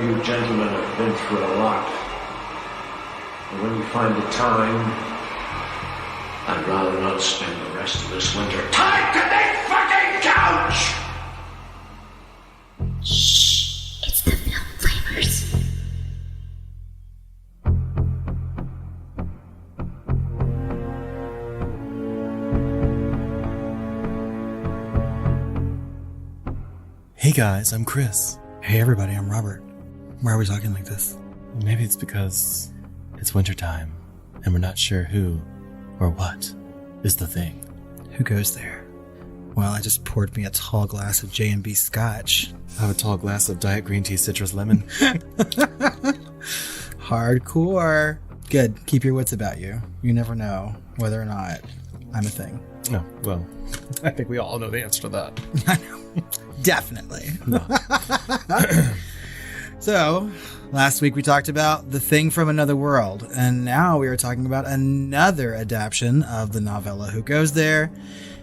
know you gentlemen have been through a lot. And when you find the time, I'd rather not spend the rest of this winter tied to this fucking couch! Shh, it's the Film Flamers. Hey guys, I'm Chris. Hey everybody, I'm Robert. Why are we talking like this? Maybe it's because it's wintertime and we're not sure who or what is the thing. Who goes there? Well, I just poured me a tall glass of J&B Scotch. I have a tall glass of Diet Green Tea Citrus Lemon. Hardcore. Good. Keep your wits about you. You never know whether or not I'm a thing. No, well, I think we all know the answer to that. I know. Definitely. No. So, last week we talked about The Thing from Another World, and now we are talking about another adaptation of the novella Who Goes There,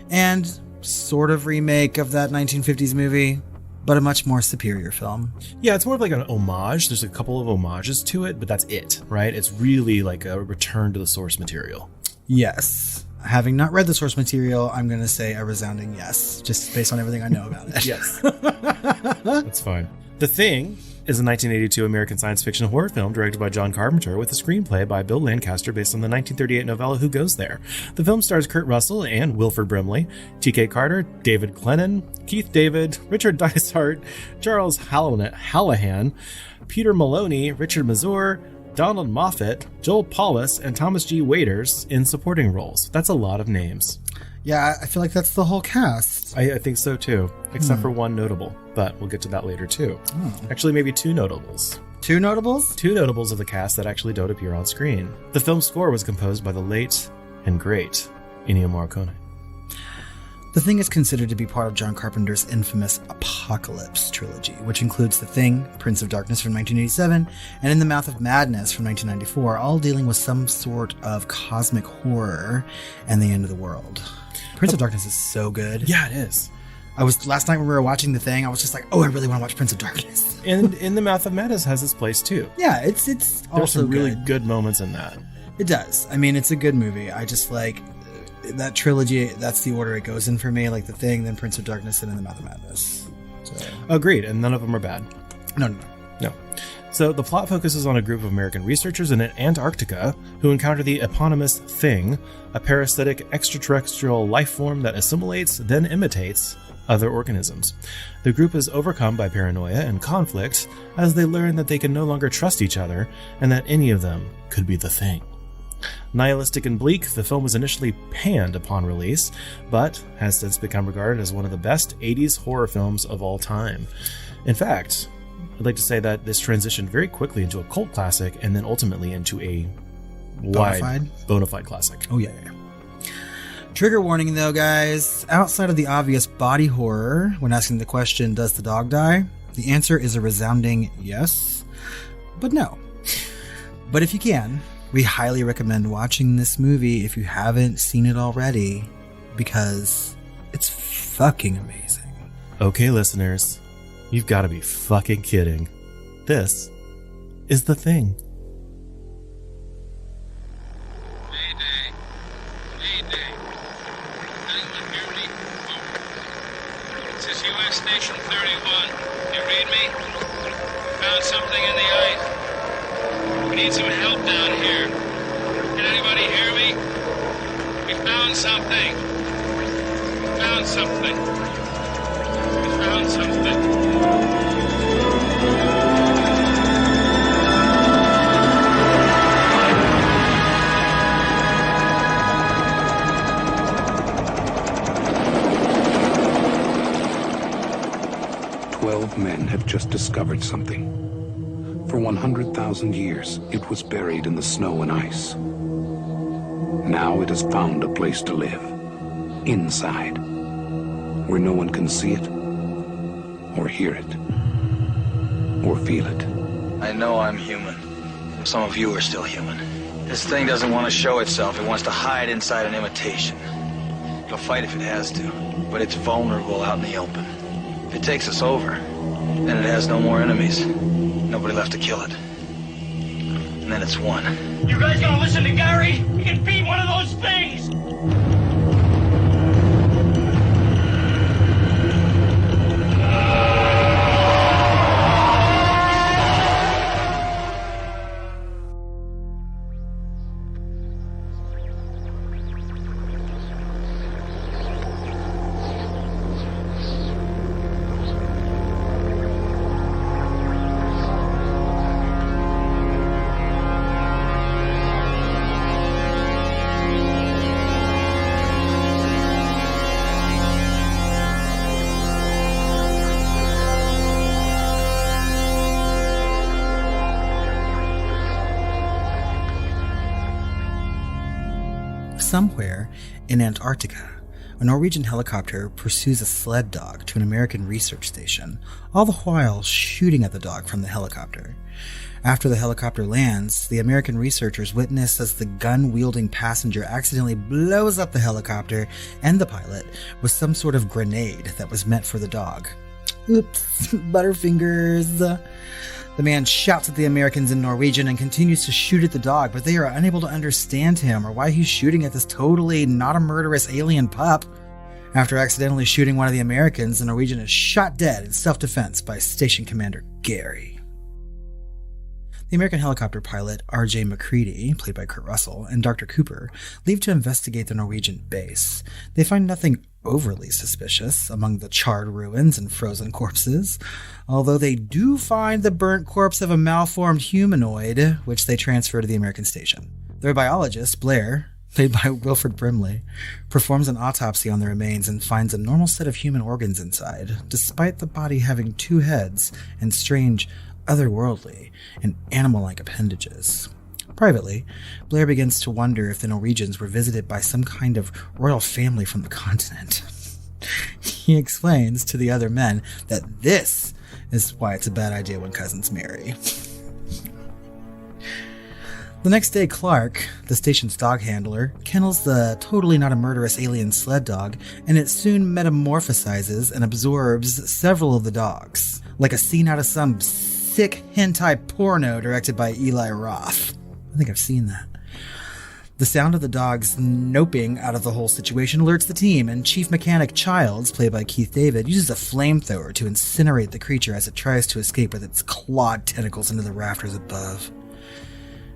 and sort of remake of that 1950s movie, but a much more superior film. Yeah, it's more of like an homage. There's a couple of homages to it, but that's it, right? It's really like a return to the source material. Yes. Having not read the source material, I'm going to say a resounding yes, just based on everything I know about it. Yes. That's fine. The Thing is a 1982 American science fiction horror film directed by John Carpenter with a screenplay by Bill Lancaster based on the 1938 novella Who Goes There. The film stars Kurt Russell and Wilford Brimley, T.K. Carter, David Clennon, Keith David, Richard Dysart, Charles Hallahan, Peter Maloney, Richard Masur, Donald Moffat, Joel Polis, and Thomas G. Waiters in supporting roles. That's a lot of names. Yeah, I feel like that's the whole cast. I think so too, except for one notable, but we'll get to that later too. Actually, maybe two notables. Two notables? Two notables of the cast that actually don't appear on screen. The film's score was composed by the late and great Ennio Morricone. The Thing is considered to be part of John Carpenter's infamous Apocalypse trilogy, which includes The Thing, Prince of Darkness from 1987, and In the Mouth of Madness from 1994, all dealing with some sort of cosmic horror and the end of the world. Prince of Darkness is so good. Yeah, it is. Last night when we were watching The Thing, I was just like, oh, I really want to watch Prince of Darkness. And In the Mouth of Madness has its place too. Yeah, it's There's also some really good moments in that. It does. I mean, it's a good movie. I just like that trilogy. That's the order it goes in for me. Like The Thing, then Prince of Darkness, and In the Mouth of Madness. So. Agreed, and none of them are bad. No. So the plot focuses on a group of American researchers in Antarctica who encounter the eponymous Thing, a parasitic extraterrestrial life form that assimilates, then imitates other organisms. The group is overcome by paranoia and conflict as they learn that they can no longer trust each other and that any of them could be the Thing. Nihilistic and bleak, the film was initially panned upon release, but has since become regarded as one of the best 80s horror films of all time. In fact, I'd like to say that this transitioned very quickly into a cult classic and then ultimately into a bona fide classic. Oh, yeah. Trigger warning, though, guys. Outside of the obvious body horror, when asking the question, does the dog die? The answer is a resounding yes, but no. But if you can, we highly recommend watching this movie if you haven't seen it already, because it's fucking amazing. Okay, listeners. You've got to be fucking kidding. This is The Thing. Mayday. Mayday. Anyone hear me? Over. This is U.S. Station 31. You read me? Found something in the ice. We need some help down here. Can anybody hear me? We found something. We found something. We found something. 12 men have just discovered something. For 100,000 years, it was buried in the snow and ice. Now it has found a place to live. Inside. Where no one can see it, or hear it, or feel it. I know I'm human. Some of you are still human. This thing doesn't want to show itself. It wants to hide inside an imitation. It'll fight if it has to, but it's vulnerable out in the open. If it takes us over, then it has no more enemies. Nobody left to kill it. And then it's won. You guys gonna listen to Gary? He can beat one of those things! Somewhere in Antarctica, a Norwegian helicopter pursues a sled dog to an American research station, all the while shooting at the dog from the helicopter. After the helicopter lands, the American researchers witness as the gun-wielding passenger accidentally blows up the helicopter and the pilot with some sort of grenade that was meant for the dog. Oops, Butterfingers. The man shouts at the Americans in Norwegian and continues to shoot at the dog, but they are unable to understand him or why he's shooting at this totally not a murderous alien pup. After accidentally shooting one of the Americans, the Norwegian is shot dead in self-defense by Station Commander Gary. The American helicopter pilot, R.J. McCready, played by Kurt Russell, and Dr. Cooper leave to investigate the Norwegian base. They find nothing overly suspicious among the charred ruins and frozen corpses, although they do find the burnt corpse of a malformed humanoid, which they transfer to the American station. Their biologist, Blair, played by Wilford Brimley, performs an autopsy on the remains and finds a normal set of human organs inside, despite the body having 2 heads and strange, otherworldly, and animal-like appendages. Privately, Blair begins to wonder if the Norwegians were visited by some kind of royal family from the continent. He explains to the other men that this is why it's a bad idea when cousins marry. The next day, Clark, the station's dog handler, kennels the totally not a murderous alien sled dog, and it soon metamorphosizes and absorbs several of the dogs, like a scene out of some sick hentai porno directed by Eli Roth. I think I've seen that. The sound of the dogs noping out of the whole situation alerts the team, and Chief Mechanic Childs, played by Keith David, uses a flamethrower to incinerate the creature as it tries to escape with its clawed tentacles into the rafters above.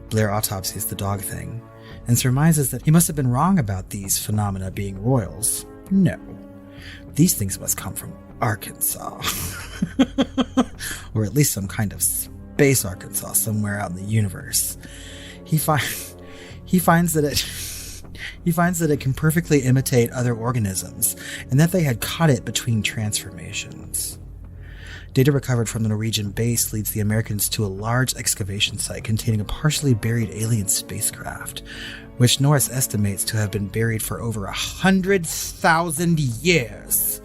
Blair autopsies the dog thing, and surmises that he must have been wrong about these phenomena being royals. No. These things must come from Arkansas. Or at least some kind of space Arkansas somewhere out in the universe. He finds that it can perfectly imitate other organisms, and that they had caught it between transformations. Data recovered from the Norwegian base leads the Americans to a large excavation site containing a partially buried alien spacecraft, which Norris estimates to have been buried for over 100,000 years.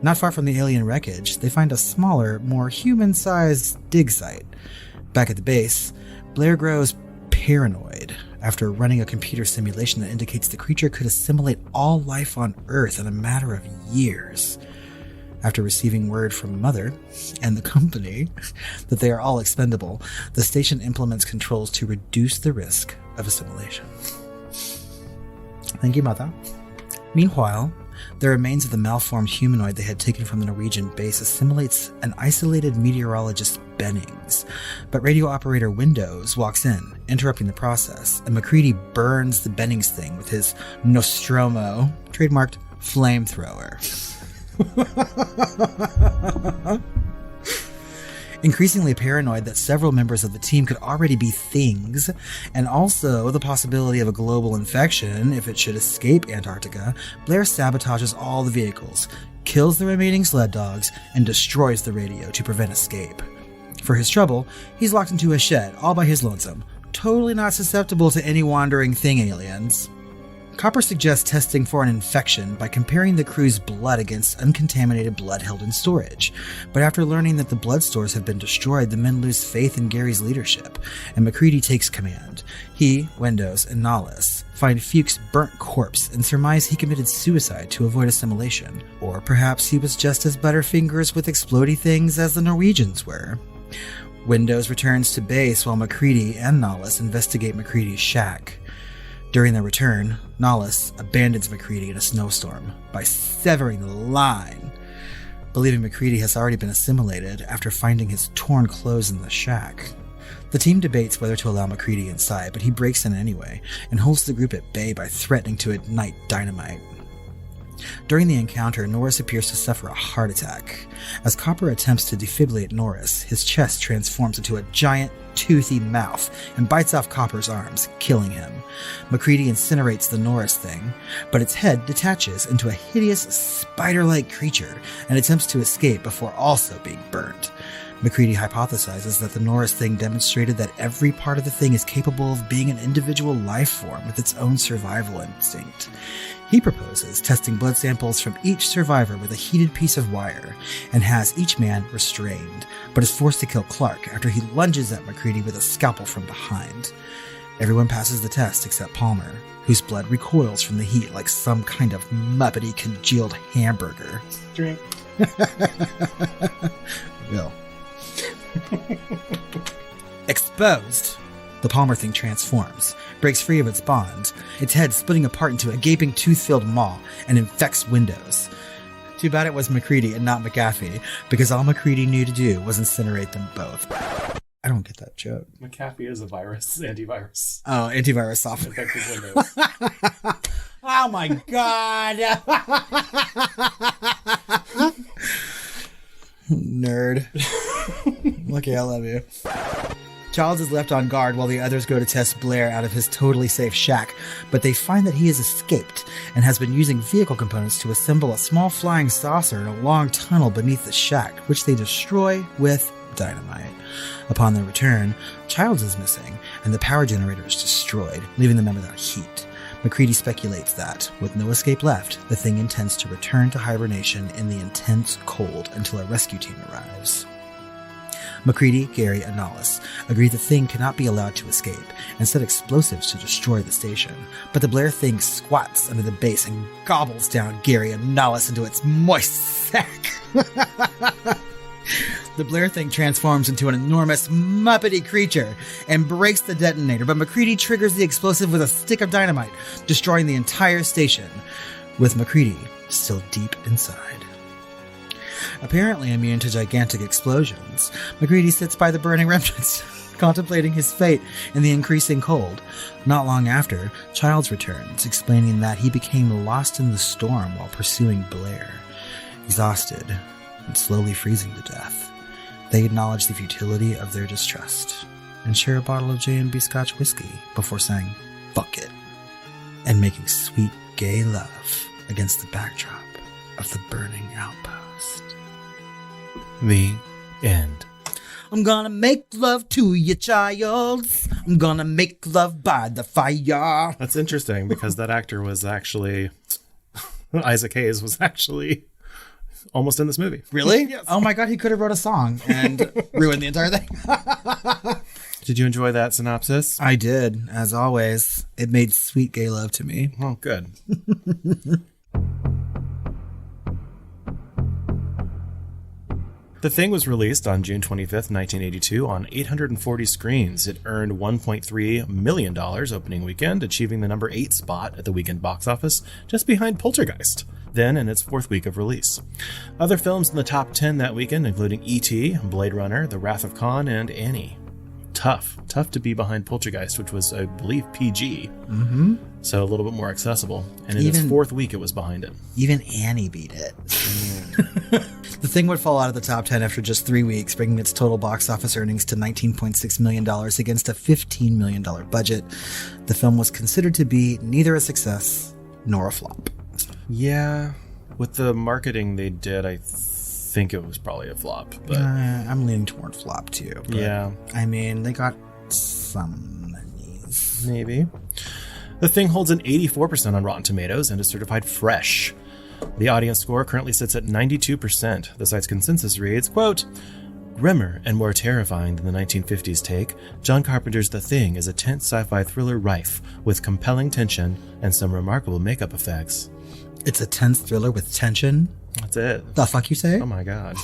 Not far from the alien wreckage, they find a smaller, more human-sized dig site. Back at the base, Blair grows paranoid after running a computer simulation that indicates the creature could assimilate all life on Earth in a matter of years. After receiving word from Mother and the company that they are all expendable, the station implements controls to reduce the risk of assimilation. Thank you, Mother. Meanwhile, the remains of the malformed humanoid they had taken from the Norwegian base assimilates an isolated meteorologist Bennings, but radio operator Windows walks in, interrupting the process, and McCready burns the Bennings thing with his Nostromo, trademarked flamethrower. Increasingly paranoid that several members of the team could already be things, and also the possibility of a global infection if it should escape Antarctica, Blair sabotages all the vehicles, kills the remaining sled dogs, and destroys the radio to prevent escape. For his trouble, he's locked into a shed all by his lonesome, totally not susceptible to any wandering thing aliens. Copper suggests testing for an infection by comparing the crew's blood against uncontaminated blood held in storage. But after learning that the blood stores have been destroyed, the men lose faith in Gary's leadership, and McCready takes command. He, Windows, and Nollis find Fuchs' burnt corpse and surmise he committed suicide to avoid assimilation. Or perhaps he was just as butterfingers with explodey things as the Norwegians were. Windows returns to base while MacReady and Nollis investigate MacReady's shack. During their return, Nollis abandons MacReady in a snowstorm by severing the line, believing MacReady has already been assimilated after finding his torn clothes in the shack. The team debates whether to allow MacReady inside, but he breaks in anyway and holds the group at bay by threatening to ignite dynamite. During the encounter, Norris appears to suffer a heart attack. As Copper attempts to defibrillate Norris, his chest transforms into a giant, toothy mouth and bites off Copper's arms, killing him. MacReady incinerates the Norris thing, but its head detaches into a hideous, spider-like creature and attempts to escape before also being burned. MacReady hypothesizes that the Norris thing demonstrated that every part of the thing is capable of being an individual life form with its own survival instinct. He proposes testing blood samples from each survivor with a heated piece of wire, and has each man restrained, but is forced to kill Clark after he lunges at MacReady with a scalpel from behind. Everyone passes the test except Palmer, whose blood recoils from the heat like some kind of muppety congealed hamburger. Drink. Will. Exposed, the Palmer thing transforms, breaks free of its bond, its head splitting apart into a gaping tooth-filled maw, and infects Windows. Too bad it was MacReady and not McAfee, because all MacReady knew to do was incinerate them both. I don't get that joke. McAfee is a virus, antivirus. Oh, antivirus software. Infected Windows. Oh my god! Nerd. Lucky I love you. Childs is left on guard while the others go to test Blair out of his totally safe shack, but they find that he has escaped and has been using vehicle components to assemble a small flying saucer in a long tunnel beneath the shack, which they destroy with dynamite. Upon their return, Childs is missing, and the power generator is destroyed, leaving the men without heat. MacReady speculates that, with no escape left, the thing intends to return to hibernation in the intense cold until a rescue team arrives. MacReady, Gary, and Nollis agree the thing cannot be allowed to escape and set explosives to destroy the station, but the Blair thing squats under the base and gobbles down Gary and Nollis into its moist sack. The Blair thing transforms into an enormous, muppety creature and breaks the detonator, but MacReady triggers the explosive with a stick of dynamite, destroying the entire station, with MacReady still deep inside. Apparently immune to gigantic explosions, MacReady sits by the burning remnants, contemplating his fate in the increasing cold. Not long after, Childs returns, explaining that he became lost in the storm while pursuing Blair. Exhausted and slowly freezing to death, they acknowledge the futility of their distrust and share a bottle of J&B Scotch whiskey before saying, "Fuck it," and making sweet, gay love against the backdrop of the burning outpost. The end. I'm gonna make love to you, child. I'm gonna make love by the fire. That's interesting because that actor was actually Isaac Hayes was actually almost in this movie. Really? Yes. Oh my god, he could have wrote a song and ruined the entire thing. Did you enjoy that synopsis? I did, as always. It made sweet gay love to me. Oh, good. The Thing was released on June 25th, 1982 on 840 screens. It earned $1.3 million opening weekend, achieving the number 8 spot at the weekend box office, just behind Poltergeist, then in its 4th week of release. Other films in the top 10 that weekend, including E.T., Blade Runner, The Wrath of Khan, and Annie. Tough to be behind Poltergeist, which was, I believe, PG. Mm-hmm. So a little bit more accessible. And in its 4th week, it was behind it. Even Annie beat it. The Thing would fall out of the top 10 after just 3 weeks, bringing its total box office earnings to $19.6 million against a $15 million budget. The film was considered to be neither a success nor a flop. Yeah, with the marketing they did, I think it was probably a flop. But I'm leaning toward flop too. But, yeah. I mean, they got some monies. Maybe. The Thing holds an 84% on Rotten Tomatoes and is certified fresh. The audience score currently sits at 92%. The site's consensus reads, quote, "Grimmer and more terrifying than the 1950s take, John Carpenter's The Thing is a tense sci-fi thriller rife with compelling tension and some remarkable makeup effects." It's a tense thriller with tension? That's it. The fuck you say? Oh my god.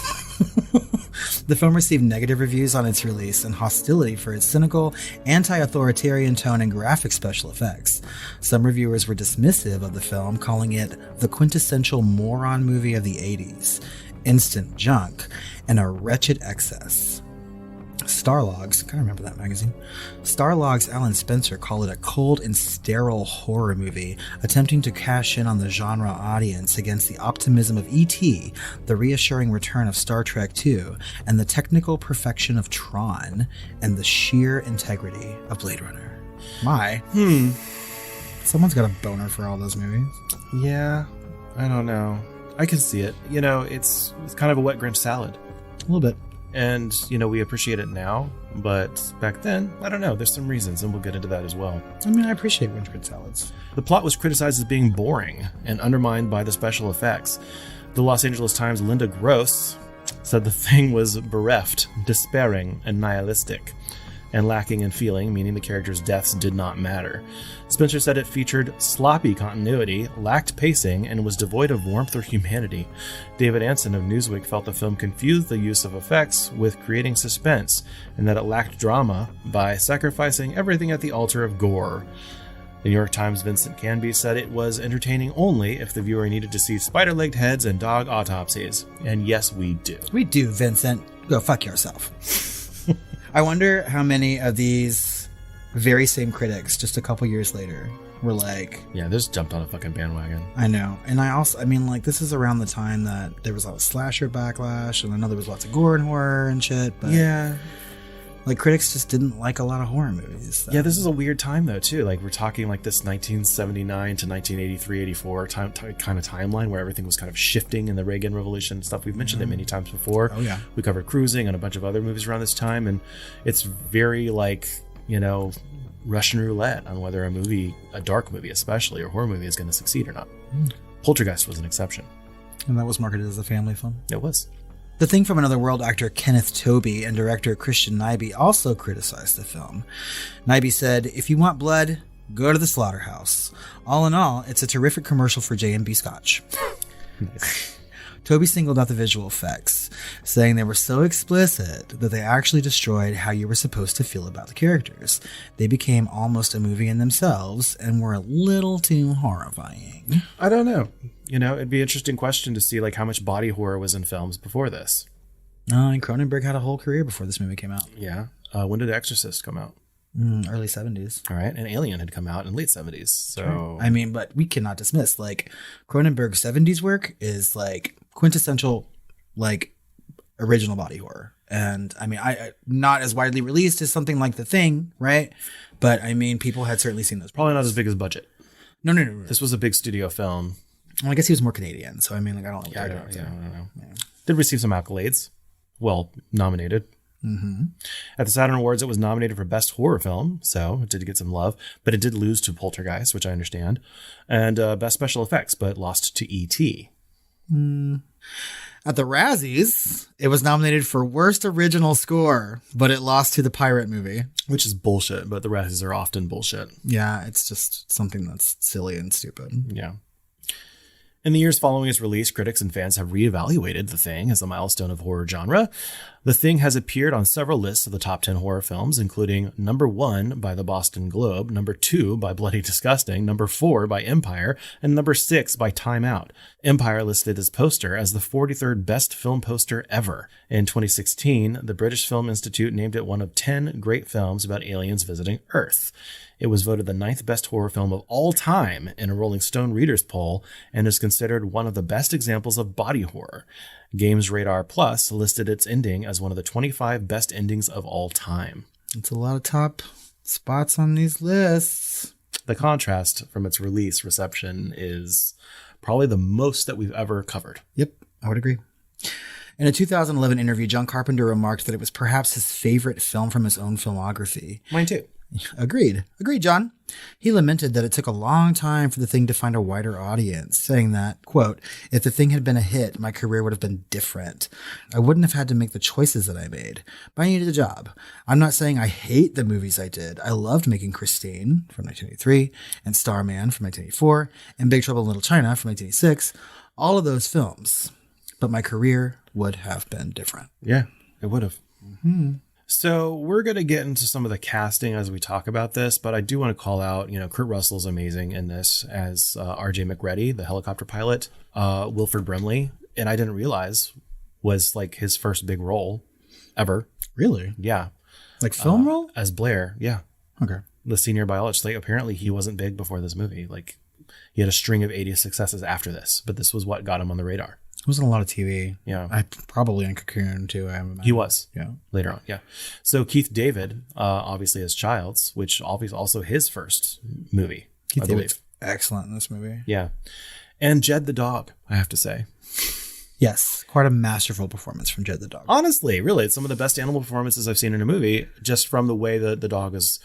The film received negative reviews on its release and hostility for its cynical, anti-authoritarian tone and graphic special effects. Some reviewers were dismissive of the film, calling it the quintessential moron movie of the 80s, instant junk, and a wretched excess. Starlog's, I can't remember that magazine. Starlog's Alan Spencer called it a cold and sterile horror movie, attempting to cash in on the genre audience against the optimism of E.T., the reassuring return of Star Trek II, and the technical perfection of Tron, and the sheer integrity of Blade Runner. Someone's got a boner for all those movies. Yeah, I don't know. I can see it. You know, it's kind of a wet Grinch salad. A little bit. And, you know, we appreciate it now, but back then, I don't know, there's some reasons, and we'll get into that as well. I mean, I appreciate Winchford salads. The plot was criticized as being boring and undermined by the special effects. The Los Angeles Times' Linda Gross said the thing was bereft, despairing, and nihilistic, and lacking in feeling, meaning the characters' deaths did not matter. Spencer said it featured sloppy continuity, lacked pacing, and was devoid of warmth or humanity. David Anson of Newsweek felt the film confused the use of effects with creating suspense, and that it lacked drama by sacrificing everything at the altar of gore. The New York Times' Vincent Canby said it was entertaining only if the viewer needed to see spider-legged heads and dog autopsies. And yes, we do. We do, Vincent. Go fuck yourself. I wonder how many of these very same critics just a couple years later were like... Yeah, they just jumped on a fucking bandwagon. I know. And I mean, like, this is around the time that there was a lot of slasher backlash, and I know there was lots of gore and horror and shit, but... Yeah. Like, critics just didn't like a lot of horror movies. Yeah, this is a weird time, though, too. Like, we're talking like this 1979 to 1983, 84 kind of timeline where everything was kind of shifting in the Reagan Revolution and stuff. We've mentioned it many times before. Oh, yeah. We covered Cruising and a bunch of other movies around this time, and it's very, like, you know, Russian roulette on whether a movie, a dark movie especially, or horror movie is going to succeed or not. Poltergeist was an exception. And that was marketed as a family film? It was. The Thing from Another World actor Kenneth Tobey and director Christian Nyby also criticized the film. Nyby said, "If you want blood, go to the slaughterhouse. All in all, it's a terrific commercial for J&B Scotch." Tobey singled out the visual effects, saying they were so explicit that they actually destroyed how you were supposed to feel about the characters. They became almost a movie in themselves and were a little too horrifying. I don't know. You know, it'd be an interesting question to see like how much body horror was in films before this. And Cronenberg had a whole career before this movie came out. Yeah. When did Exorcist come out? Early 70s. All right. And Alien had come out in late 70s. So I mean, but we cannot dismiss, like, Cronenberg's 70s work is like quintessential, like, original body horror. And I mean, I not as widely released as something like The Thing, right? But I mean, people had certainly seen those. Probably not as big as budget. No. This was a big studio film. Well, I guess he was more Canadian, so I mean, like, I don't know. I don't know. Yeah. Did receive some accolades. Well, nominated. At the Saturn Awards, it was nominated for Best Horror Film, so it did get some love, but it did lose to Poltergeist, which I understand, and Best Special Effects, but lost to E.T. At the Razzies, it was nominated for Worst Original Score, but it lost to The Pirate Movie. Which is bullshit, but the Razzies are often bullshit. Yeah, it's just something that's silly and stupid. Yeah. In the years following its release, critics and fans have reevaluated The Thing as a milestone of horror genre. The Thing has appeared on several lists of the top 10 horror films, including number 1 by the Boston Globe, number 2 by Bloody Disgusting, number 4 by Empire, and number 6 by Time Out. Empire listed its poster as the 43rd best film poster ever. In 2016, the British Film Institute named it one of 10 great films about aliens visiting Earth. It was voted the 9th best horror film of all time in a Rolling Stone Readers poll and is considered one of the best examples of body horror. Games Radar Plus listed its ending as one of the 25 best endings of all time. It's a lot of top spots on these lists. The contrast from its release reception is probably the most that we've ever covered. Yep, I would agree. In a 2011 interview, John Carpenter remarked that it was perhaps his favorite film from his own filmography. Mine too. Agreed, John. He lamented that it took a long time for The Thing to find a wider audience, saying that, quote, "If The Thing had been a hit, my career would have been different. I wouldn't have had to make the choices that I made, but I needed a job. I'm not saying I hate the movies I did. I loved making Christine from 1983 and Starman from 1984 and Big Trouble in Little China from 1986, all of those films. but my career would have been different. Yeah, it would have. Mm-hmm. So we're going to get into some of the casting as we talk about this, but I do want to call out, Kurt Russell's amazing in this as R.J. McReady, the helicopter pilot, Wilford Brimley, and I didn't realize was like his first big role ever. Really? Yeah. Like film role? As Blair. Yeah. Okay. The senior biologist. Like apparently he wasn't big before this movie. Like he had a string of 80 successes after this, but this was what got him on the radar. He was in a lot of TV. Yeah. I probably in Cocoon too. He was. Yeah. Later on. Yeah. So Keith David, obviously as Childs, which obviously also his first movie, Keith I believe. David's excellent in this movie. Yeah. And Jed the dog, I have to say. Yes. Quite a masterful performance from Jed the dog. Honestly, really, it's some of the best animal performances I've seen in a movie, just from the way that the dog is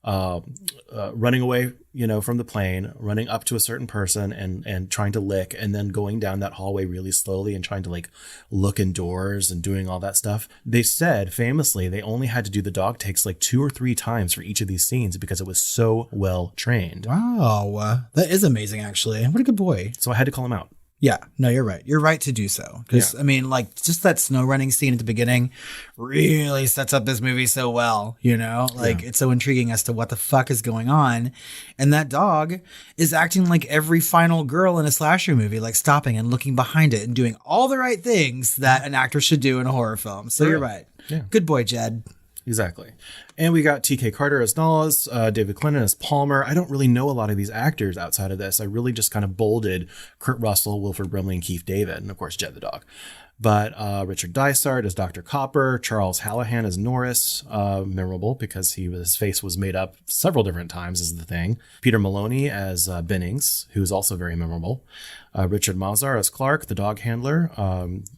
running away, from the plane, running up to a certain person and trying to lick, and then going down that hallway really slowly and trying to like look indoors and doing all that stuff. They said famously they only had to do the dog takes like 2 or 3 times for each of these scenes because it was so well trained. Wow. That is amazing, actually. What a good boy. So I had to call him out. Yeah, no, you're right. You're right to do so. Because, I mean, like, just that snow running scene at the beginning really sets up this movie so well, It's so intriguing as to what the fuck is going on. And that dog is acting like every final girl in a slasher movie, like stopping and looking behind it and doing all the right things that an actor should do in a horror film. So you're right. Yeah. Good boy, Jed. Exactly. And we got T.K. Carter as Nollis, David Clennon as Palmer. I don't really know a lot of these actors outside of this. I really just kind of bolded Kurt Russell, Wilford Brimley, and Keith David, and of course Jed the dog. But Richard Dysart as Dr. Copper, Charles Hallahan as Norris, memorable because his face was made up several different times is the thing. Peter Maloney as Bennings, who's also very memorable. Richard Masur as Clark, the dog handler.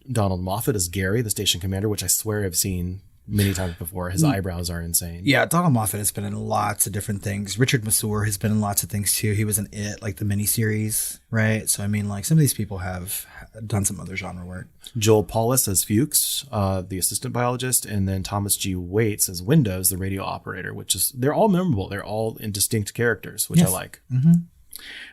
Donald Moffat as Gary, the station commander, which I swear I've seen many times before. His eyebrows are insane. Yeah, Donald Moffat has been in lots of different things. Richard Masur has been in lots of things too. He was in It, like the miniseries, right? So I mean, like some of these people have done some other genre work. Joel Polis as Fuchs, the assistant biologist, and then Thomas G. Waits as Windows, the radio operator, they're all memorable. They're all in distinct characters, which I like. Mm-hmm.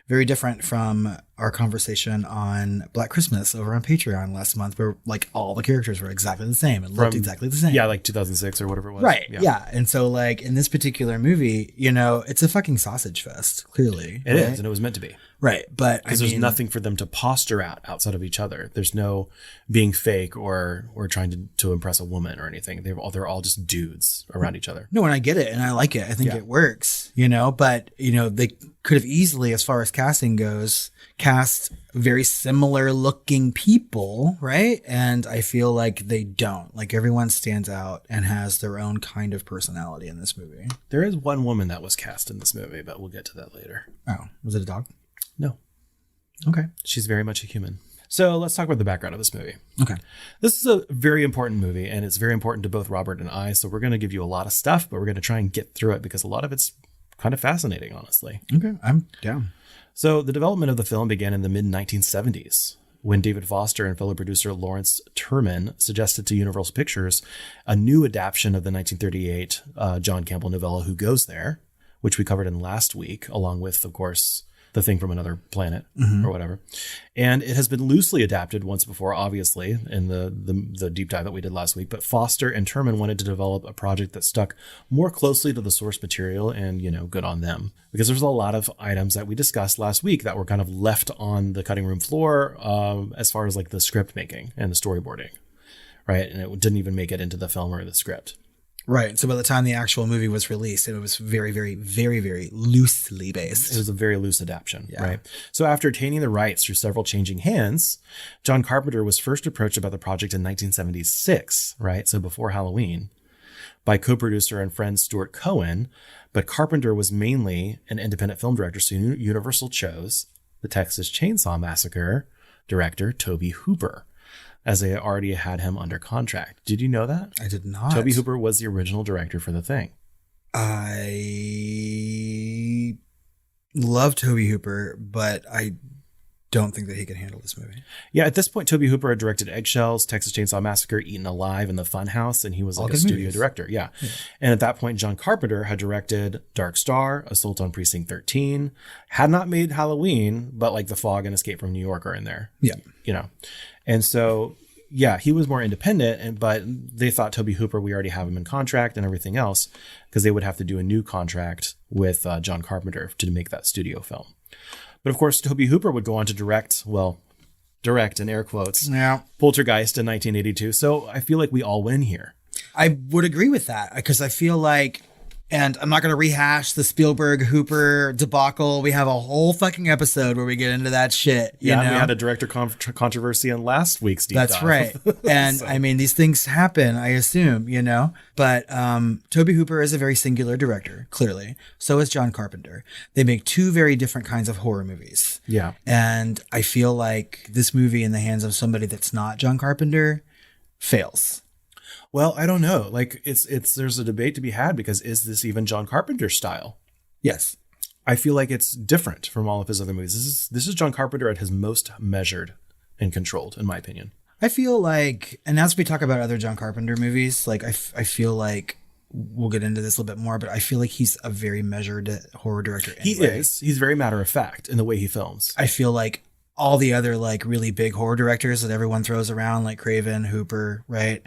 Very different from our conversation on Black Christmas over on Patreon last month, where like all the characters were exactly the same and looked exactly the same. Yeah, like 2006 or whatever it was. Right. Yeah. And so like in this particular movie, it's a fucking sausage fest, clearly. It is, and it was meant to be. Right. But because there's nothing for them to posture at outside of each other. There's no being fake or trying to impress a woman or anything. They're all just dudes around each other. No, and I get it and I like it. I think it works, but they could have easily, as far as casting goes, cast very similar looking people, right? And I feel like they don't. Like everyone stands out and has their own kind of personality in this movie. There is one woman that was cast in this movie, but we'll get to that later. Oh, was it a dog? No. Okay. She's very much a human. So let's talk about the background of this movie. Okay. This is a very important movie, and it's very important to both Robert and I. So we're going to give you a lot of stuff, but we're going to try and get through it because a lot of it's kind of fascinating, honestly. Okay. I'm down. So the development of the film began in the mid-1970s when David Foster and fellow producer Lawrence Turman suggested to Universal Pictures a new adaptation of the 1938 John Campbell novella Who Goes There, which we covered in last week, along with, of course, The Thing from Another Planet or whatever. And it has been loosely adapted once before, obviously, in the deep dive that we did last week. But Foster and Turman wanted to develop a project that stuck more closely to the source material, and, good on them. Because there's a lot of items that we discussed last week that were kind of left on the cutting room floor as far as like the script making and the storyboarding, right? And it didn't even make it into the film or the script. Right. So by the time the actual movie was released, it was very, very, very, very loosely based. It was a very loose adaptation, right? So after attaining the rights through several changing hands, John Carpenter was first approached about the project in 1976, right? So before Halloween, by co-producer and friend Stuart Cohen. But Carpenter was mainly an independent film director, so Universal chose the Texas Chainsaw Massacre director, Tobe Hooper, as they already had him under contract. Did you know that? I did not. Tobe Hooper was the original director for The Thing. I love Tobe Hooper, but I don't think that he can handle this movie. Yeah, at this point, Tobe Hooper had directed Eggshells, Texas Chainsaw Massacre, Eaten Alive, and The Funhouse, and he was like a studio movies. director. Yeah. And at that point, John Carpenter had directed Dark Star, Assault on Precinct 13, had not made Halloween, but like The Fog and Escape from New York are in there. Yeah. You know, and so, yeah, he was more independent, but they thought Tobe Hooper, we already have him in contract and everything else, because they would have to do a new contract with John Carpenter to make that studio film. But of course, Tobe Hooper would go on to direct in air quotes, Poltergeist in 1982. So I feel like we all win here. I would agree with that because I feel like, and I'm not going to rehash the Spielberg Hooper debacle. We have a whole fucking episode where we get into that shit. You know? We had a director controversy in last week's deep That's dive. right. And so. I mean, these things happen, I assume, you know, but Tobe Hooper is a very singular director, clearly. So is John Carpenter. They make two very different kinds of horror movies. Yeah. And I feel like this movie in the hands of somebody that's not John Carpenter fails. Well, I don't know. Like there's a debate to be had because is this even John Carpenter's style? Yes. I feel like it's different from all of his other movies. This is John Carpenter at his most measured and controlled, in my opinion. I feel like, and as we talk about other John Carpenter movies, like I feel like we'll get into this a little bit more, but I feel like he's a very measured horror director. Anyway. He is. He's very matter of fact in the way he films. I feel like all the other like really big horror directors that everyone throws around, like Craven, Hooper, right?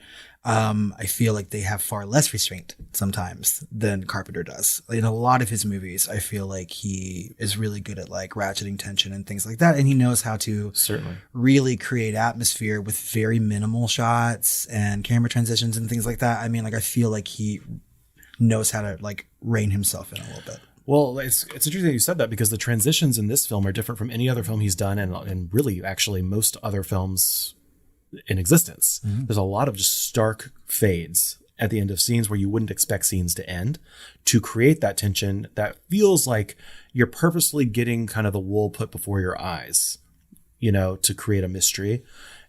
I feel like they have far less restraint sometimes than Carpenter does. In a lot of his movies, I feel like he is really good at like ratcheting tension and things like that. And he knows how to certainly really create atmosphere with very minimal shots and camera transitions and things like that. I mean, like, I feel like he knows how to like rein himself in a little bit. Well, it's interesting that you said that because the transitions in this film are different from any other film he's done and really actually most other films in existence. Mm-hmm. There's a lot of just stark fades at the end of scenes where you wouldn't expect scenes to end to create that tension that feels like you're purposely getting kind of the wool put before your eyes, you know, to create a mystery.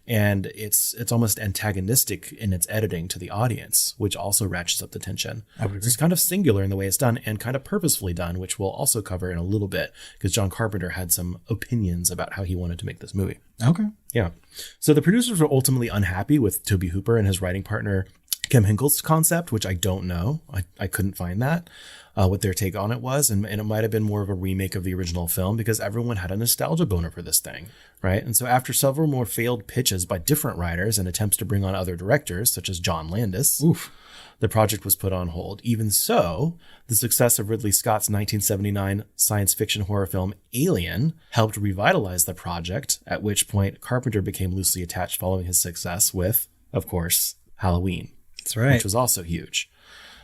And it's almost antagonistic in its editing to the audience, which also ratchets up the tension. It's kind of singular in the way it's done and kind of purposefully done, which we'll also cover in a little bit because John Carpenter had some opinions about how he wanted to make this movie. Okay. Yeah. So the producers were ultimately unhappy with Tobe Hooper and his writing partner, Kim Hinkle's concept, which I don't know. I couldn't find that. What their take on it was, and it might have been more of a remake of the original film because everyone had a nostalgia boner for this thing, right? And so after several more failed pitches by different writers and attempts to bring on other directors, such as John Landis, the project was put on hold. Even so, the success of Ridley Scott's 1979 science fiction horror film Alien helped revitalize the project, at which point Carpenter became loosely attached following his success with, of course, Halloween. That's right. Which was also huge.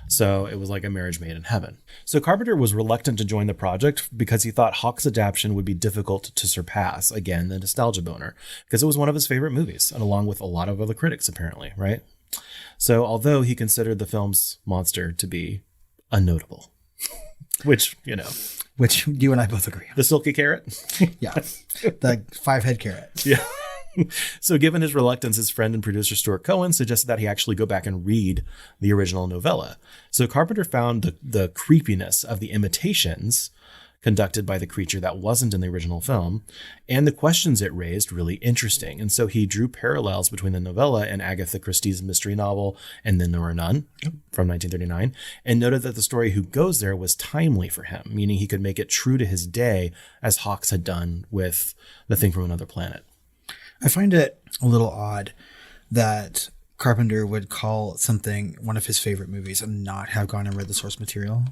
So it was like a marriage made in heaven. So Carpenter was reluctant to join the project because he thought Hawk's adaptation would be difficult to surpass, again, the nostalgia boner, because it was one of his favorite movies, and along with a lot of other critics, apparently, right? So although he considered the film's monster to be unnotable, which, you know. Which you and I both agree on. The silky carrot? Yeah. The 5-head carrot. Yeah. So given his reluctance, his friend and producer Stuart Cohen suggested that he actually go back and read the original novella. So Carpenter found the creepiness of the imitations conducted by the creature that wasn't in the original film and the questions it raised really interesting. And so he drew parallels between the novella and Agatha Christie's mystery novel And Then There Were None from 1939 and noted that the story Who Goes There was timely for him, meaning he could make it true to his day as Hawks had done with The Thing from Another Planet. I find it a little odd that Carpenter would call something one of his favorite movies and not have gone and read the source material.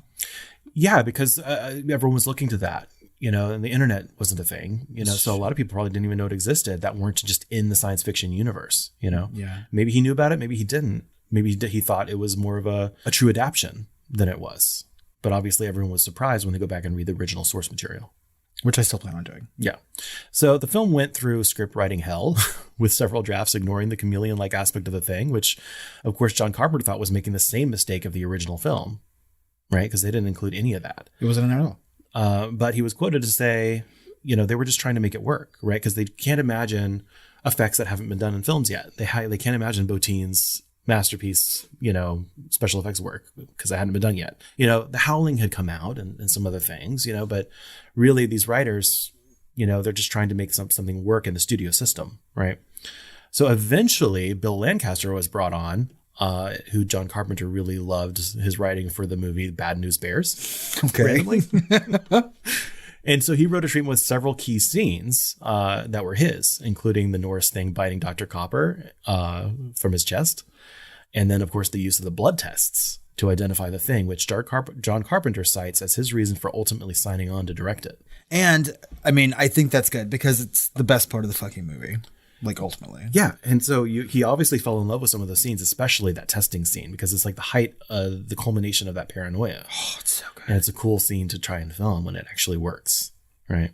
Yeah, because everyone was looking to that, you know, and the internet wasn't a thing, you know, so a lot of people probably didn't even know it existed that weren't just in the science fiction universe, you know. Yeah. Maybe he knew about it, maybe he didn't. Maybe he thought it was more of a true adaptation than it was. But obviously everyone was surprised when they go back and read the original source material. Which I still plan on doing. Yeah. So the film went through script writing hell with several drafts ignoring the chameleon-like aspect of the thing, which, of course, John Carpenter thought was making the same mistake of the original film, right? Because they didn't include any of that. It wasn't in there at all. But he was quoted to say, you know, they were just trying to make it work, right? Because they can't imagine effects that haven't been done in films yet. They can't imagine Bottin's masterpiece, you know, special effects work because it hadn't been done yet. You know, The Howling had come out and some other things, you know, but really these writers, They're just trying to make something work in the studio system, right? So eventually, Bill Lancaster was brought on, who John Carpenter really loved his writing for the movie Bad News Bears. Okay. And so he wrote a treatment with several key scenes that were his, including the Norris thing biting Dr. Copper from his chest. And then, of course, the use of the blood tests to identify the thing, which John Carpenter cites as his reason for ultimately signing on to direct it. And, I mean, I think that's good because it's the best part of the fucking movie. Like, ultimately. Yeah. And so he obviously fell in love with some of those scenes, especially that testing scene, because it's like the height of the culmination of that paranoia. Oh, it's so good. And it's a cool scene to try and film when it actually works. Right.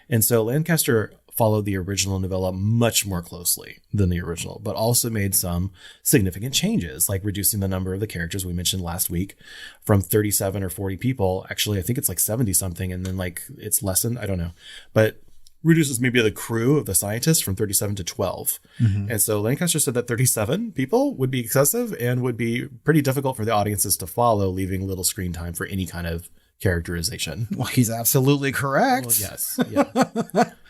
And so Lancaster followed the original novella much more closely than the original, but also made some significant changes, like reducing the number of the characters we mentioned last week from 37 or 40 people. Actually, I think it's like 70 something. And then like it's lessened. I don't know. But reduces maybe the crew of the scientists from 37 to 12. Mm-hmm. And so Lancaster said that 37 people would be excessive and would be pretty difficult for the audiences to follow, leaving little screen time for any kind of characterization. Well, he's absolutely correct. Well, yes.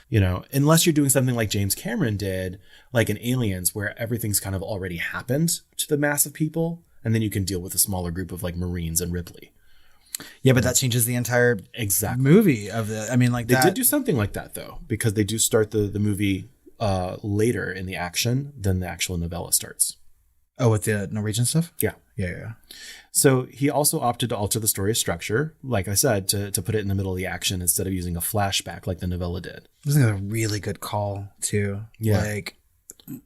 Yeah. Unless you're doing something like James Cameron did, like in Aliens, where everything's kind of already happened to the mass of people. And then you can deal with a smaller group of like Marines and Ripley. Yeah, but that changes the entire movie of the. I mean, like they did do something like that though, because they do start the movie later in the action than the actual novella starts. Oh, with the Norwegian stuff? Yeah. Yeah. So he also opted to alter the story structure, like I said, to put it in the middle of the action instead of using a flashback like the novella did. This is a really good call too. Yeah. Like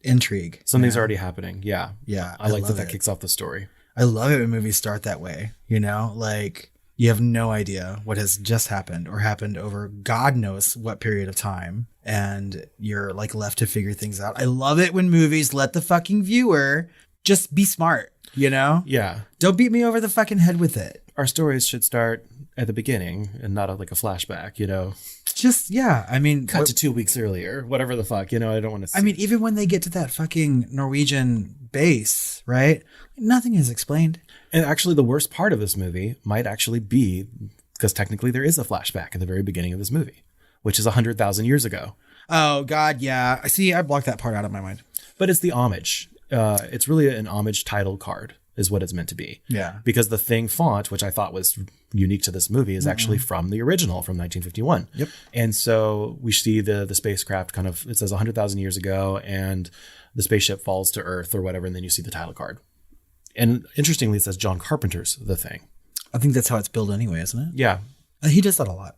intrigue. Something's already happening. Yeah. Yeah. I like that kicks off the story. I love it when movies start that way, like you have no idea what has just happened or happened over God knows what period of time. And you're like left to figure things out. I love it when movies let the fucking viewer just be smart, Yeah. Don't beat me over the fucking head with it. Our stories should start at the beginning and not like a flashback, Just, yeah. I mean, cut to 2 weeks earlier, whatever the fuck, I don't want to see. I mean, even when they get to that fucking Norwegian base, right? Nothing is explained. And actually the worst part of this movie might actually be, because technically there is a flashback at the very beginning of this movie, which is 100,000 years ago. Oh, God, yeah. See, I blocked that part out of my mind. But it's the homage. It's really an homage title card is what it's meant to be. Yeah. Because the Thing font, which I thought was unique to this movie, is actually from the original from 1951. Yep. And so we see the spacecraft kind of, it says 100,000 years ago, and the spaceship falls to Earth or whatever, and then you see the title card. And interestingly, it says John Carpenter's The Thing. I think that's how it's billed anyway, isn't it? Yeah. He does that a lot.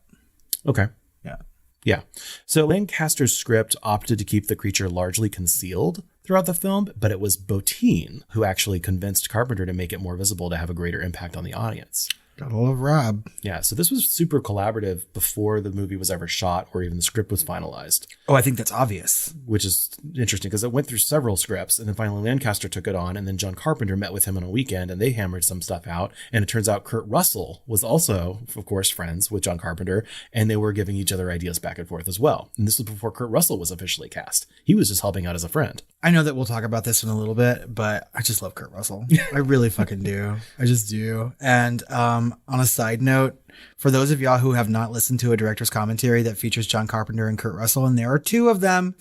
Okay. Yeah. Yeah. So Lancaster's script opted to keep the creature largely concealed throughout the film, but it was Bottin who actually convinced Carpenter to make it more visible to have a greater impact on the audience. Gotta love Rob. Yeah, so this was super collaborative before the movie was ever shot or even the script was finalized. Oh, I think that's obvious. Which is interesting because it went through several scripts, and then finally Lancaster took it on, and then John Carpenter met with him on a weekend and they hammered some stuff out. And it turns out Kurt Russell was also, of course, friends with John Carpenter, and they were giving each other ideas back and forth as well. And this was before Kurt Russell was officially cast. He was just helping out as a friend. I know that we'll talk about this in a little bit, but I just love Kurt Russell. I really fucking do. I just do. And on a side note, for those of y'all who have not listened to a director's commentary that features John Carpenter and Kurt Russell, and there are two of them,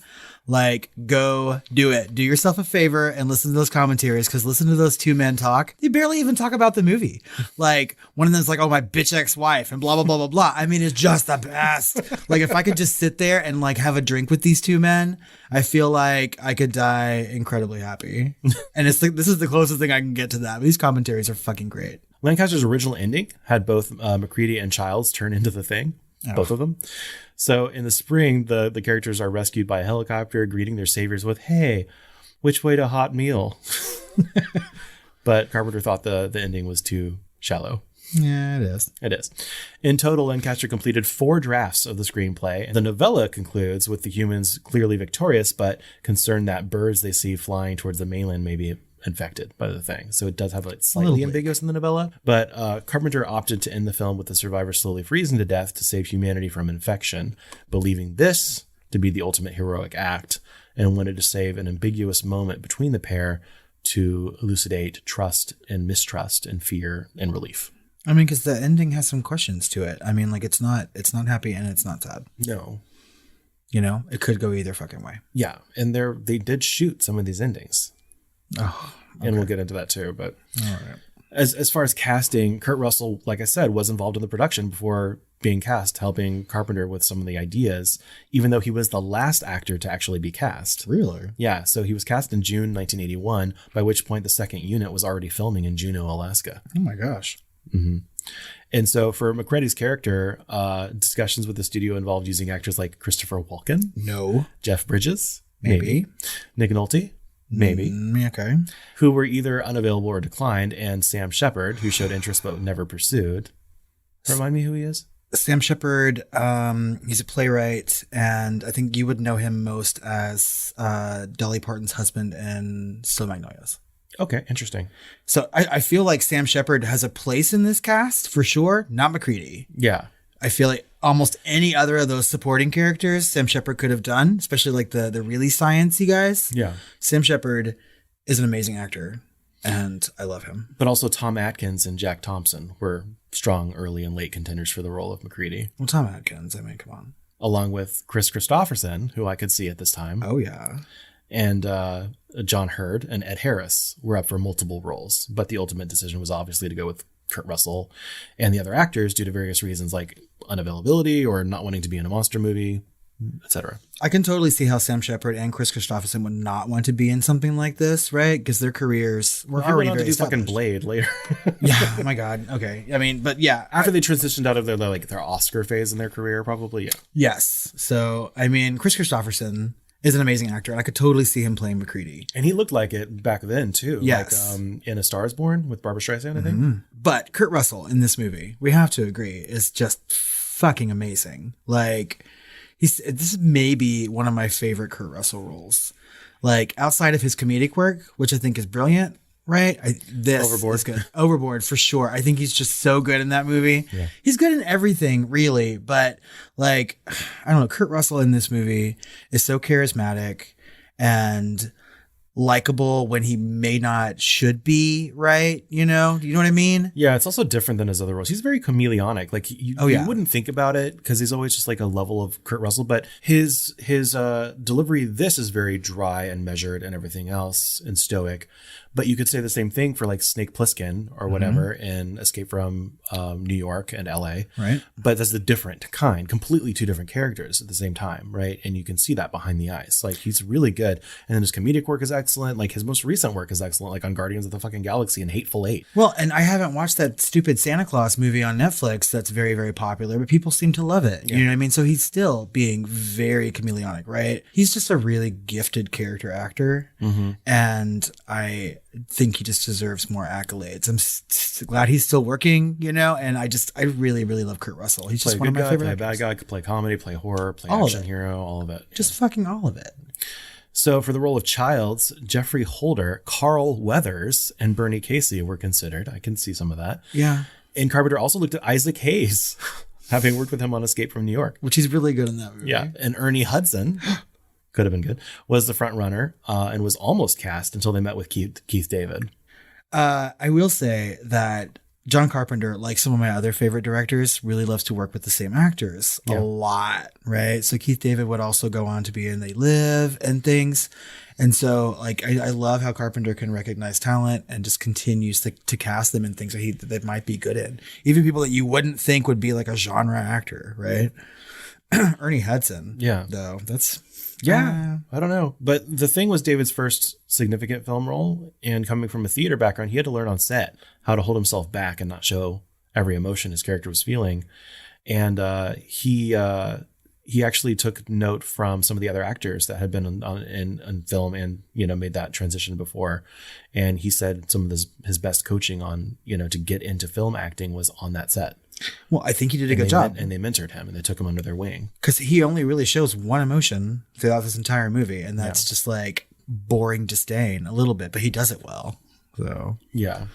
like, go do it. Do yourself a favor and listen to those commentaries, because listen to those two men talk. They barely even talk about the movie. Like, one of them's like, oh, my bitch ex-wife and blah, blah, blah, blah, blah. I mean, it's just the best. Like, if I could just sit there and like have a drink with these two men, I feel like I could die incredibly happy. And it's like, this is the closest thing I can get to that. But these commentaries are fucking great. Lancaster's original ending had both McCready and Childs turn into the Thing, both of them. So in the spring, the characters are rescued by a helicopter, greeting their saviors with, "Hey, which way to hot meal?" But Carpenter thought the ending was too shallow. Yeah, it is. It is. In total, Lancaster completed 4 drafts of the screenplay. The novella concludes with the humans clearly victorious, but concerned that birds they see flying towards the mainland may be infected by the Thing. So it does have like slightly ambiguous in the novella, but Carpenter opted to end the film with the survivor slowly freezing to death to save humanity from infection, believing this to be the ultimate heroic act, and wanted to save an ambiguous moment between the pair to elucidate trust and mistrust and fear and relief. I mean, because the ending has some questions to it. I mean, like, it's not happy and it's not sad. No. You know, it could go either fucking way. Yeah, and they did shoot some of these endings. Oh, okay. And we'll get into that too. But All right. as far as casting, Kurt Russell, like I said, was involved in the production before being cast, helping Carpenter with some of the ideas, even though he was the last actor to actually be cast. Really? Yeah, so he was cast in June 1981, by which point the second unit was already filming in Juneau, Alaska. Oh my gosh. Mm-hmm. And so for McCready's character, discussions with the studio involved using actors like Christopher Walken, No. Jeff Bridges, Maybe. Nick Nolte, maybe, Okay. who were either unavailable or declined, and Sam Shepard, who showed interest but never pursued. Remind me who he is? Sam Shepard, he's a playwright, and I think you would know him most as Dolly Parton's husband in Slow Magnolias. Okay, interesting. So I feel like Sam Shepard has a place in this cast for sure, not McCready. Yeah. I feel like almost any other of those supporting characters Sam Shepard could have done, especially like the really sciencey guys. Yeah. Sam Shepard is an amazing actor, and I love him. But also Tom Atkins and Jack Thompson were strong early and late contenders for the role of McCready. Well, Tom Atkins, I mean, come on. Along with Chris Christopherson, who I could see at this time. Oh, yeah. And John Hurd and Ed Harris were up for multiple roles. But the ultimate decision was obviously to go with Kurt Russell and the other actors due to various reasons like unavailability or not wanting to be in a monster movie, etc. I can totally see how Sam Shepard and Chris Christopherson would not want to be in something like this, right? Because their careers were already very to do fucking established. Blade later. Yeah. Oh my God. Okay. I mean, but yeah. After they transitioned out of their Oscar phase in their career, probably, yeah. Yes. So, I mean, Chris Christopherson is an amazing actor, and I could totally see him playing McCready. And he looked like it back then, too. Yes. Like in A Star is Born with Barbra Streisand, I think. Mm-hmm. But Kurt Russell in this movie, we have to agree, is just fucking amazing. Like, this is maybe one of my favorite Kurt Russell roles. Like, outside of his comedic work, which I think is brilliant, right? This Overboard. is good. Overboard, for sure. I think he's just so good in that movie. Yeah. He's good in everything, really. But, like, I don't know, Kurt Russell in this movie is so charismatic and likable when he may not should be, right? You know what I mean? Yeah, it's also different than his other roles. He's very chameleonic. Like you wouldn't think about it because he's always just like a level of Kurt Russell, but his delivery, this is very dry and measured and everything else and stoic. But you could say the same thing for like Snake Plissken or whatever in Escape from New York and LA. Right. But that's the different kind, completely two different characters at the same time, right? And you can see that behind the eyes. Like he's really good. And then his comedic work is excellent. Like his most recent work is excellent, like on Guardians of the fucking Galaxy and Hateful Eight. Well, and I haven't watched that stupid Santa Claus movie on Netflix that's very, very popular, but people seem to love it. You know what I mean? So he's still being very chameleonic, right? He's just a really gifted character actor. And I think he just deserves more accolades. I'm glad he's still working, and I really, really love Kurt Russell. He's just Play one a of good my guy, favorite play a actors. bad guy, could play comedy, play horror, play All of action it. hero, all of it. Just fucking all of it. So for the role of Childs, Jeffrey Holder, Carl Weathers, and Bernie Casey were considered. I can see some of that. Yeah. And Carpenter also looked at Isaac Hayes, having worked with him on Escape from New York. Which he's really good in that movie. Yeah. And Ernie Hudson, could have been good, was the front runner and was almost cast until they met with Keith David. I will say that John Carpenter, like some of my other favorite directors, really loves to work with the same actors a lot, right? So Keith David would also go on to be in They Live and things. And so, like, I love how Carpenter can recognize talent and just continues to cast them in things that might be good in. Even people that you wouldn't think would be like a genre actor, right? Ernie Hudson. Yeah. Though, that's... Yeah, I don't know. But the thing was David's first significant film role, and coming from a theater background, he had to learn on set how to hold himself back and not show every emotion his character was feeling. And he actually took note from some of the other actors that had been in film and, made that transition before. And he said some of his best coaching on, to get into film acting was on that set. Well, I think he did a good job. And they mentored him and they took him under their wing. Because he only really shows one emotion throughout this entire movie. And that's just like boring disdain a little bit, but he does it well. So, yeah.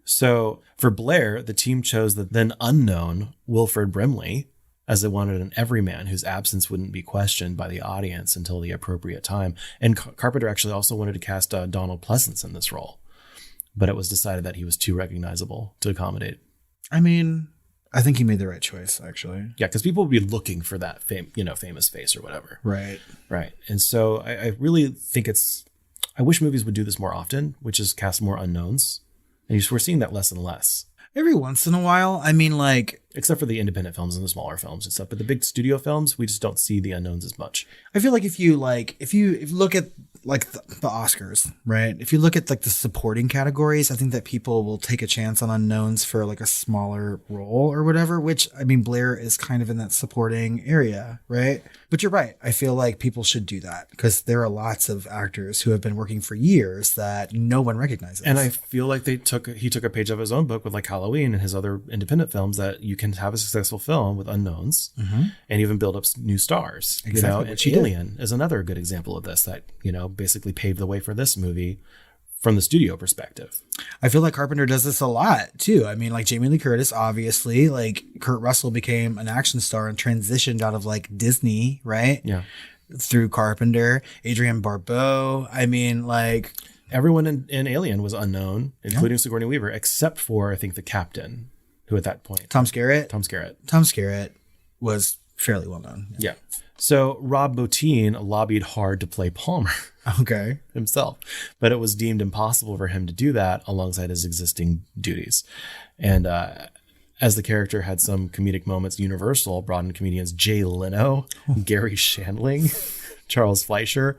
So for Blair, the team chose the then unknown Wilford Brimley, as they wanted an everyman whose absence wouldn't be questioned by the audience until the appropriate time. And Carpenter actually also wanted to cast Donald Pleasance in this role, but it was decided that he was too recognizable to accommodate. I mean, I think he made the right choice, actually. Yeah, because people would be looking for that famous face or whatever. Right. Right. And so I really think I wish movies would do this more often, which is cast more unknowns. And we're seeing that less and less. Every once in a while. I mean, like... Except for the independent films and the smaller films and stuff. But the big studio films, we just don't see the unknowns as much. I feel like if you look at like the Oscars, right? If you look at like the supporting categories, I think that people will take a chance on unknowns for like a smaller role or whatever, which, I mean, Blair is kind of in that supporting area, right? But you're right. I feel like people should do that because there are lots of actors who have been working for years that no one recognizes. And I feel like he took a page of his own book with like Halloween and his other independent films, that you can have a successful film with unknowns and even build up new stars. Exactly. And Alien is another good example of this, that, basically paved the way for this movie from the studio perspective. I feel like Carpenter does this a lot too. I mean, like Jamie Lee Curtis, obviously, like Kurt Russell became an action star and transitioned out of like Disney, right? Yeah. Through Carpenter. Adrienne Barbeau. I mean, like... Everyone in Alien was unknown, including Sigourney Weaver, except for, I think, the captain, who at that point... Tom Skerritt? Tom Skerritt. Tom Skerritt was fairly well known. Yeah. So Rob Bottin lobbied hard to play Palmer. Okay. Himself. But it was deemed impossible for him to do that alongside his existing duties. And as the character had some comedic moments, Universal brought in comedians Jay Leno, Gary Shandling, Charles Fleischer,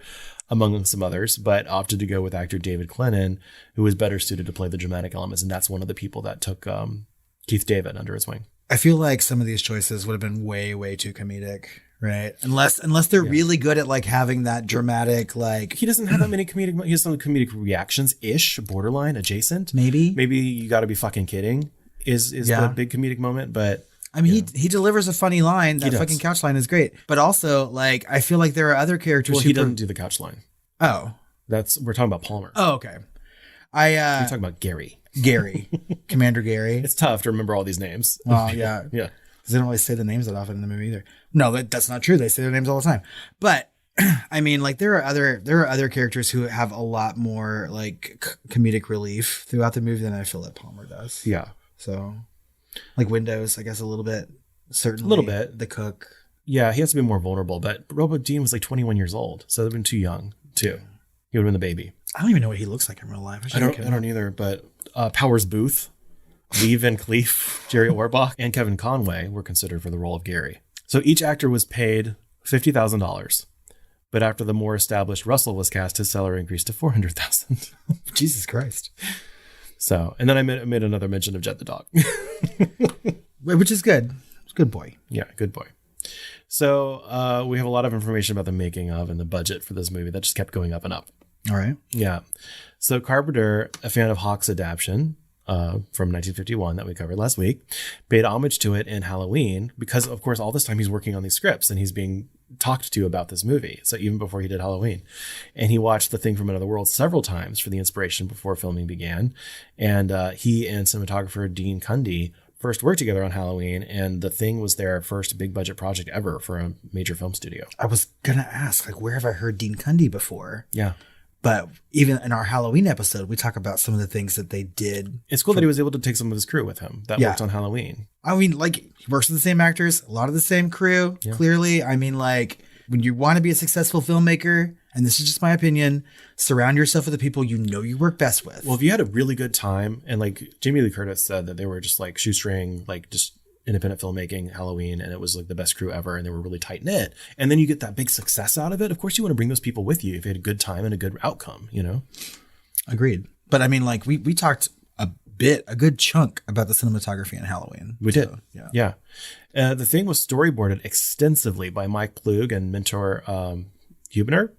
among some others, but opted to go with actor David Clennon, who was better suited to play the dramatic elements. And that's one of the people that took Keith David under his wing. I feel like some of these choices would have been way, way too comedic, right? Unless they're really good at like having that dramatic, like... He doesn't have that many he has some comedic reactions-ish, borderline, adjacent. Maybe you gotta be fucking kidding is the big comedic moment, but... I mean, he delivers a funny line. That fucking couch line is great. But also, like, I feel like there are other characters he doesn't do the couch line. Oh. We're talking about Palmer. Oh, okay. You're talking about Gary. Commander Gary. It's tough to remember all these names. Oh, yeah. Yeah. They don't really say the names that often in the movie either. No, that's not true. They say their names all the time. But I mean, like there are other characters who have a lot more like comedic relief throughout the movie than I feel that Palmer does. Yeah. So like Windows, I guess a little bit. Certainly. A little bit. The cook. Yeah, he has to be more vulnerable. But Robert Dean was like 21 years old. So they've been too young too. He would have been the baby. I don't even know what he looks like in real life. I don't either. But Powers Booth, Lee Van Cleef, Jerry Orbach, and Kevin Conway were considered for the role of Gary. So each actor was paid $50,000. But after the more established Russell was cast, his salary increased to $400,000. Jesus Christ. So, and then I made another mention of Jet the dog. Which is good. It's a good boy. Yeah, good boy. So we have a lot of information about the making of and the budget for this movie that just kept going up and up. All right. Yeah. So Carpenter, a fan of Hawk's adaptation from 1951 that we covered last week, paid homage to it in Halloween because, of course, all this time he's working on these scripts and he's being talked to about this movie. So even before he did Halloween, and he watched The Thing from Another World several times for the inspiration before filming began. And he and cinematographer Dean Cundy first worked together on Halloween, and The Thing was their first big budget project ever for a major film studio. I was gonna ask, like, where have I heard Dean Cundy before? Yeah. But even in our Halloween episode, we talk about some of the things that they did. It's cool that he was able to take some of his crew with him that worked on Halloween. I mean, like, he works with the same actors, a lot of the same crew, clearly. I mean, like, when you want to be a successful filmmaker, and this is just my opinion, surround yourself with the people you know you work best with. Well, if you had a really good time, and like Jamie Lee Curtis said that they were just like shoestring, like just independent filmmaking Halloween, and it was like the best crew ever, and they were really tight knit. And then you get that big success out of it. Of course, you want to bring those people with you if you had a good time and a good outcome, you know? Agreed. But I mean, like we talked a good chunk about the cinematography in Halloween. We did. Yeah. The Thing was storyboarded extensively by Mike Plug and mentor Huebner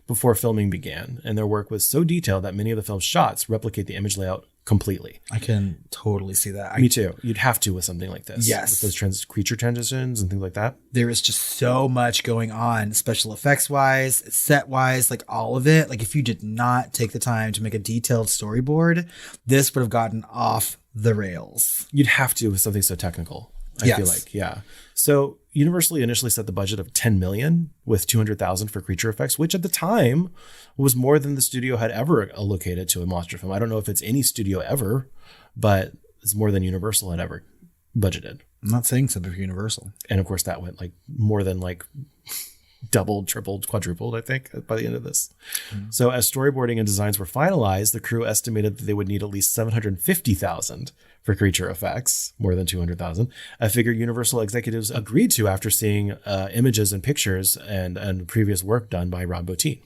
before filming began. And their work was so detailed that many of the film's shots replicate the image layout completely. I can totally see that. Me too. You'd have to with something like this. Yes. With those creature transitions and things like that. There is just so much going on, special effects wise, set wise, like all of it. Like if you did not take the time to make a detailed storyboard, this would have gotten off the rails. You'd have to with something so technical. I feel like, yeah. So Universal initially set the budget of $10 million with $200,000 for creature effects, which at the time was more than the studio had ever allocated to a monster film. I don't know if it's any studio ever, but it's more than Universal had ever budgeted. I'm not saying something for Universal. And of course that went like more than like doubled, tripled, quadrupled, I think, by the end of this. So as storyboarding and designs were finalized, the crew estimated that they would need at least $750,000 for creature effects, more than $200,000, a figure Universal executives agreed to after seeing images and pictures and previous work done by Rob Bottin.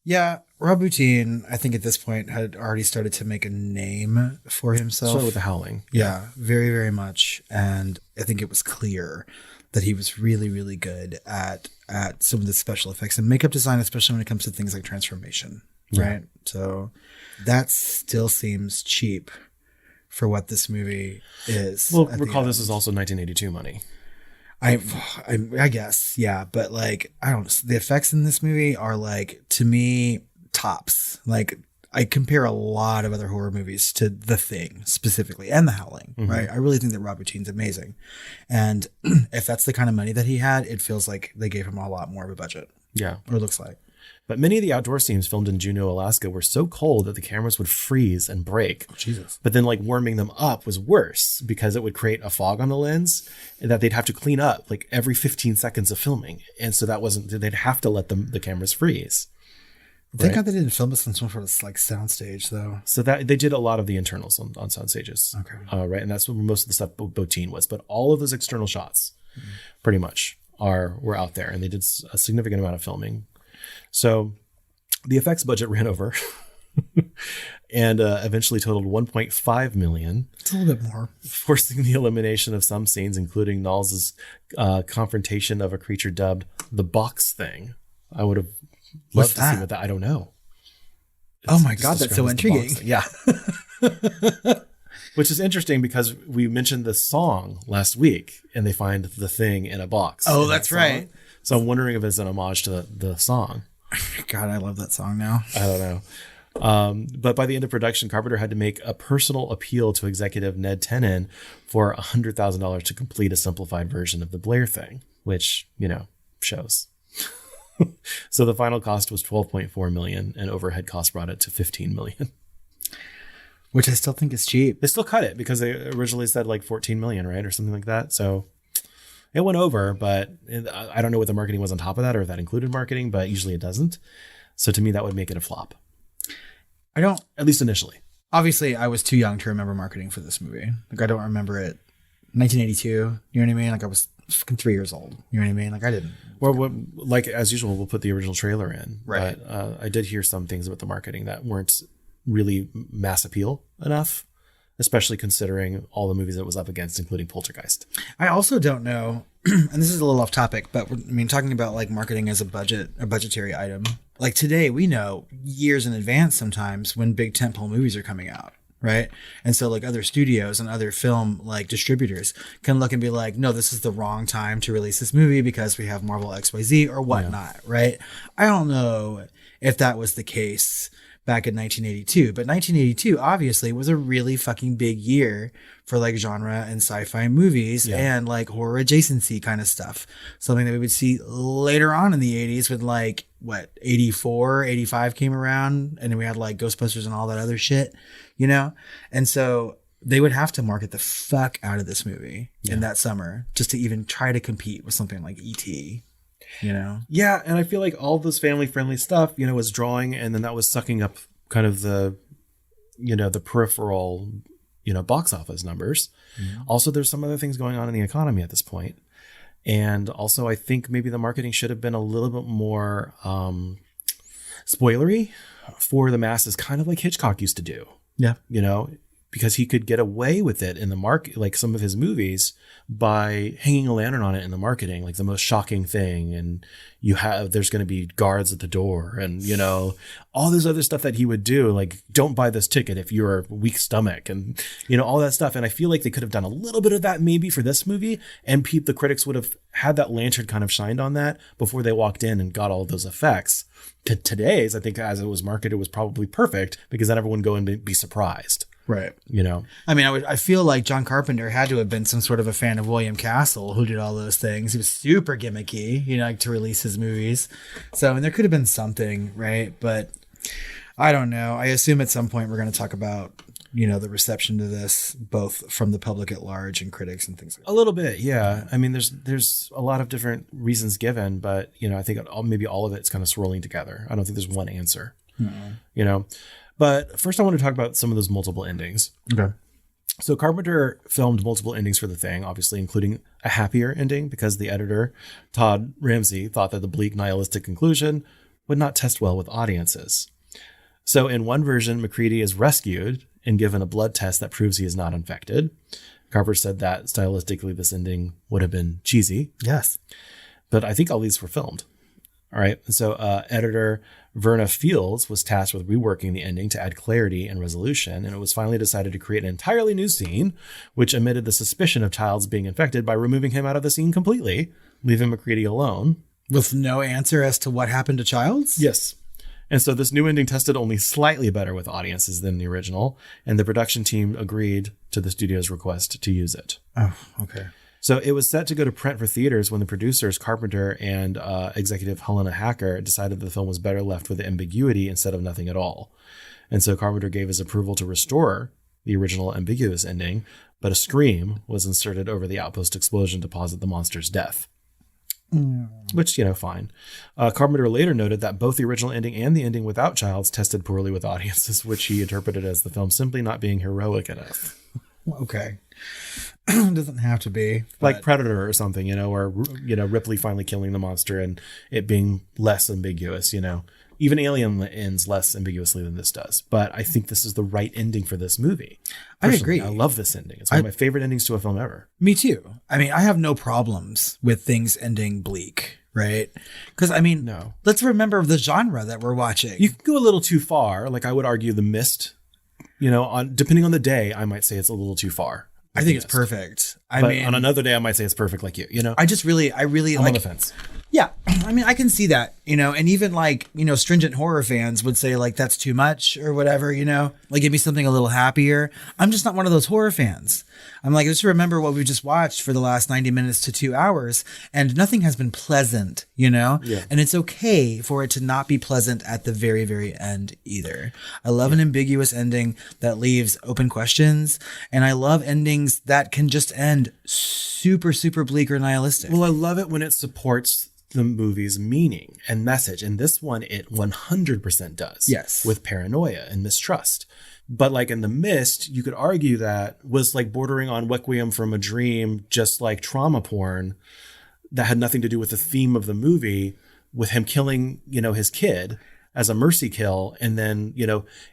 Yeah, Rob Bottin, I think at this point had already started to make a name for himself. So with The Howling. Yeah, very, very much. And I think it was clear that he was really, really good at some of the special effects and makeup design, especially when it comes to things like transformation, right? So that still seems cheap for what this movie is. Well, recall this is also 1982 money. I guess, yeah, but like the effects in this movie are like, to me, tops. Like I compare a lot of other horror movies to The Thing specifically and The Howling, right? I really think that Rob Bottin's amazing. And if that's the kind of money that he had, it feels like they gave him a lot more of a budget. Yeah. Or it looks like. But many of the outdoor scenes filmed in Juneau, Alaska were so cold that the cameras would freeze and break. Oh, Jesus. But then like warming them up was worse because it would create a fog on the lens and that they'd have to clean up like every 15 seconds of filming. And so they'd have to let the cameras freeze. Thank God they didn't film this on some sort of like soundstage though. So that they did a lot of the internals on sound stages. Okay. Right. And that's where most of the stuff Bottin was. But all of those external shots pretty much were out there, and they did a significant amount of filming. So the effects budget ran over and eventually totaled $1.5 million. It's a little bit more. Forcing the elimination of some scenes, including Knowles' confrontation of a creature dubbed the Box Thing. I would have loved to see what that. I don't know. Oh my God, that's so intriguing. Yeah. Which is interesting because we mentioned the song last week and they find the thing in a box. Oh, that's right. So I'm wondering if it's an homage to the song. God, I love that song now. I don't know. But by the end of production, Carpenter had to make a personal appeal to executive Ned Tenon for $100,000 to complete a simplified version of the Blair Thing, which, shows. So the final cost was $12.4 million, and overhead costs brought it to $15 million. Which I still think is cheap. They still cut it because they originally said like $14 million, right? Or something like that. So it went over, but I don't know what the marketing was on top of that or if that included marketing, but usually it doesn't. So to me, that would make it a flop. At least initially. Obviously, I was too young to remember marketing for this movie. Like, I don't remember it. 1982, you know what I mean? Like, I was fucking 3 years old. You know what I mean? Like, I didn't. Well, like as usual, we'll put the original trailer in. Right. But I did hear some things about the marketing that weren't really mass appeal enough, especially considering all the movies it was up against, including Poltergeist. I also don't know, and this is a little off topic, but talking about like marketing as a budgetary item. Like today, we know years in advance sometimes when big tentpole movies are coming out, right? And so like other studios and other film like distributors can look and be like, no, this is the wrong time to release this movie because we have Marvel XYZ or whatnot, right? I don't know if that was the case back in 1982, but 1982 obviously was a really fucking big year for like genre and sci-fi movies and like horror adjacency kind of stuff. Something that we would see later on in the 80s with like 84, 85 came around, and then we had like Ghostbusters and all that other shit, And so they would have to market the fuck out of this movie in that summer just to even try to compete with something like E.T., Yeah, and I feel like all this family-friendly stuff, was drawing, and then that was sucking up kind of the peripheral, box office numbers. Mm-hmm. Also, there's some other things going on in the economy at this point. And also, I think maybe the marketing should have been a little bit more spoilery for the masses, kind of like Hitchcock used to do. Yeah. Because he could get away with it in the market, like some of his movies, by hanging a lantern on it in the marketing, like the most shocking thing. And there's going to be guards at the door and, all this other stuff that he would do, like don't buy this ticket if you're a weak stomach and, all that stuff. And I feel like they could have done a little bit of that maybe for this movie, and the critics would have had that lantern kind of shined on that before they walked in and got all those effects. Today's, I think as it was marketed, was probably perfect because then everyone would go and be surprised. Right. I mean, I feel like John Carpenter had to have been some sort of a fan of William Castle, who did all those things. He was super gimmicky, like to release his movies. So, there could have been something, right? But I don't know. I assume at some point we're going to talk about the reception to this, both from the public at large and critics and things like that. A little bit, yeah. I mean, there's a lot of different reasons given, but I think maybe all of it's kind of swirling together. I don't think there's one answer. But first, I want to talk about some of those multiple endings. Okay. So Carpenter filmed multiple endings for The Thing, obviously, including a happier ending because the editor, Todd Ramsey, thought that the bleak nihilistic conclusion would not test well with audiences. So in one version, MacReady is rescued and given a blood test that proves he is not infected. Carpenter said that stylistically this ending would have been cheesy. Yes. But I think all these were filmed. All right. So editor Verna Fields was tasked with reworking the ending to add clarity and resolution, and it was finally decided to create an entirely new scene, which omitted the suspicion of Childs being infected by removing him out of the scene completely, leaving MacReady alone. With no answer as to what happened to Childs? Yes. And so this new ending tested only slightly better with audiences than the original, and the production team agreed to the studio's request to use it. Oh, okay. So it was set to go to print for theaters when the producers, Carpenter and executive Helena Hacker, decided the film was better left with ambiguity instead of nothing at all. And so Carpenter gave his approval to restore the original ambiguous ending, but a scream was inserted over the outpost explosion to posit the monster's death. Which, fine. Carpenter later noted that both the original ending and the ending without Childs tested poorly with audiences, which he interpreted as the film simply not being heroic enough. Okay. Doesn't have to be. Like Predator or something, or, Ripley finally killing the monster and it being less ambiguous, Even Alien ends less ambiguously than this does. But I think this is the right ending for this movie. Personally, I agree. I love this ending. It's one of my favorite endings to a film ever. Me too. I mean, I have no problems with things ending bleak, right? Because, no. Let's remember the genre that we're watching. You can go a little too far. Like, I would argue The Mist, depending on the day, I might say it's a little too far. I think it's perfect. But on another day, I might say it's perfect like you, I really I'm like, on the fence. Yeah. I can see that, and even stringent horror fans would say like, that's too much or whatever, like give me something a little happier. I'm just not one of those horror fans. I'm like, just remember what we just watched for the last 90 minutes to 2 hours and nothing has been pleasant, Yeah. And it's okay for it to not be pleasant at the very, very end either. I love an ambiguous ending that leaves open questions. And I love endings that can just end super, super bleak or nihilistic. Well, I love it when it supports the movie's meaning and message. And this one, it 100% does. Yes. With paranoia and mistrust. But like in The Mist, you could argue that was like bordering on Requiem from a Dream, just like trauma porn that had nothing to do with the theme of the movie, with him killing, his kid as a mercy kill. And then,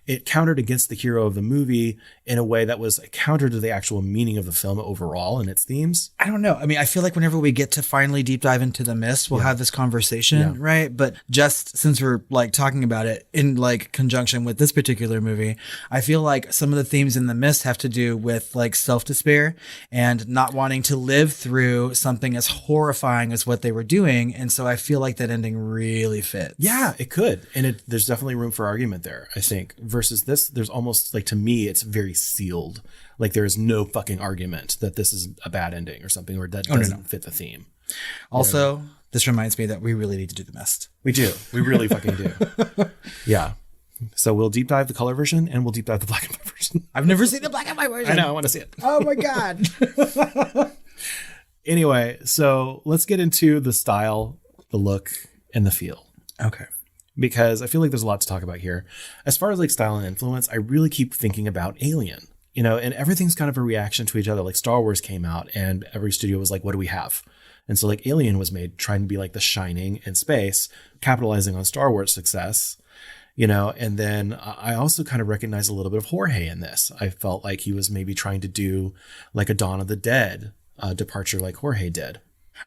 it countered against the hero of the movie in a way that was counter to the actual meaning of the film overall and its themes. I don't know. I feel like whenever we get to finally deep dive into The Mist, we'll have this conversation, right? But just since we're like talking about it in like conjunction with this particular movie, I feel like some of the themes in The Mist have to do with like self-despair and not wanting to live through something as horrifying as what they were doing. And so I feel like that ending really fits. Yeah, it could. And there's definitely room for argument there, I think. Versus this, there's almost like, to me, it's very sealed. Like there is no fucking argument that this is a bad ending or something, or that doesn't fit the theme. Also, this reminds me that we really need to do The Mist. We do. We really fucking do. Yeah. So we'll deep dive the color version and we'll deep dive the black and white version. I've never seen the black and white version. I know. I want to see it. Oh my God. Anyway, so let's get into the style, the look, and the feel. Okay. Because I feel like there's a lot to talk about here. As far as like style and influence, I really keep thinking about Alien, and everything's kind of a reaction to each other. Like Star Wars came out and every studio was like, what do we have? And so like Alien was made trying to be like The Shining in space, capitalizing on Star Wars success, and then I also kind of recognize a little bit of Jorge in this. I felt like he was maybe trying to do like a Dawn of the Dead departure like Jorge did.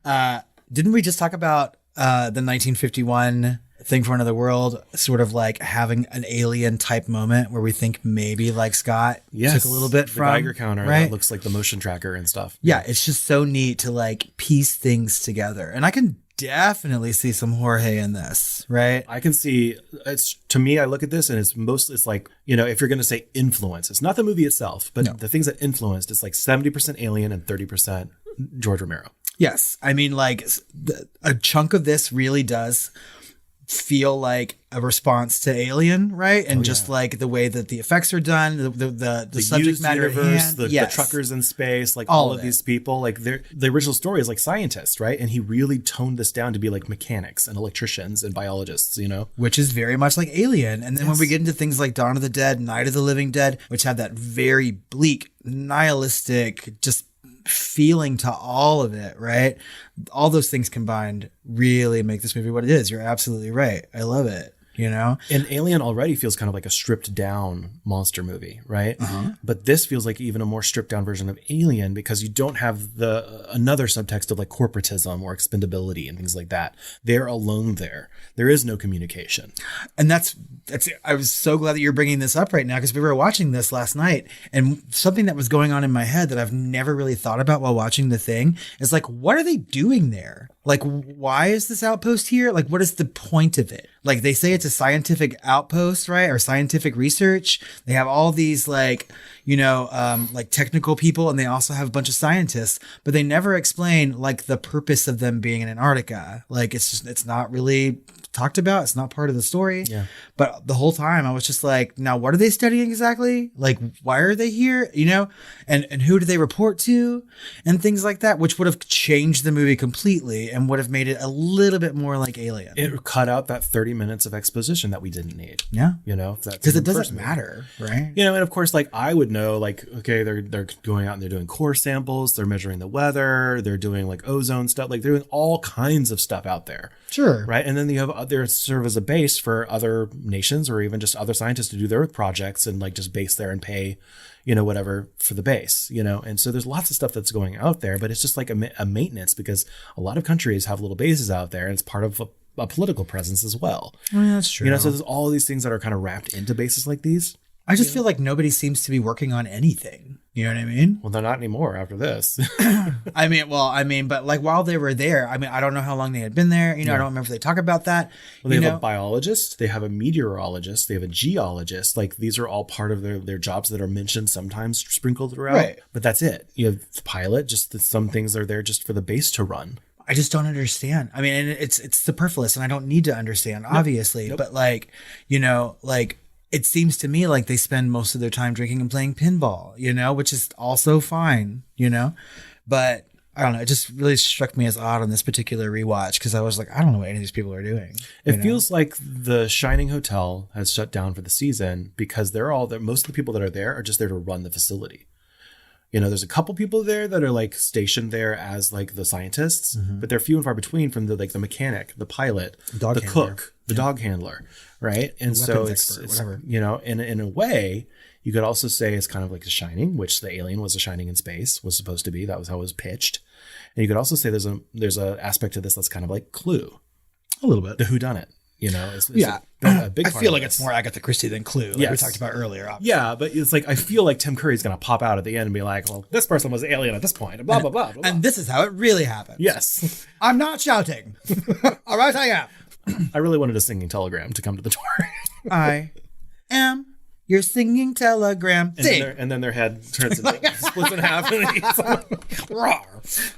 Didn't we just talk about the 1951 Thing for Another World, sort of like having an alien type moment where we think maybe like Scott took a little bit from the Geiger counter, right? That looks like the motion tracker and stuff. Yeah, it's just so neat to like piece things together. And I can definitely see some Jorge in this, right? I can see, it's, to me, I look at this and it's like, if you're going to say influence, it's not the movie itself, but the things that influenced, it's like 70% Alien and 30% George Romero. Yes. Like a chunk of this really does feel like a response to Alien, right? And just like the way that the effects are done, the subject matter universe, the truckers in space, like all of these people, like the original story is like scientists, right? And he really toned this down to be like mechanics and electricians and biologists, you know, which is very much like Alien. And then when we get into things like Dawn of the Dead, Night of the Living Dead, which have that very bleak, nihilistic, just feeling to all of it, right? All those things combined really make this movie what it is. You're absolutely right. I love it. You know, and Alien already feels kind of like a stripped down monster movie, right? But this feels like even a more stripped down version of Alien because you don't have another subtext of like corporatism or expendability and things like that. They're alone there. There is no communication. And that's I was so glad that you're bringing this up right now because we were watching this last night and something that was going on in my head that I've never really thought about while watching the thing is like, what are they doing there? Like, why is this outpost here? Like, what is the point of it? Like, they say it's a scientific outpost, right? Or scientific research. They have all these like, you know, like technical people, and they also have a bunch of scientists, but they never explain like the purpose of them being in Antarctica. Like, it's not really talked about. It's not part of the story. Yeah. But the whole time I was just like, now what are they studying exactly? Like, why are they here? You know, and who do they report to and things like that, which would have changed the movie completely and would have made it a little bit more like Alien. It cut out that 30 minutes of exposition that we didn't need. Yeah. You know, because it doesn't matter, right? You know, and of course, like I would know, like, okay, they're going out and they're doing core samples, they're measuring the weather, they're doing like ozone stuff, like they're doing all kinds of stuff out there. Sure. Right. And then you have there serve as a base for other nations or even just other scientists to do their projects and like just base there and pay, you know, whatever for the base, you know. And so there's lots of stuff that's going out there, but it's just like a maintenance because a lot of countries have little bases out there and it's part of a political presence as well. Oh, yeah, that's true. You know, so there's all these things that are kind of wrapped into bases like these. I just feel like nobody seems to be working on anything. You know what I mean? Well, they're not anymore after this. But like while they were there, I mean, I don't know how long they had been there. You know, I don't remember if they talk about that. Well, they have a biologist, they have a meteorologist, they have a geologist. Like these are all part of their jobs that are mentioned sometimes sprinkled throughout. Right. But that's it. You have the pilot, just some things are there just for the base to run. I just don't understand. I mean, and it's superfluous and I don't need to understand, obviously. Nope. But like, you know, like, it seems to me like they spend most of their time drinking and playing pinball, you know, which is also fine, you know, but I don't know. It just really struck me as odd on this particular rewatch because I was like, I don't know what any of these people are doing. It feels like the Shining Hotel has shut down for the season because they're all there. Most of the people that are there are just there to run the facility. You know, there's a couple people there that are like stationed there as like the scientists, but they're few and far between from the like the mechanic, the pilot, the cook, the dog handler, right? And so it's whatever. You know, in a way, you could also say it's kind of like The Shining, which the alien was a Shining in space, was supposed to be. That was how it was pitched. And you could also say there's a aspect to this that's kind of like Clue, a little bit, the whodunit. You know, it's a big I feel like it's more Agatha Christie than Clue, like we talked about earlier. Obviously. Yeah, but it's like I feel like Tim Curry's going to pop out at the end and be like, well, this person was alien at this point, blah, blah, blah, blah. And this is how it really happened. Yes. I'm not shouting. All right, I am. I really wanted a singing telegram to come to the door. I am your singing telegram. And then their head turns into splits in half. And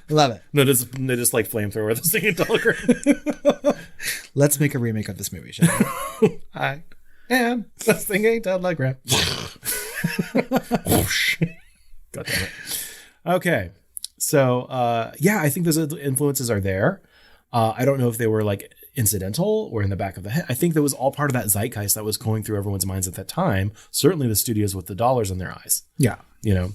Love it. No, they just like flamethrower the singing telegram. Let's make a remake of this movie, shall we? I am the singing telegram. God damn it. Okay. So, I think those influences are there. I don't know if they were like incidental or in the back of the head. I think that was all part of that zeitgeist that was going through everyone's minds at that time. Certainly the studios with the dollars in their eyes. Yeah. You know,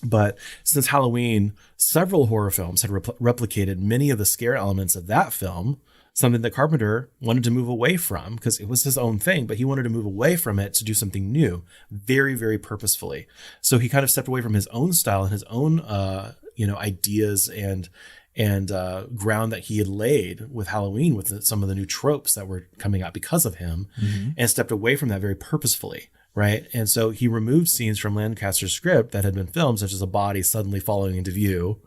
but since Halloween, several horror films had replicated many of the scare elements of that film, something that Carpenter wanted to move away from because it was his own thing, but he wanted to move away from it to do something new, very, very purposefully. So he kind of stepped away from his own style and his own, ideas and ground that he had laid with Halloween, with some of the new tropes that were coming out because of him, and stepped away from that very purposefully. Right. And so he removed scenes from Lancaster's script that had been filmed, such as a body suddenly falling into view,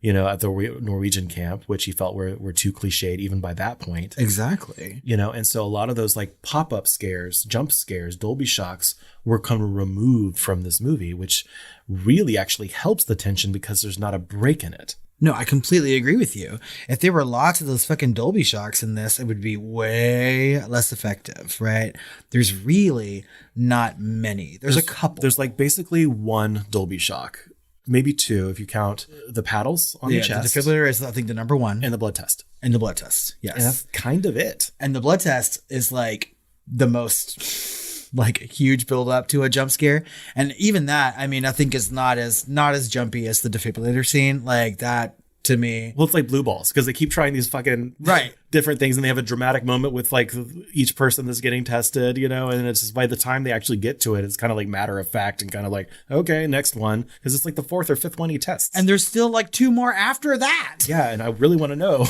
you know, at the Norwegian camp, which he felt were too cliched even by that point. Exactly. You know, and so a lot of those like pop-up scares, jump scares, Dolby shocks were kind of removed from this movie, which really actually helps the tension because there's not a break in it. No, I completely agree with you. If there were lots of those fucking Dolby shocks in this, it would be way less effective, right? There's really not many. There's a couple. There's like basically one Dolby shock, maybe two if you count the paddles on the chest. The defibrillator is, I think, the number one. And the blood test. And the blood test, yes. And that's kind of it. And the blood test is like the most like huge build up to a jump scare. And even that, I mean, I think is not as jumpy as the defibrillator scene. Like that to me. Well, it's like blue balls because they keep trying these fucking different things and they have a dramatic moment with like each person that's getting tested, you know, and it's just by the time they actually get to it, it's kind of like matter of fact and kind of like, okay, next one. Because it's like the fourth or fifth one he tests. And there's still like two more after that. Yeah. And I really want to know.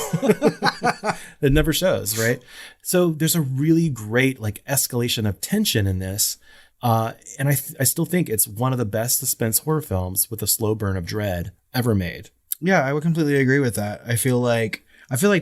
It never shows, right? So there's a really great like escalation of tension in this. And I still think it's one of the best suspense horror films with a slow burn of dread ever made. Yeah, I would completely agree with that. I feel like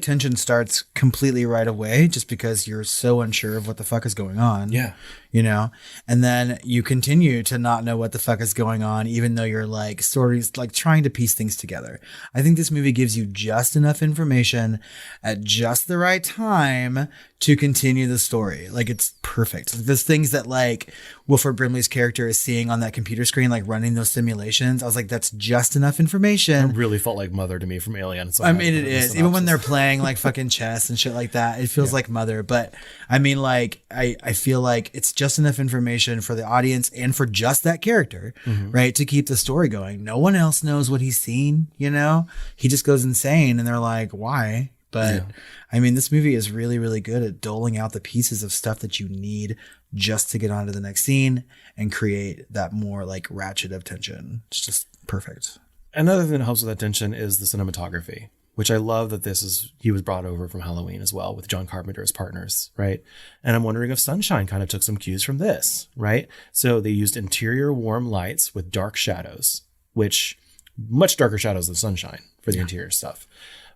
tension starts completely right away just because you're so unsure of what the fuck is going on. Yeah. You know, and then you continue to not know what the fuck is going on, even though you're like sort of like trying to piece things together. I think this movie gives you just enough information at just the right time to continue the story. Like it's perfect. There's things that like Wilford Brimley's character is seeing on that computer screen, like running those simulations. I was like, that's just enough information. It really felt like Mother to me from Alien. So I mean, it is. Even when they're playing like fucking chess and shit like that, it feels like Mother. But I mean, like, I feel like it's just enough information for the audience and for just that character, right? To keep the story going. No one else knows what he's seen, you know? He just goes insane and they're like, why? But I mean, this movie is really, really good at doling out the pieces of stuff that you need just to get on to the next scene and create that more like ratchet of tension. It's just perfect. Another thing that helps with that tension is the cinematography, which I love that he was brought over from Halloween as well with John Carpenter as partners, right? And I'm wondering if Sunshine kind of took some cues from this, right? So they used interior warm lights with dark shadows, which much darker shadows than Sunshine for the interior stuff.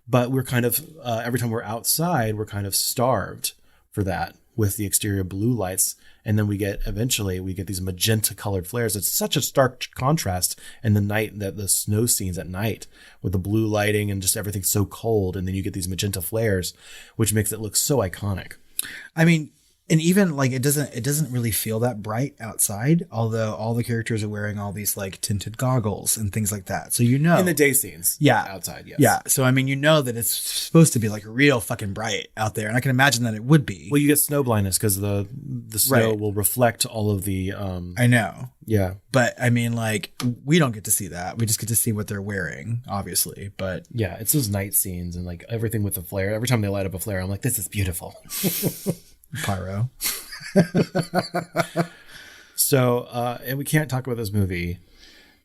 But we're kind of, every time we're outside, we're kind of starved for that with the exterior blue lights. And then we get these magenta colored flares. It's such a stark contrast in the night, that the snow scenes at night with the blue lighting and just everything so cold. And then you get these magenta flares, which makes it look so iconic. I mean, and even like it doesn't really feel that bright outside, although all the characters are wearing all these like tinted goggles and things like that. So, you know, in the day scenes. Yeah. Outside. Yes. Yeah. So, I mean, you know that it's supposed to be like real fucking bright out there. And I can imagine that it would be. Well, you get snow blindness because the snow will reflect all of the, I know. Yeah. But I mean, like, we don't get to see that. We just get to see what they're wearing, obviously. But yeah, it's those night scenes and like everything with the flare. Every time they light up a flare, I'm like, this is beautiful. Pyro. So, and we can't talk about this movie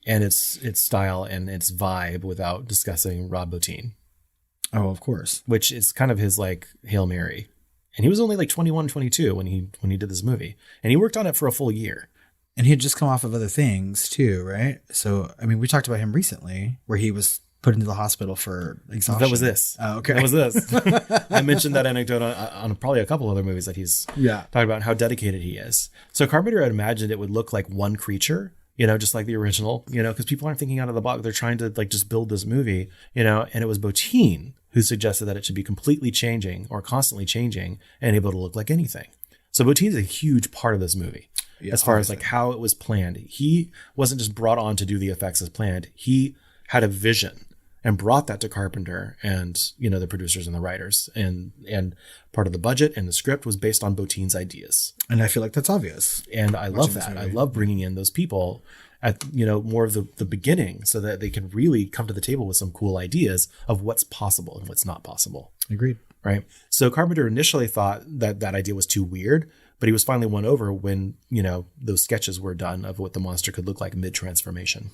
and its style and its vibe without discussing Rob Bottin. Oh, of course. Which is kind of his like Hail Mary. And he was only like 21, 22 when he did this movie. And he worked on it for a full year. And he had just come off of other things too, right? So, I mean, we talked about him recently where he was put into the hospital for exhaustion. That was this. Oh, okay. That was this. I mentioned that anecdote on probably a couple other movies that he's talking about how dedicated he is. So Carpenter had imagined it would look like one creature, you know, just like the original, you know, because people aren't thinking out of the box. They're trying to like just build this movie, you know, and it was Bottin who suggested that it should be completely changing or constantly changing and able to look like anything. So Bottin's a huge part of this movie. As far as like how it was planned. He wasn't just brought on to do the effects as planned. He had a vision and brought that to Carpenter and, you know, the producers and the writers, and part of the budget and the script was based on Bottin's ideas. And I feel like that's obvious. And I love that. I love bringing in those people at, you know, more of the beginning so that they can really come to the table with some cool ideas of what's possible and what's not possible. Agreed. Right. So Carpenter initially thought that idea was too weird, but he was finally won over when, you know, those sketches were done of what the monster could look like mid-transformation.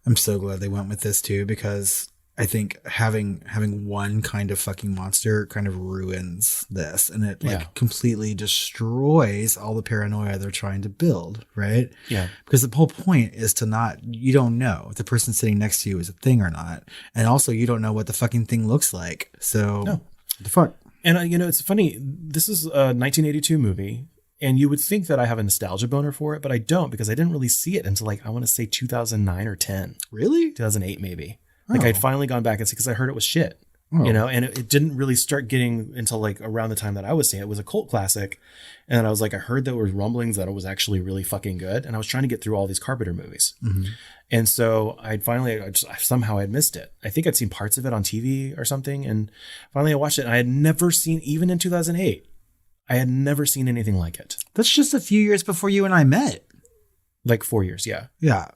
I'm so glad they went with this too, because I think having one kind of fucking monster kind of ruins this, and it like completely destroys all the paranoia they're trying to build, right? Yeah. Because the whole point is you don't know if the person sitting next to you is a thing or not. And also you don't know what the fucking thing looks like. So what the fuck? And you know, it's funny. This is a 1982 movie. And you would think that I have a nostalgia boner for it, but I don't, because I didn't really see it until like, I want to say 2009 or 10. Really? 2008 maybe. Like I'd finally gone back and seen, because I heard it was shit. You know, and it didn't really start getting until like around the time that I was seeing it. It was a cult classic. And I was like, I heard there was rumblings that it was actually really fucking good. And I was trying to get through all these Carpenter movies. And so somehow I'd missed it. I think I'd seen parts of it on TV or something. And finally I watched it, and I had never seen, even in 2008, I had never seen anything like it. That's just a few years before you and I met. Like 4 years. Yeah. Yeah.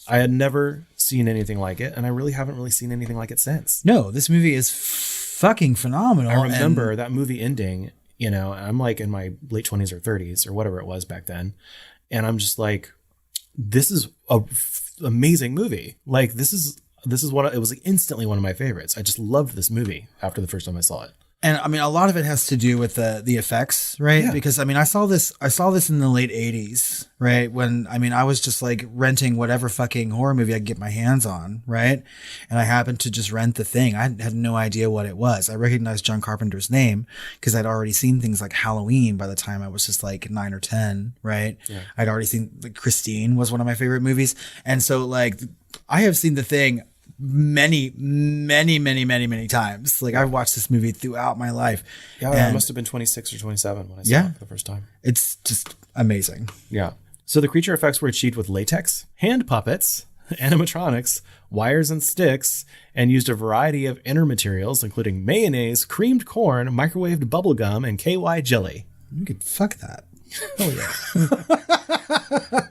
I had never seen anything like it, and I really haven't really seen anything like it since. No, this movie is fucking phenomenal. I remember that movie ending, you know, I'm like in my late 20s or 30s or whatever it was back then. And I'm just like, this is a amazing movie. Like this is it was like instantly one of my favorites. I just loved this movie after the first time I saw it. And I mean, a lot of it has to do with the effects, right? Yeah. Because I mean, I saw this in the late 80s, right? When, I mean, I was just like renting whatever fucking horror movie I could get my hands on, right? And I happened to just rent The Thing. I had no idea what it was. I recognized John Carpenter's name because I'd already seen things like Halloween by the time I was just like 9 or 10, right? Yeah. I'd already seen, like, Christine was one of my favorite movies. And so like, I have seen The Thing many times. Like I've watched this movie throughout my life. Yeah, I must have been 26 or 27 when I saw it for the first time. It's just amazing. Yeah. So the creature effects were achieved with latex, hand puppets, animatronics, wires and sticks, and used a variety of inner materials, including mayonnaise, creamed corn, microwaved bubblegum, and KY jelly. You could fuck that. Oh yeah.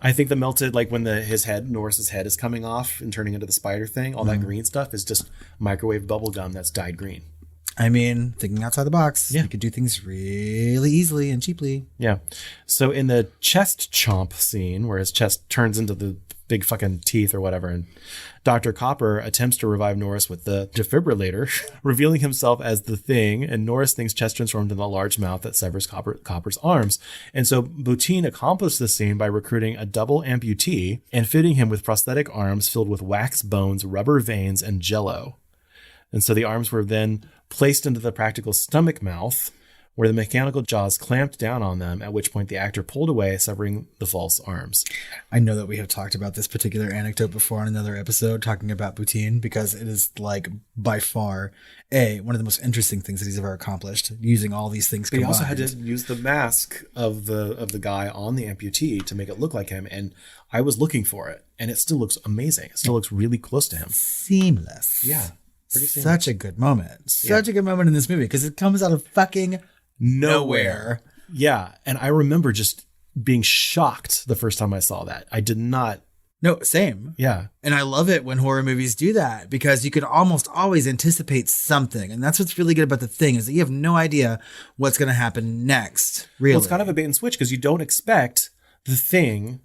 I think the melted, like when Norris's head is coming off and turning into the spider thing, all that green stuff is just microwave bubble gum that's dyed green. I mean, thinking outside the box, yeah. You could do things really easily and cheaply. Yeah. So in the chest chomp scene where his chest turns into the big fucking teeth or whatever, and Dr. Copper attempts to revive Norris with the defibrillator, revealing himself as the Thing, and Norris thinks chest transformed into a large mouth that severs Copper's arms. And so Bottin accomplished this scene by recruiting a double amputee and fitting him with prosthetic arms filled with wax bones, rubber veins, and jello. And so the arms were then placed into the practical stomach mouth, where the mechanical jaws clamped down on them, at which point the actor pulled away, severing the false arms. I know that we have talked about this particular anecdote before on another episode, talking about Bottin, because it is like by far one of the most interesting things that he's ever accomplished, using all these things combined. But he also had to use the mask of the guy on the amputee to make it look like him, and I was looking for it, and it still looks amazing. It still looks really close to him. Seamless. Yeah. Such a good moment. Such a good moment in this movie, because it comes out of fucking nowhere. Yeah. And I remember just being shocked the first time I saw that. I did not. No, same. Yeah. And I love it when horror movies do that, because you can almost always anticipate something. And that's what's really good about The Thing, is that you have no idea what's going to happen next. Really. Well, it's kind of a bait and switch, because you don't expect the Thing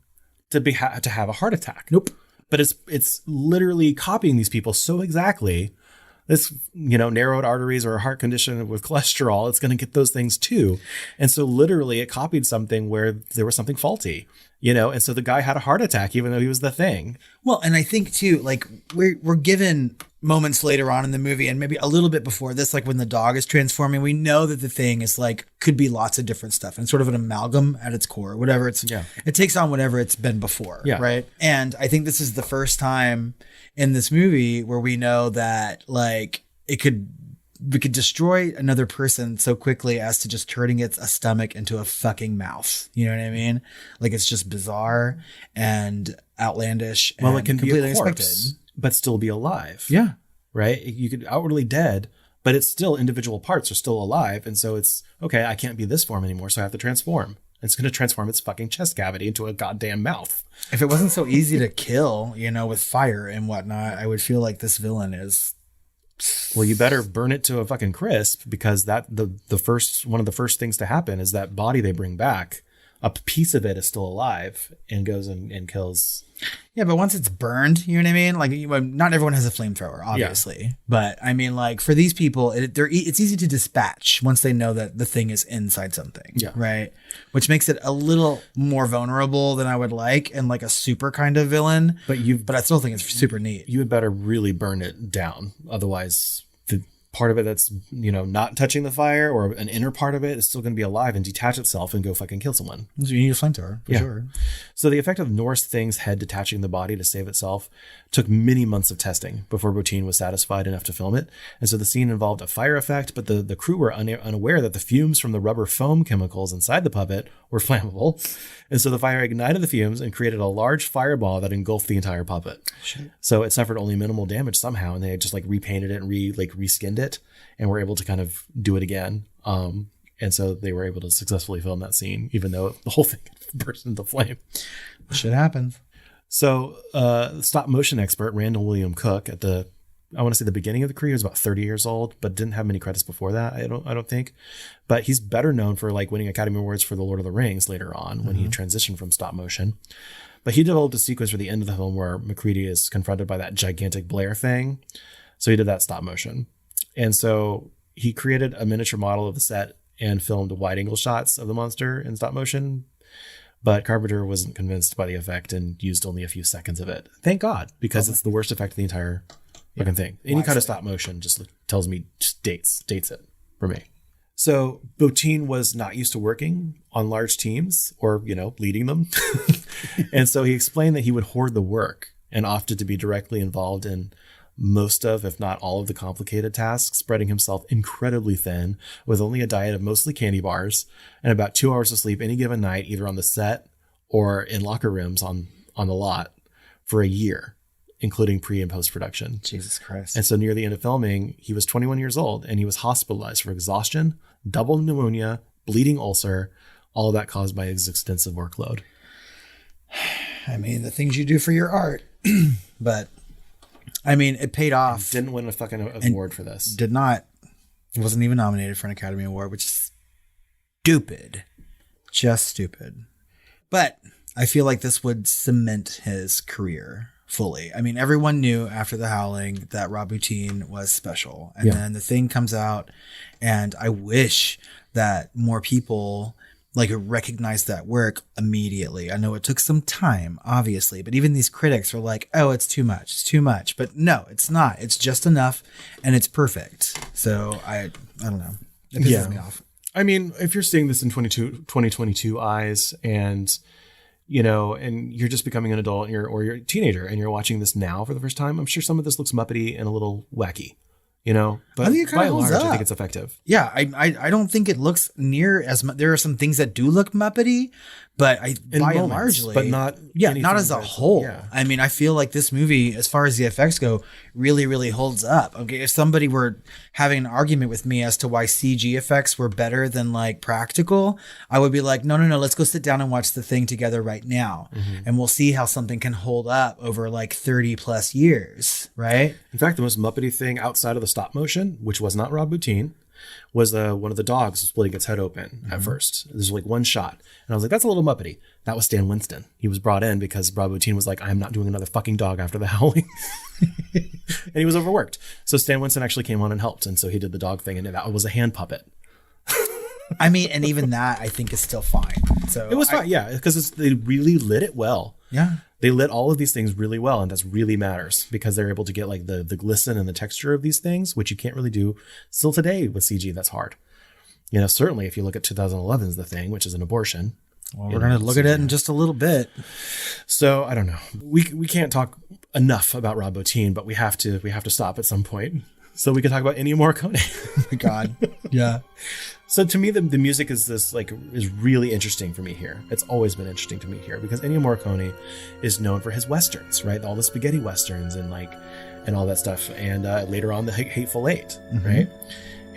to have a heart attack. Nope. But it's literally copying these people so exactly. This, narrowed arteries or a heart condition with cholesterol, it's going to get those things too. And so literally it copied something where there was something faulty, and so the guy had a heart attack, even though he was the Thing. Well, and I think too, like we're given moments later on in the movie, and maybe a little bit before this, like when the dog is transforming, we know that the Thing is like, could be lots of different stuff, and sort of an amalgam at its core, whatever it takes on whatever it's been before. Yeah. Right. And I think this is the first time in this movie where we know that like we could destroy another person so quickly as to just turning a stomach into a fucking mouth. You know what I mean? Like, it's just bizarre and outlandish. Well, and it can completely be a corpse, unexpected, but still be alive. Yeah. Right. You could outwardly dead, but it's still individual parts are still alive. And so it's okay. I can't be this form anymore. So I have to transform. It's going to transform its fucking chest cavity into a goddamn mouth. If it wasn't so easy to kill, with fire and whatnot, I would feel like this villain is. Well, you better burn it to a fucking crisp, because that one of the first things to happen is that body they bring back, a piece of it is still alive and goes and kills. Yeah, but once it's burned, you know what I mean? Like, not everyone has a flamethrower, obviously. Yeah. But I mean, like, for these people, it's easy to dispatch once they know that the Thing is inside something. Yeah. Right. Which makes it a little more vulnerable than I would like, and like a super kind of villain. But I still think it's super neat. You would better really burn it down. Otherwise, part of it that's, not touching the fire, or an inner part of it is still going to be alive and detach itself and go fucking kill someone. You need a flamethrower, for sure. So the effect of Norse Thing's head detaching the body to save itself took many months of testing before Bottin was satisfied enough to film it. And so the scene involved a fire effect, but the crew were unaware that the fumes from the rubber foam chemicals inside the puppet were flammable. And so the fire ignited the fumes and created a large fireball that engulfed the entire puppet. Shit. So it suffered only minimal damage somehow, and they had just like repainted it and reskinned it, and were able to kind of do it again. And so they were able to successfully film that scene, even though the whole thing burst into flame. Shit happens. So stop motion expert Randall William Cook at the beginning of the career, he was about 30 years old, but didn't have many credits before that. I don't think, but he's better known for like winning Academy Awards for The Lord of the Rings later on when he transitioned from stop motion. But he developed a sequence for the end of the film where MacReady is confronted by that gigantic Blair thing. So he did that stop motion. And so he created a miniature model of the set and filmed wide angle shots of the monster in stop motion. But Carpenter wasn't convinced by the effect and used only a few seconds of it. Thank God, because it's the worst effect of the entire fucking thing. Any kind of stop motion just tells me, just dates it for me. So Bottin was not used to working on large teams or, leading them. And so he explained that he would hoard the work and opted to be directly involved in most of, if not all of the complicated tasks, spreading himself incredibly thin with only a diet of mostly candy bars and about 2 hours of sleep any given night, either on the set or in locker rooms on the lot for a year, including pre and post production. Jesus Christ. And so near the end of filming, he was 21 years old and he was hospitalized for exhaustion, double pneumonia, bleeding ulcer, all of that caused by his extensive workload. I mean, the things you do for your art, but I mean, it paid off. Didn't win a fucking award for this. Did not. Wasn't even nominated for an Academy Award, which is stupid. Just stupid. But I feel like this would cement his career fully. I mean, everyone knew after The Howling that Rob Bottin was special. And then The Thing comes out, and I wish that more people recognize that work immediately. I know it took some time, obviously, but even these critics are like, oh, it's too much. But no, it's not. It's just enough, and it's perfect. So I don't know. It pisses me off. I mean, if you're seeing this in 2022 eyes and and you're just becoming an adult or you're a teenager and you're watching this now for the first time, I'm sure some of this looks Muppety and a little wacky, but I think it by and holds large, up. I think it's effective. Yeah, I don't think it looks near as much. There are some things that do look Muppety, but by and largely, but not not as a whole. Yeah. I mean, I feel like this movie, as far as the effects go, really, really holds up. Okay, if somebody were having an argument with me as to why CG effects were better than practical, I would be like, no, let's go sit down and watch The Thing together right now, and we'll see how something can hold up over 30 plus years, right? In fact, the most Muppety thing outside of the stop motion, which was not Rob Bottin, was one of the dogs splitting its head open at first. There's one shot. And I was like, that's a little Muppety. That was Stan Winston. He was brought in because Rob Bottin was like, I'm not doing another fucking dog after The Howling. And he was overworked. So Stan Winston actually came on and helped. And so he did the dog thing, and that was a hand puppet. I mean, and even that I think is still fine. So it was fine, because they really lit it well. Yeah. They lit all of these things really well, and that really matters because they're able to get the glisten and the texture of these things, which you can't really do still today with CG. That's hard. Certainly if you look at 2011's The Thing, which is an abortion. Well, we're going to look at it in just a little bit. So I don't know. We can't talk enough about Rob Bottin, but we have to stop at some point so we can talk about Ennio Morricone. Oh my God. Yeah. So to me, the music is really interesting for me here. It's always been interesting to me here because Ennio Morricone is known for his westerns, right? All the spaghetti westerns and all that stuff. And later on, the Hateful Eight, right?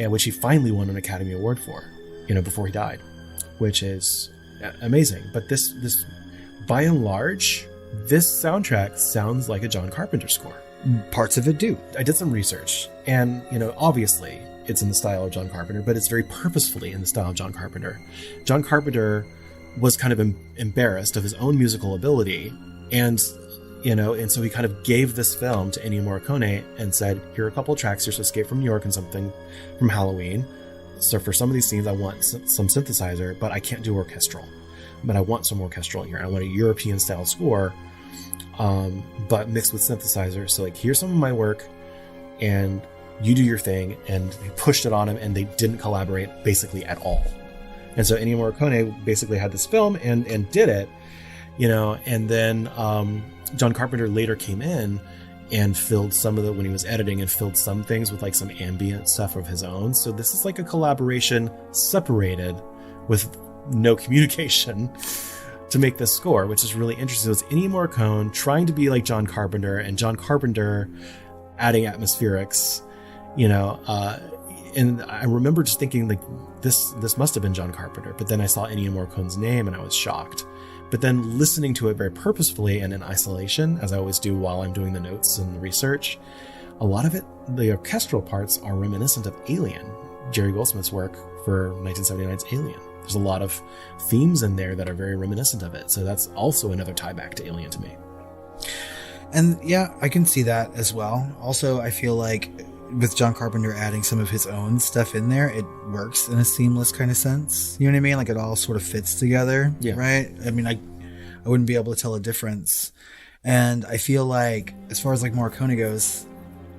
And which he finally won an Academy Award for, before he died, which is amazing. But this, by and large, this soundtrack sounds like a John Carpenter score. Parts of it do. I did some research, and obviously it's in the style of John Carpenter, but it's very purposefully in the style of John Carpenter. John Carpenter was kind of embarrassed of his own musical ability, and so he kind of gave this film to Ennio Morricone and said, here are a couple of tracks. Here's Escape from New York and something from Halloween. So for some of these scenes, I want some synthesizer, but I can't do orchestral. But I want some orchestral here. I want a European style score, but mixed with synthesizer. So here's some of my work, and you do your thing, and they pushed it on him, and they didn't collaborate basically at all. And so Ennio Morricone basically had this film and did it, and then John Carpenter later came in and filled some of when he was editing, and filled some things with like some ambient stuff of his own. So this is like a collaboration separated with no communication to make this score, which is really interesting. So it's Ennio Morricone trying to be like John Carpenter, and John Carpenter adding atmospherics, and I remember just thinking like this must have been John Carpenter, but then I saw Ennio Morricone's name and I was shocked. But then listening to it very purposefully and in isolation, as I always do while I'm doing the notes and the research, a lot of it, the orchestral parts are reminiscent of Alien, Jerry Goldsmith's work for 1979's Alien. There's a lot of themes in there that are very reminiscent of it. So that's also another tie back to Alien to me. And yeah, I can see that as well. Also, I feel like with John Carpenter adding some of his own stuff in there, it works in a seamless kind of sense. You know what I mean? Like it all sort of fits together, right? I mean, I wouldn't be able to tell a difference. And I feel like as far as like Morricone goes,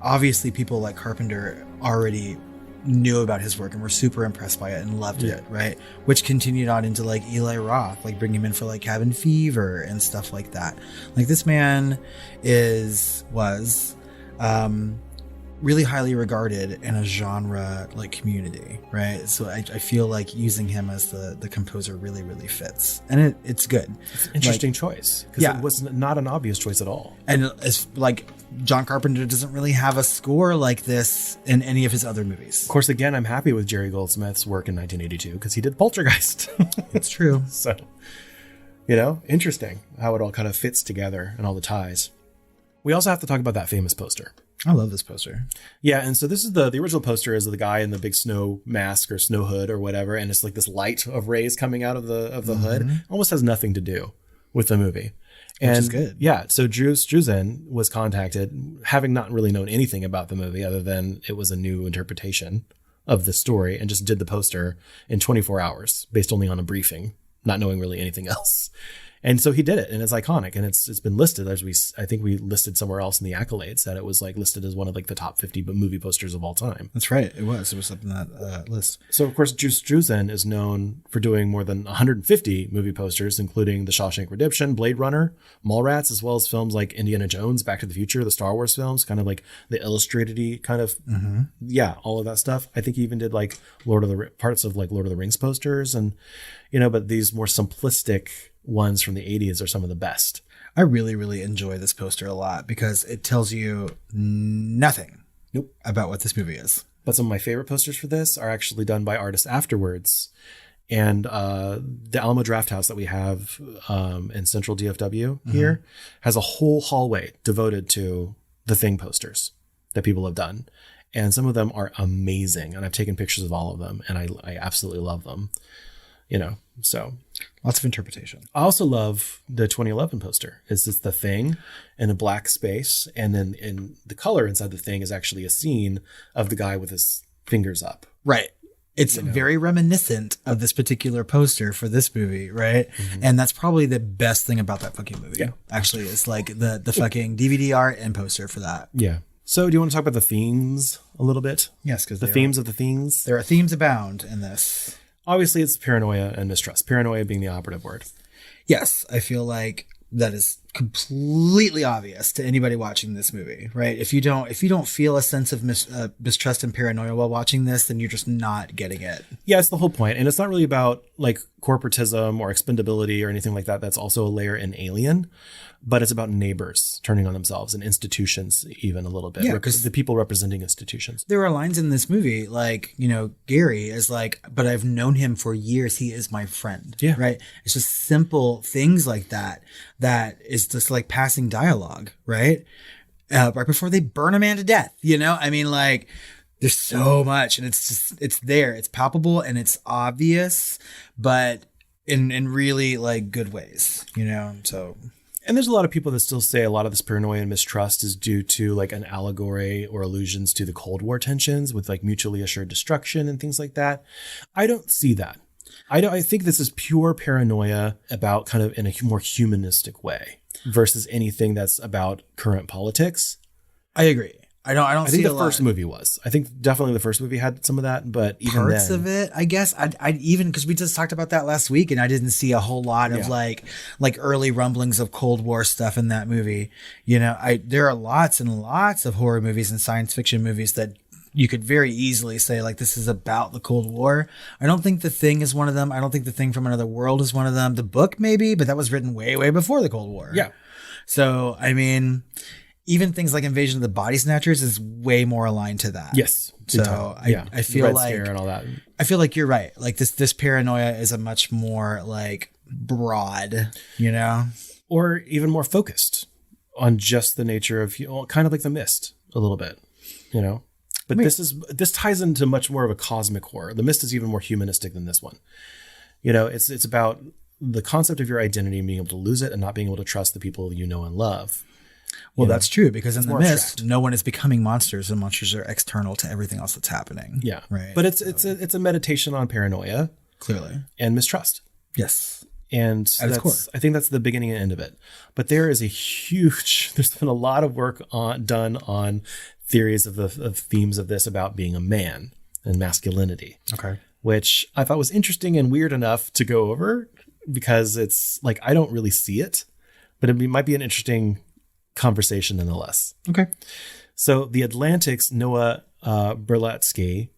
obviously people like Carpenter already knew about his work and were super impressed by it and loved it, right? Which continued on into like Eli Roth, like bring him in for like Cabin Fever and stuff like that. Like this man was really highly regarded in a genre like community, right? So I feel like using him as the composer really, really fits, and it's good. It's an interesting choice, because it was not an obvious choice at all. And it's like John Carpenter doesn't really have a score like this in any of his other movies. Of course, again, I'm happy with Jerry Goldsmith's work in 1982 because he did Poltergeist. It's true. So, interesting how it all kind of fits together and all the ties. We also have to talk about that famous poster. I love this poster. Yeah, and so this is the original poster is the guy in the big snow mask or snow hood or whatever, and it's like this light of rays coming out of the hood. Almost has nothing to do with the movie. And which is good. Yeah, so Drew Struzan was contacted, having not really known anything about the movie other than it was a new interpretation of the story, and just did the poster in 24 hours based only on a briefing, not knowing really anything else. And so he did it, and it's iconic, and it's been listed as I think we listed somewhere else in the accolades that it was like listed as one of like the top 50 movie posters of all time. That's right. It was up in that list. So of course, Drew Struzan is known for doing more than 150 movie posters, including The Shawshank Redemption, Blade Runner, Mallrats, as well as films like Indiana Jones, Back to the Future, the Star Wars films, kind of like the illustrated-y kind of, all of that stuff. I think he even did like parts of like Lord of the Rings posters, and but these more simplistic ones from the 80s are some of the best. I really, really enjoy this poster a lot because it tells you nothing about what this movie is. But some of my favorite posters for this are actually done by artists afterwards. And the Alamo Drafthouse that we have in Central DFW here has a whole hallway devoted to the Thing posters that people have done. And some of them are amazing. And I've taken pictures of all of them, and I absolutely love them. So lots of interpretation. I also love the 2011 poster. It's just the Thing in a black space, and then in the color inside the Thing is actually a scene of the guy with his fingers up. Right. It's very reminiscent of this particular poster for this movie, right? And that's probably the best thing about that fucking movie. Yeah. Actually, it's like the fucking DVD art and poster for that. Yeah. So do you want to talk about the themes a little bit? Yes, because the themes of the things. There are themes abound in this. Obviously, it's paranoia and mistrust. Paranoia being the operative word. Yes, I feel like that is completely obvious to anybody watching this movie, right? If you don't feel a sense of mistrust and paranoia while watching this, then you're just not getting it. Yeah, it's the whole point. And it's not really about like corporatism or expendability or anything like that. That's also a layer in Alien. But it's about neighbors turning on themselves and institutions even a little bit. Yeah, because the people representing institutions. There are lines in this movie like, Gary is like, but I've known him for years. He is my friend. Yeah. Right. It's just simple things like that is just like passing dialogue. Right. Right before they burn a man to death. I mean, like there's so much, and it's there. It's palpable and it's obvious, but in really like good ways, so. And there's a lot of people that still say a lot of this paranoia and mistrust is due to like an allegory or allusions to the Cold War tensions with like mutually assured destruction and things like that. I don't see that. I think this is pure paranoia about kind of in a more humanistic way versus anything that's about current politics. I agree. I don't I see think a the first lot. movie was. I think definitely the first movie had some of that, but even Parts then, of it, I guess. I'd even, because we just talked about that last week, and I didn't see a whole lot of like early rumblings of Cold War stuff in that movie. You know, there are lots and lots of horror movies and science fiction movies that you could very easily say like this is about the Cold War. I don't think The Thing is one of them. I don't think The Thing from Another World is one of them. The book maybe, but that was written way, way before the Cold War. Yeah. So I mean, even things like Invasion of the Body Snatchers is way more aligned to that. yes. So I feel Red like Scare and all that. I feel like you're right. Like this paranoia is a much more like broad, you know, Or even more focused on just the nature of, kind of like The Mist a little bit, you know. But this ties into much more of a cosmic horror. The Mist is even more humanistic than this one. You know, it's about the concept of your identity and being able to lose it and not being able to trust the people you know and love. well, that's true because in The more Mist, abstract. no one is becoming monsters, and monsters are external to everything else that's happening. Yeah. Right. But it's a meditation on paranoia Clearly, and mistrust. yes. And At its core. I think that's the beginning and end of it. But there's been a lot of work done on theories of themes of this about being a man and masculinity. Okay. Which I thought was interesting and weird enough to go over because it's like, I don't really see it, but it might be an interesting conversation nonetheless. Okay. So the Atlantic's Noah Berlatsky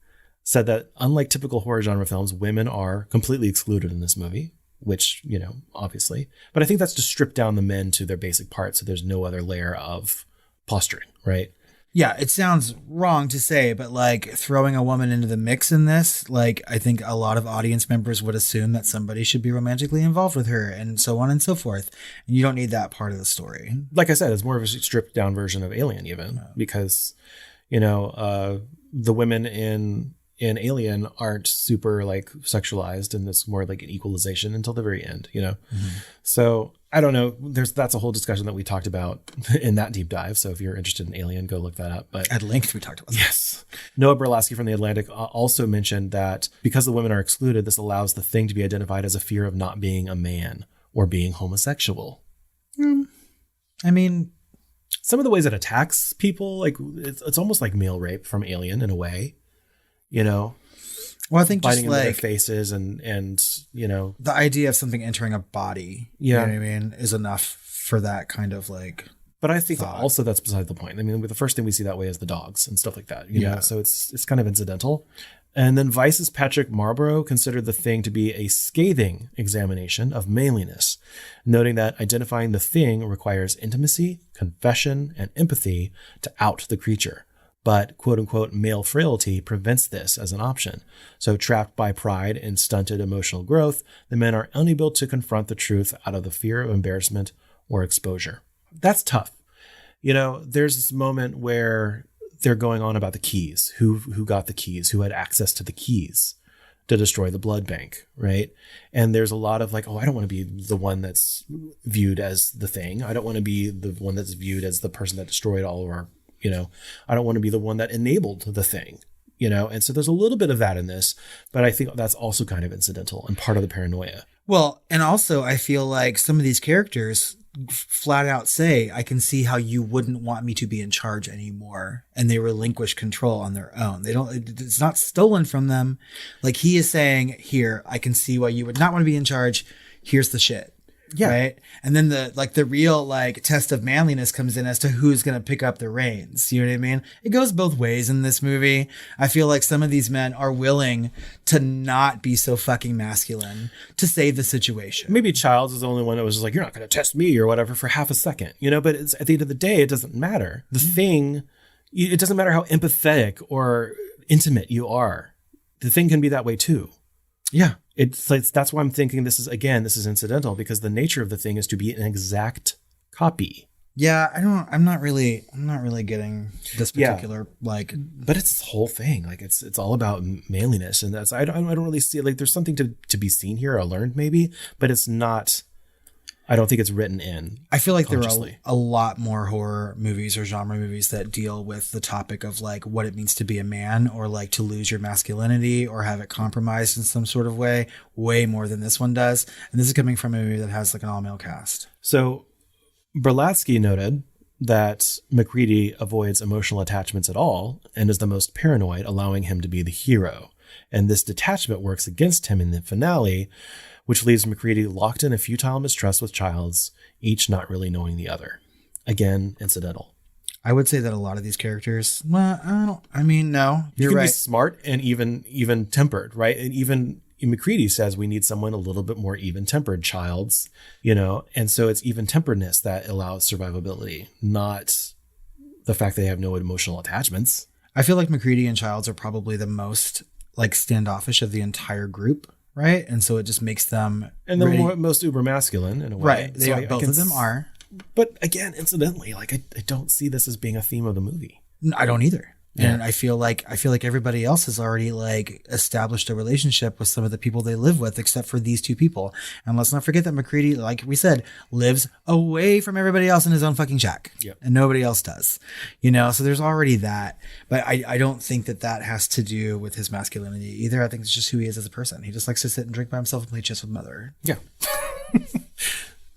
said that unlike typical horror genre films, women are completely excluded in this movie, which, obviously, but I think that's to strip down the men to their basic parts. So there's no other layer of posturing, right? Yeah, it sounds wrong to say, but like throwing a woman into the mix in this, like I think a lot of audience members would assume that somebody should be romantically involved with her and so on and so forth. And you don't need that part of the story. Like I said, it's more of a stripped down version of Alien even because, the women in Alien aren't super like sexualized and it's more like an equalization until the very end, So I don't know. That's a whole discussion that we talked about in that deep dive. So if you're interested in Alien, go look that up. But At length, we talked about that. yes, Noah Berlatsky from The Atlantic also mentioned that because the women are excluded, this allows the thing to be identified as a fear of not being a man or being homosexual. I mean, Some of the ways it attacks people, like it's almost like male rape from Alien in a way, well, I think biting just into their like faces and the idea of something entering a body, Yeah. you know what I mean, is enough for that kind of like, but I think thought. also that's beside the point. I mean, the first thing we see that way is the dogs and stuff like that, you know, Yeah. so it's kind of incidental. And then Vice's Patrick Marlborough considered the thing to be a scathing examination of manliness, noting that identifying the thing requires intimacy, confession, and empathy to out the creature. But quote unquote male frailty prevents this as an option. So trapped by pride and stunted emotional growth, the men are unable to confront the truth out of the fear of embarrassment or exposure. That's tough. There's this moment where they're going on about the keys, who got the keys, who had access to the keys to destroy the blood bank, right? And there's a lot of like, oh, I don't want to be the one that's viewed as the thing. I don't want to be the one that's viewed as the person that destroyed all of our, I don't want to be the one that enabled the thing, And so there's a little bit of that in this, but I think that's also kind of incidental and part of the paranoia. well, and also I feel like some of these characters flat out say, I can see how you wouldn't want me to be in charge anymore. And they relinquish control on their own. It's not stolen from them. Like he is saying here, I can see why you would not want to be in charge. Here's the shit. Yeah. Right. And then the real test of manliness comes in as to who's going to pick up the reins. You know what I mean? It goes both ways in this movie. I feel like some of these men are willing to not be so fucking masculine to save the situation. Maybe Childs is the only one that was just like, you're not going to test me or whatever for half a second, but it's, at the end of the day, it doesn't matter. The thing, it doesn't matter how empathetic or intimate you are. The thing can be that way too. Yeah. It's like, that's why I'm thinking this is incidental because the nature of the thing is to be an exact copy. Yeah. I'm not really getting this particular but it's this whole thing. Like it's all about manliness. And that's, I don't really see it. Like there's something to be seen here or learned maybe, but it's not, I don't think it's written in. I feel like there are consciously. a lot more horror movies or genre movies that deal with the topic of what it means to be a man or to lose your masculinity or have it compromised in some sort of way more than this one does. And this is coming from a movie that has an all-male cast. So Berlatsky noted that MacReady avoids emotional attachments at all and is the most paranoid, allowing him to be the hero. And this detachment works against him in the finale, which leaves MacReady locked in a futile mistrust with Childs, each not really knowing the other. Again, incidental. I would say that a lot of these characters, well, no, you're You can right. be smart and even tempered, right? And even MacReady says we need someone a little bit more even-tempered, Childs, and so it's even-temperedness that allows survivability, not the fact they have no emotional attachments. I feel like MacReady and Childs are probably the most like standoffish of the entire group, right? And so it just makes them most uber masculine in a way. Right. So Both of them are. But again, incidentally, like I don't see this as being a theme of the movie. I don't either. Yeah. And I feel like everybody else has already like established a relationship with some of the people they live with, except for these two people. And let's not forget that MacReady, like we said, lives away from everybody else in his own fucking shack. Yep. And nobody else does, so there's already that. But I don't think that has to do with his masculinity either. I think it's just who he is as a person. He just likes to sit and drink by himself and play chess with Mother. Yeah.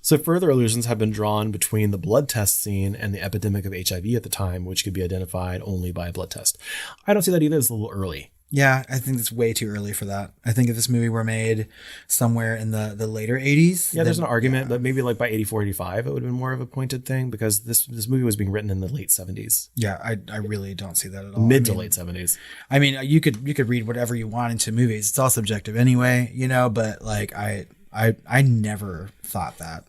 So further allusions have been drawn between the blood test scene and the epidemic of HIV at the time, which could be identified only by a blood test. I don't see that either. It's a little early. Yeah, I think it's way too early for that. I think if this movie were made somewhere in the later 80s. Yeah, there's an argument, but maybe like by 84, 85, it would have been more of a pointed thing because this movie was being written in the late 70s. Yeah, I really don't see that at all. Mid to late 70s. I mean, you could read whatever you want into movies. It's all subjective anyway, but like I never thought that.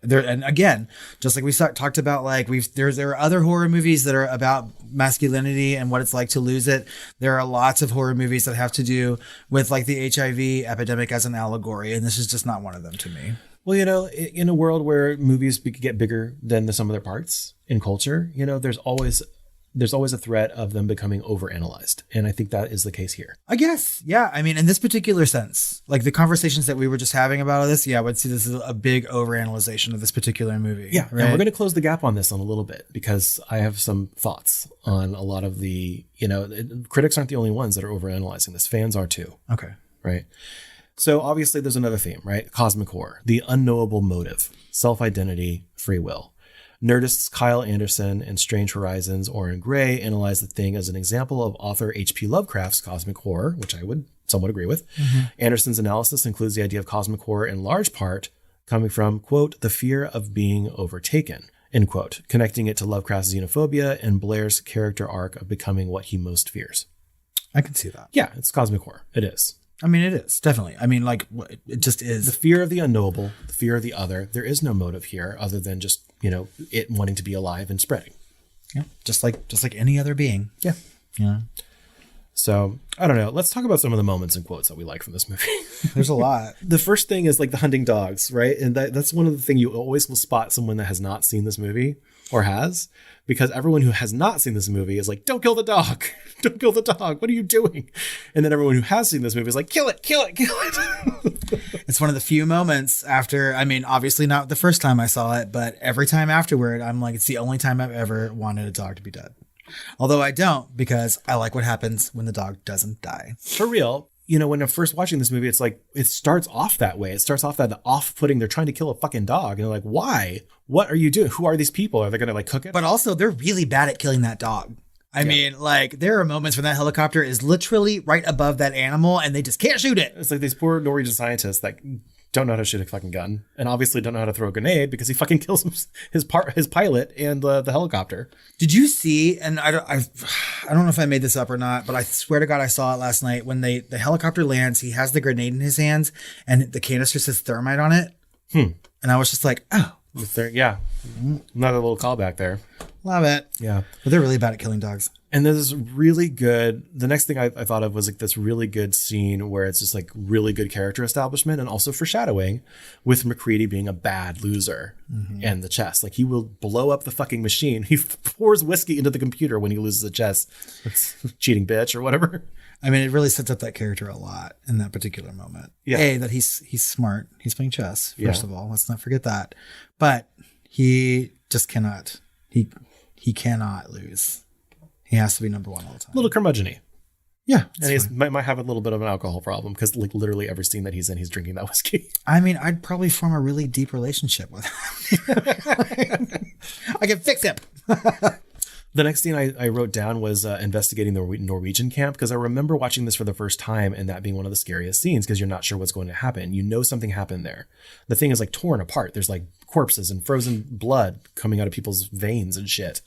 There, and again, just like we talked about, like there are other horror movies that are about masculinity and what it's like to lose it. There are lots of horror movies that have to do with like the HIV epidemic as an allegory, and this is just not one of them to me. Well, in a world where movies get bigger than the sum of their parts in culture, there's always a threat of them becoming overanalyzed. And I think that is the case here. I guess. Yeah. I mean, in this particular sense, like the conversations that we were just having about this, I would see this as a big overanalyzation of this particular movie. Yeah. Right? And we're going to close the gap on this in a little bit because I have some thoughts on a lot of the, critics aren't the only ones that are overanalyzing this. Fans are too. Okay. Right. So obviously there's another theme, right? Cosmic horror, the unknowable motive, self-identity, free will. Nerdists Kyle Anderson and Strange Horizons Oren Gray analyze the thing as an example of author H.P. Lovecraft's cosmic horror, which I would somewhat agree with. Mm-hmm. Anderson's analysis includes the idea of cosmic horror in large part coming from, quote, the fear of being overtaken, end quote, connecting it to Lovecraft's xenophobia and Blair's character arc of becoming what he most fears. I can see that. Yeah, it's cosmic horror. It is. I mean, it is, definitely. I mean, like, it just is. The fear of the unknowable, the fear of the other. There is no motive here other than just, it wanting to be alive and spreading. Yeah, just like any other being. Yeah. Yeah. So, I don't know. Let's talk about some of the moments and quotes that we like from this movie. There's a lot. The first thing is like the hunting dogs, right? And that's one of the things you always will spot someone that has not seen this movie or has, because everyone who has not seen this movie is like, don't kill the dog. Don't kill the dog. What are you doing? And then everyone who has seen this movie is like, kill it, kill it, kill it. It's one of the few moments after, I mean, obviously not the first time I saw it, but every time afterward, I'm like, it's the only time I've ever wanted a dog to be dead. Although I don't, because I like what happens when the dog doesn't die. For real. When I'm first watching this movie, it's like, it starts off that way. It starts off that off-putting. They're trying to kill a fucking dog. And they're like, why? What are you doing? Who are these people? Are they going to like cook it? But also they're really bad at killing that dog. I mean, like there are moments when that helicopter is literally right above that animal and they just can't shoot it. It's like these poor Norwegian scientists that don't know how to shoot a fucking gun and obviously don't know how to throw a grenade because he fucking kills his pilot and the helicopter. Did you see, and I don't know if I made this up or not, but I swear to God I saw it last night when the helicopter lands, he has the grenade in his hands and the canister says thermite on it. And I was just like, oh. Yeah. Another little callback there. Love it. Yeah. But they're really bad at killing dogs. And there's really good, the next thing I thought of was like this really good scene where it's just like really good character establishment and also foreshadowing with MacReady being a bad loser and the chess. Like he will blow up the fucking machine. He pours whiskey into the computer when he loses a chess. It's cheating bitch or whatever. I mean, it really sets up that character a lot in that particular moment. Yeah. That he's smart. He's playing chess, first of all. Let's not forget that. But he just cannot. He cannot lose. He has to be number one all the time. A little curmudgeon-y. Yeah. And he might have a little bit of an alcohol problem because like literally every scene that he's in, he's drinking that whiskey. I mean, I'd probably form a really deep relationship with him. I can fix him. The next thing I wrote down was investigating the Norwegian camp, because I remember watching this for the first time and that being one of the scariest scenes, because you're not sure what's going to happen. You know something happened there. The thing is like torn apart. There's like corpses and frozen blood coming out of people's veins and shit,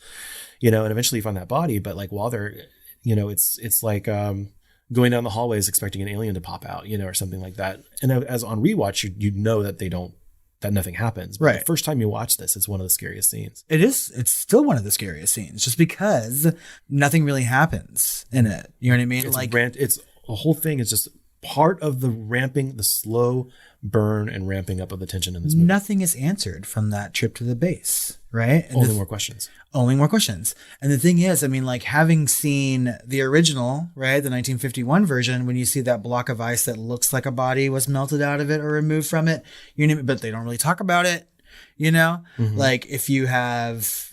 and eventually you find that body. But like while they're, it's like going down the hallways expecting an alien to pop out, or something like that. And as on rewatch, you know that that nothing happens. But right. The first time you watch this, it's one of the scariest scenes. It is. It's still one of the scariest scenes, just because nothing really happens in it. You know what I mean? It's the whole thing is just part of the slow burn and ramping up of the tension in this movie. Nothing is answered from that trip to the base, right? And Only more questions. Only more questions. And the thing is, I mean, like having seen the original, right, the 1951 version, when you see that block of ice that looks like a body was melted out of it or removed from it, but they don't really talk about it, Like if you have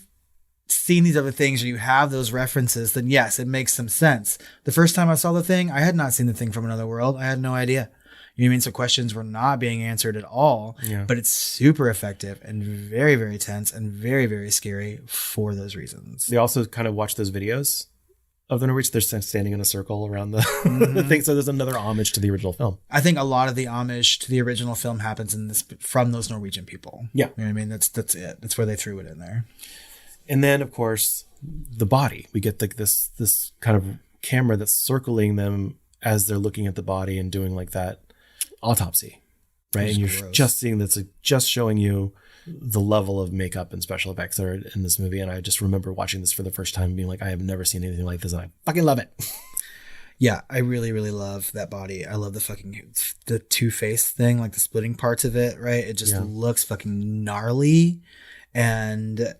seen these other things or you have those references, then yes, it makes some sense. The first time I saw The Thing, I had not seen The Thing from Another World. I had no idea. You know what I mean? So questions were not being answered at all, but it's super effective and very, very tense and very, very scary for those reasons. They also kind of watch those videos of the Norwegians. They're standing in a circle around the, the thing. So there's another homage to the original film. I think a lot of the homage to the original film happens in this from those Norwegian people. Yeah. You know what I mean? That's it. That's where they threw it in there. And then, of course, the body. We get like this kind of camera that's circling them as they're looking at the body and doing like that autopsy, right? And you're just seeing that's just showing you the level of makeup and special effects that are in this movie. And I just remember watching this for the first time and being like, I have never seen anything like this, and I fucking love it. Yeah, I really, really love that body. I love the two-face thing, like the splitting parts of it, right? It just looks fucking gnarly and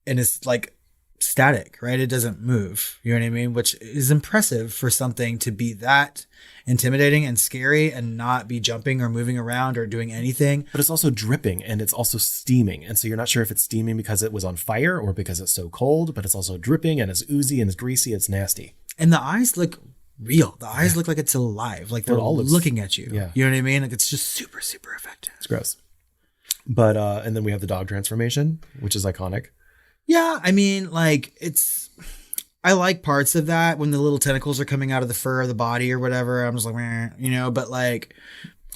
it's like static, right? It doesn't move. You know what I mean? Which is impressive for something to be that intimidating and scary and not be jumping or moving around or doing anything. But it's also dripping and it's also steaming. And so you're not sure if it's steaming because it was on fire or because it's so cold, but it's also dripping and it's oozy and it's greasy. It's nasty. And the eyes look real. The eyes look like it's alive. Like they're all looking at you. Yeah. You know what I mean? Like it's just super, super effective. It's gross. But, and then we have the dog transformation, which is iconic. Yeah. I mean, like I like parts of that when the little tentacles are coming out of the fur of the body or whatever. I'm just like, meh, but like,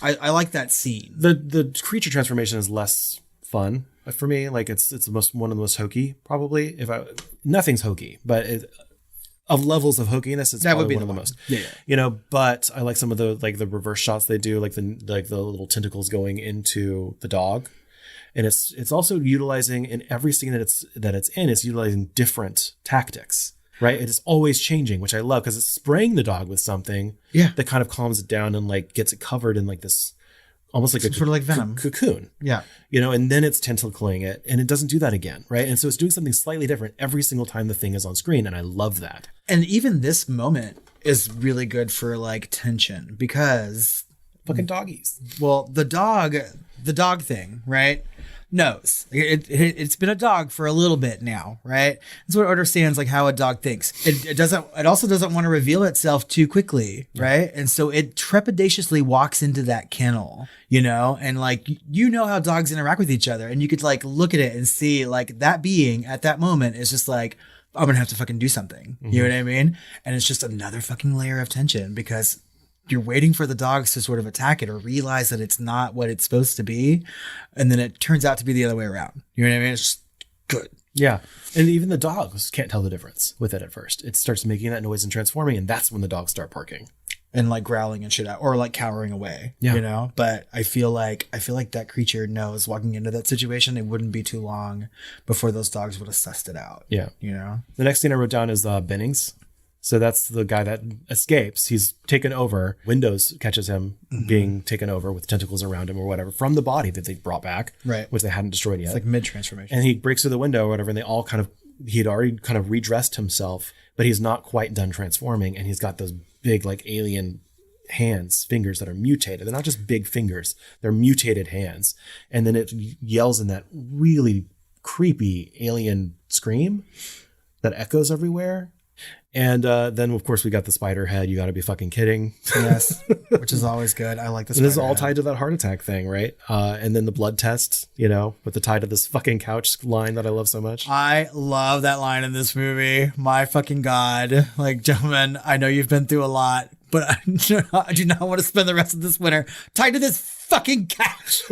I like that scene. The creature transformation is less fun for me. Like it's one of the most hokey, probably. Nothing's hokey, but of levels of hokiness, it's probably one of the most. Yeah. But I like some of the the reverse shots they do, like the little tentacles going into the dog. And it's also utilizing in every scene that it's in, it's utilizing different tactics, right? It is always changing, which I love because it's spraying the dog with something that kind of calms it down and like gets it covered in like this, almost like sort of like venom cocoon. Yeah. And then it's tentacling it and it doesn't do that again, right? And so it's doing something slightly different every single time the thing is on screen. And I love that. And even this moment is really good for like tension because fucking doggies. Well, the dog thing, right? Knows it's been a dog for a little bit now, right? It's what it understands like how a dog thinks. It also doesn't want to reveal itself too quickly, right? And so it trepidatiously walks into that kennel, and like how dogs interact with each other, and you could like look at it and see like that being at that moment is just like, I'm gonna have to fucking do something. You know what I mean? And it's just another fucking layer of tension because you're waiting for the dogs to sort of attack it or realize that it's not what it's supposed to be. And then it turns out to be the other way around. You know what I mean? It's just good. Yeah. And even the dogs can't tell the difference with it at first. It starts making that noise and transforming. And that's when the dogs start barking. And like growling and shit out or like cowering away, But I feel like that creature knows walking into that situation, it wouldn't be too long before those dogs would have sussed it out. Yeah. The next thing I wrote down is Bennings. So that's the guy that escapes. He's taken over. Windows catches him being taken over with tentacles around him or whatever from the body that they brought back, right? Which they hadn't destroyed yet. It's like mid-transformation. And he breaks through the window or whatever, and they all he had already kind of redressed himself, but he's not quite done transforming. And he's got those big like alien fingers that are mutated. They're not just big fingers. They're mutated hands. And then it yells in that really creepy alien scream that echoes everywhere. And then, of course, we got the spider head. You got to be fucking kidding. Yes, which is always good. I like this. And this is all tied to that heart attack thing, right? And then the blood test, with the tie to this fucking couch line that I love so much. I love that line in this movie. My fucking God. Like, gentlemen, I know you've been through a lot, but I do not want to spend the rest of this winter tied to this fucking couch.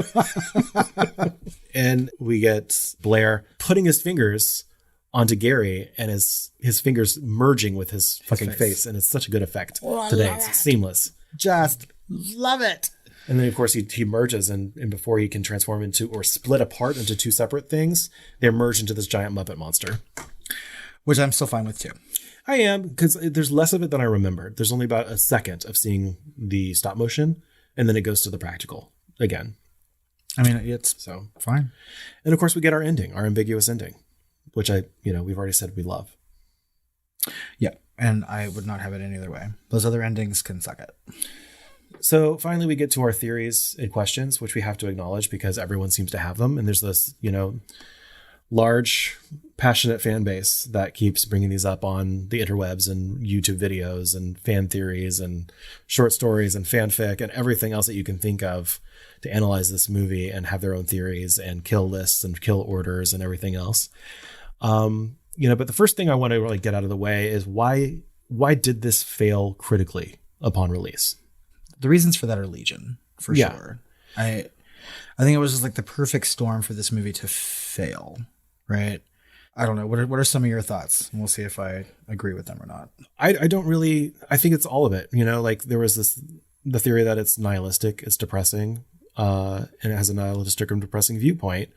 And we get Blair putting his fingers onto Gary and his fingers merging with his fucking face. And it's such a good effect today. It's seamless. Just love it. And then, of course, he merges, and before he can transform into or split apart into two separate things, they're merged into this giant Muppet monster. Which I'm still fine with, too. I am, because there's less of it than I remembered. There's only about a second of seeing the stop motion, and then it goes to the practical again. I mean, it's so fine. And, of course, we get our ending, our ambiguous ending, which we've already said we love. Yeah, and I would not have it any other way. Those other endings can suck it. So finally, we get to our theories and questions, which we have to acknowledge because everyone seems to have them. And there's this, large, passionate fan base that keeps bringing these up on the interwebs and YouTube videos and fan theories and short stories and fanfic and everything else that you can think of to analyze this movie and have their own theories and kill lists and kill orders and everything else. But the first thing I want to really get out of the way is why did this fail critically upon release? The reasons for that are legion, for sure. I think it was just like the perfect storm for this movie to fail, right? I don't know. What are some of your thoughts? And we'll see if I agree with them or not. I don't really, I think it's all of it. There was the theory that it's nihilistic, it's depressing, and it has a nihilistic and depressing viewpoint.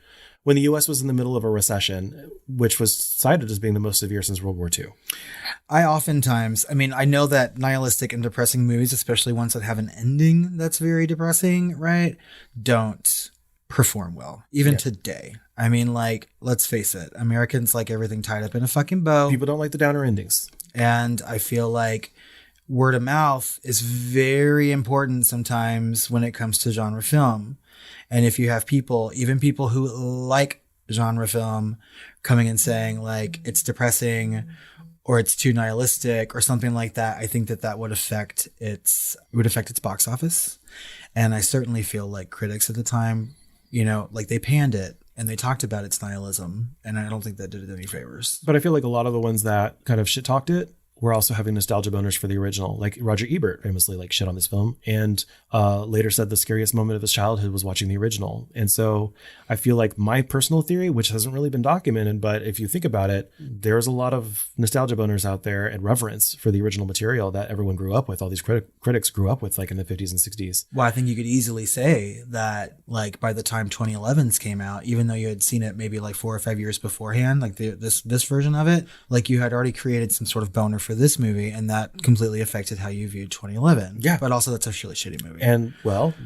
When the U.S. was in the middle of a recession, which was cited as being the most severe since World War II. I know that nihilistic and depressing movies, especially ones that have an ending that's very depressing, right, don't perform well, even today. I mean, let's face it, Americans like everything tied up in a fucking bow. People don't like the downer endings. And I feel like word of mouth is very important sometimes when it comes to genre film. And if you have even people who like genre film coming and saying it's depressing or it's too nihilistic or something like that, I think that would affect its box office. And I certainly feel like critics at the time, they panned it and they talked about its nihilism. And I don't think that did it any favors. But I feel like a lot of the ones that kind of shit talked it were also having nostalgia boners for the original. Like Roger Ebert famously shit on this film and later said the scariest moment of his childhood was watching the original. And so I feel like my personal theory, which hasn't really been documented, but if you think about it, there's a lot of nostalgia boners out there and reverence for the original material that everyone grew up with. All these critics grew up with in the 50s and 60s. Well, I think you could easily say that by the time 2011s came out, even though you had seen it maybe 4 or 5 years beforehand, this version of it, you had already created some sort of boner for this movie, and that completely affected how you viewed 2011. Yeah. But also that's a really shitty movie. And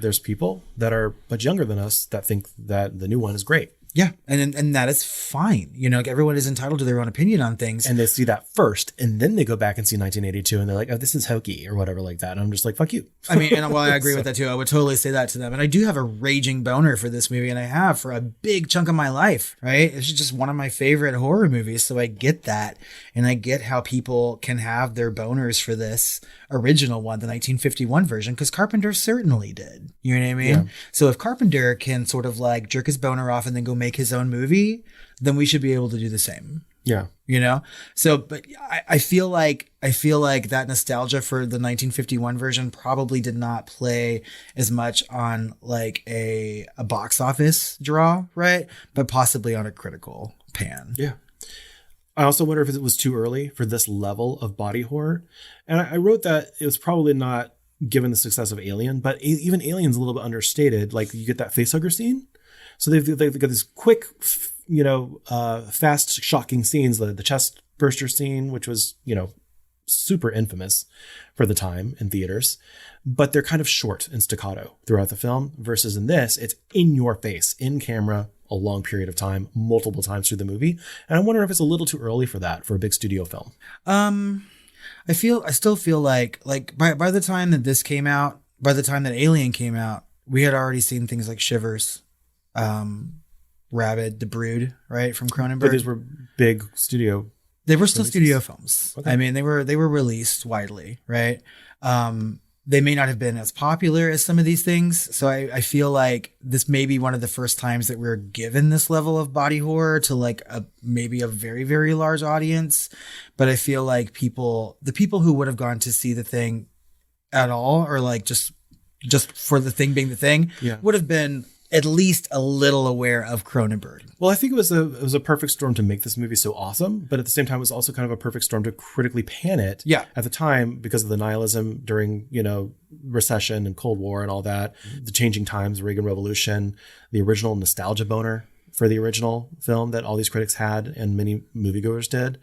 there's people that are much younger than us that think that the new one is great. Yeah. And that is fine. Everyone is entitled to their own opinion on things. And they see that first, and then they go back and see 1982 and they're like, oh, this is hokey or whatever like that. And I'm just like, fuck you. I mean, and while I agree with that too, I would totally say that to them. And I do have a raging boner for this movie, and I have for a big chunk of my life, right? It's just one of my favorite horror movies. So I get that. And I get how people can have their boners for this original one, the 1951 version, because Carpenter certainly did. You know what I mean? Yeah. So if Carpenter can sort of jerk his boner off and then go make his own movie, then we should be able to do the same. Yeah. So, but I feel like that nostalgia for the 1951 version probably did not play as much on a box office draw, right? But possibly on a critical pan. Yeah. I also wonder if it was too early for this level of body horror. And I wrote that it was probably not given the success of Alien, but even Alien's a little bit understated. You get that facehugger scene. So they've got these quick, fast, shocking scenes. The chest burster scene, which was, super infamous for the time in theaters, but they're kind of short and staccato throughout the film versus in this, it's in your face, in camera, a long period of time, multiple times through the movie. And I wonder if it's a little too early for that for a big studio film. I still feel like by the time that this came out, by the time that Alien came out, we had already seen things like Shivers, Rabid, The Brood, right, from Cronenberg. But these were big studio They were still studio films. Okay. I mean, they were released widely, right? They may not have been as popular as some of these things. So I feel like this may be one of the first times that we're given this level of body horror to like maybe a very, very large audience. But I feel like the people who would have gone to see the thing at all, or like just for the thing being the thing, would have been at least a little aware of Cronenberg. Well, I think it was a perfect storm to make this movie so awesome, but at the same time, it was also kind of a perfect storm to critically pan it at the time because of the nihilism during, recession and Cold War and all that, the changing times, Reagan Revolution, the original nostalgia boner for the original film that all these critics had and many moviegoers did.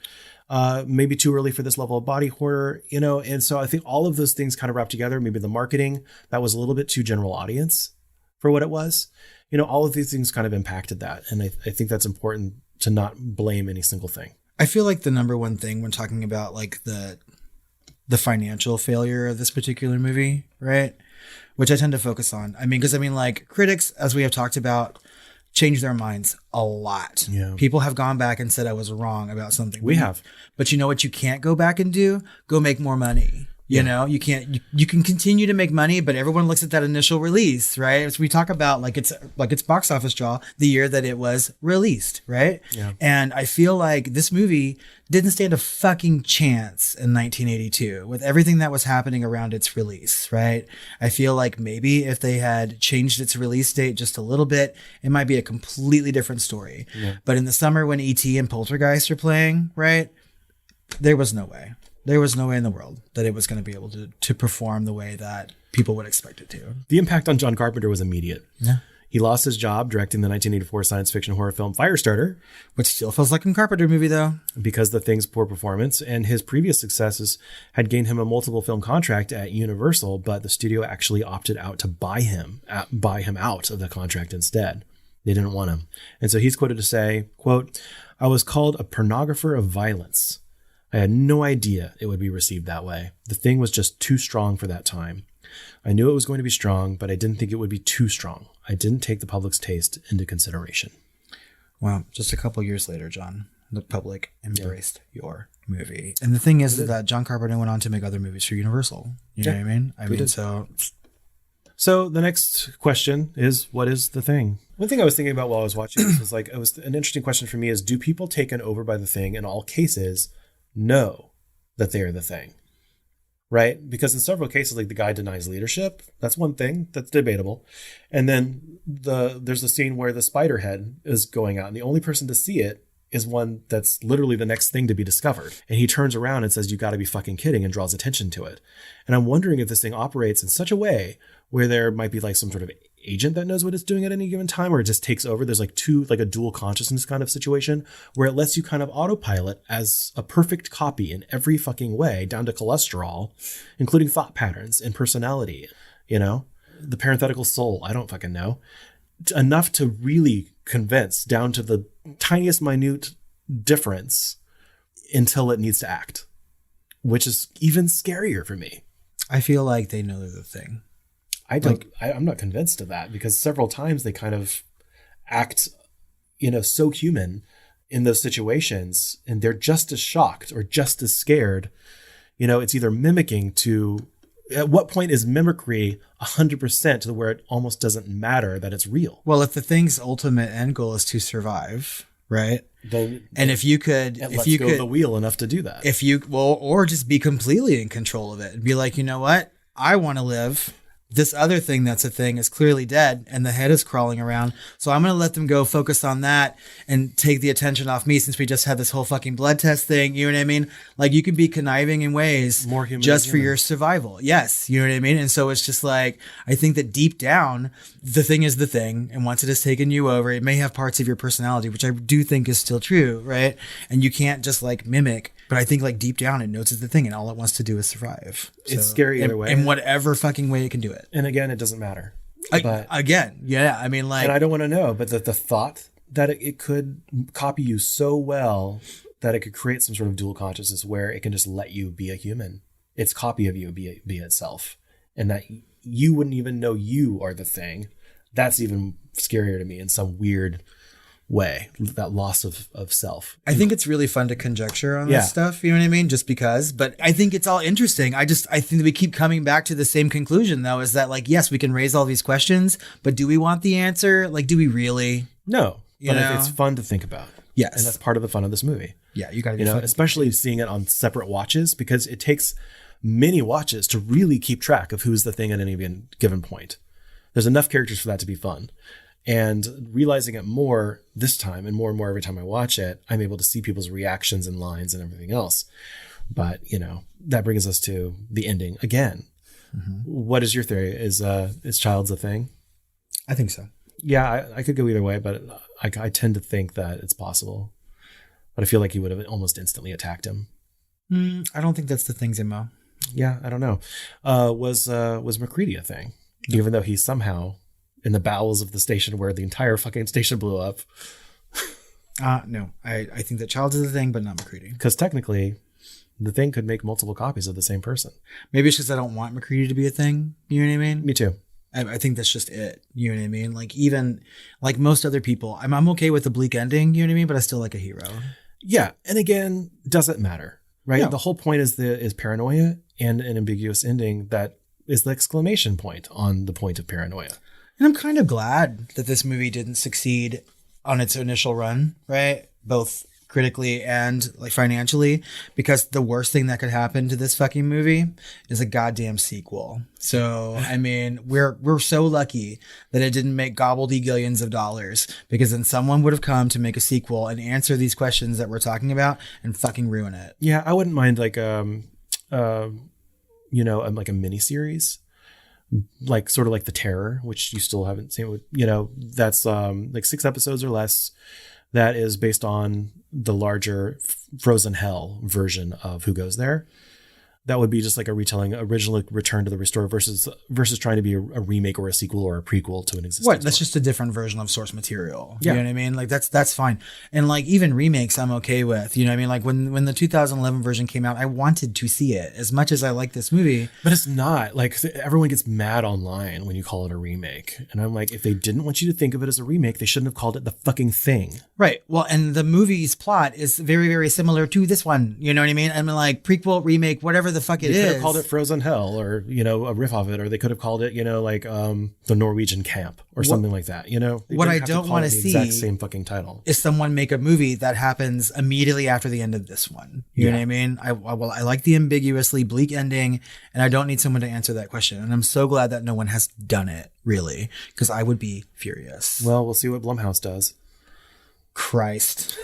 Maybe too early for this level of body horror, and so I think all of those things kind of wrapped together. Maybe the marketing, that was a little bit too general audience for what it was. All of these things kind of impacted that. And I think that's important to not blame any single thing. I feel like the number one thing when talking about like the financial failure of this particular movie, right? Which I tend to focus on. Because like critics, as we have talked about, change their minds a lot. Yeah. People have gone back and said I was wrong about something. We have. But you know what you can't go back and do? Go make more money. You can continue to make money, but everyone looks at that initial release, right? As we talk about like it's box office draw the year that it was released, right? Yeah. And I feel like this movie didn't stand a fucking chance in 1982 with everything that was happening around its release, right? I feel like maybe if they had changed its release date just a little bit, it might be a completely different story. Yeah. But in the summer when E.T. and Poltergeist are playing, right? There was no way. There was no way in the world that it was going to be able to perform the way that people would expect it to. The impact on John Carpenter was immediate. Yeah. He lost his job directing the 1984 science fiction horror film Firestarter. Which still feels like a Carpenter movie, though. Because the thing's poor performance and his previous successes had gained him a multiple film contract at Universal, but the studio actually opted out to buy him out of the contract instead. They didn't want him. And so he's quoted to say, quote, "I was called a pornographer of violence. I had no idea it would be received that way. The thing was just too strong for that time. I knew it was going to be strong, but I didn't think it would be too strong. I didn't take the public's taste into consideration." Well, just a couple years later, John, the public embraced your movie. And the thing is that John Carpenter went on to make other movies for Universal. You know what I mean? So the next question is, what is the thing? One thing I was thinking about while I was watching this was it was an interesting question for me is, do people taken over by the thing in all cases know that they are the thing, right? Because in several cases, like the guy denies leadership. That's one thing that's debatable. And then there's a scene where the spider head is going out and the only person to see it is one that's literally the next thing to be discovered. And he turns around and says, "You got to be fucking kidding," and draws attention to it. And I'm wondering if this thing operates in such a way where there might be like some sort of agent that knows what it's doing at any given time, or it just takes over. There's like a dual consciousness kind of situation where it lets you kind of autopilot as a perfect copy in every fucking way, down to cholesterol, including thought patterns and personality, the parenthetical soul. I don't fucking know. Enough to really convince down to the tiniest minute difference until it needs to act, which is even scarier for me. I feel like they know they're the thing. I'm not convinced of that, because several times they kind of act, so human in those situations, and they're just as shocked or just as scared. It's either mimicking to, at what point is mimicry 100% to where it almost doesn't matter that it's real? Well, if the thing's ultimate end goal is to survive, right? If you could the wheel enough to do that, or just be completely in control of it and be like, you know what? I want to live. This other thing that's a thing is clearly dead and the head is crawling around. So I'm going to let them go focus on that and take the attention off me, since we just had this whole fucking blood test thing. You know what I mean? Like, you can be conniving in ways more human just for your survival. Yes. You know what I mean? And so it's just like, I think that deep down, the thing is the thing. And once it has taken you over, it may have parts of your personality, which I do think is still true. Right. And you can't just like mimic. But I think like deep down it knows it's the thing, and all it wants to do is survive. It's scary either way. In whatever fucking way it can do it. And again, it doesn't matter. And I don't want to know, but the thought that it could copy you so well that it could create some sort of dual consciousness where it can just let you be a human. Its copy of you be itself. And that you wouldn't even know you are the thing. That's even scarier to me in some weird way, that loss of self. I think it's really fun to conjecture on Yeah. this stuff, you know what I mean? Just because, but I think it's all interesting. I think that we keep coming back to the same conclusion though, is that like, yes, we can raise all these questions, but do we want the answer? Like, do we really? No, You but know? it's fun to think about. Yes. And that's part of the fun of this movie. Yeah, you gotta be You know, fun. especially seeing it on separate watches, because it takes many watches to really keep track of who's the thing at any given point. There's enough characters for that to be fun. And realizing it more this time and more every time I watch it, I'm able to see people's reactions and lines and everything else. But, you know, that brings us to the ending again. Mm-hmm. What is your theory? Is Child's a thing? I think so. Yeah, I could go either way, but I tend to think that it's possible. But I feel like he would have almost instantly attacked him. I don't think that's the thing, Zimmo. Yeah, I don't know. Was McCready a thing? No. Even though he's somehow in the bowels of the station where the entire fucking station blew up. No, I think that Childs is a thing, but not McCready. Because technically, the thing could make multiple copies of the same person. Maybe it's just I don't want McCready to be a thing. You know what I mean? Me too. I think that's just it. You know what I mean? Like even like most other people, I'm okay with the bleak ending. You know what I mean? But I still like a hero. Yeah, and again, doesn't matter, right? No. The whole point is paranoia and an ambiguous ending that is the exclamation point on the point of paranoia. And I'm kind of glad that this movie didn't succeed on its initial run, right? Both critically and like financially, because the worst thing that could happen to this fucking movie is a goddamn sequel. So, I mean, we're so lucky that it didn't make gobbledy-gillions of dollars, because then someone would have come to make a sequel and answer these questions that we're talking about and fucking ruin it. Yeah, I wouldn't mind like like a mini series, like sort of like The Terror, which you still haven't seen. You know, that's like 6 episodes or less. That is based on the larger Frozen Hell version of Who Goes There. That would be just like a retelling, original Return to the Restorer versus trying to be a remake or a sequel or a prequel to an existing What? That's story. just a different version of source material. Yeah. You know what I mean? Like that's fine. And like even remakes I'm okay with. You know what I mean? Like when the 2011 version came out, I wanted to see it as much as I like this movie. But it's not. Like everyone gets mad online when you call it a remake. And I'm like, if they didn't want you to think of it as a remake, they shouldn't have called it The Fucking Thing. Right. Well, and the movie's plot is very, very similar to this one. You know what I mean? I mean, like prequel, remake, whatever the fuck it They is. could have called it Frozen Hell, or, you know, a riff of it, or they could have called it, you know, like the Norwegian Camp or something like that. You know, They what didn't I have to don't call wanna it the see exact same fucking title. Is someone make a movie that happens immediately after the end of this one. You know what I mean? I like the ambiguously bleak ending, and I don't need someone to answer that question. And I'm so glad that no one has done it, really, because I would be furious. Well, we'll see what Blumhouse does. Christ.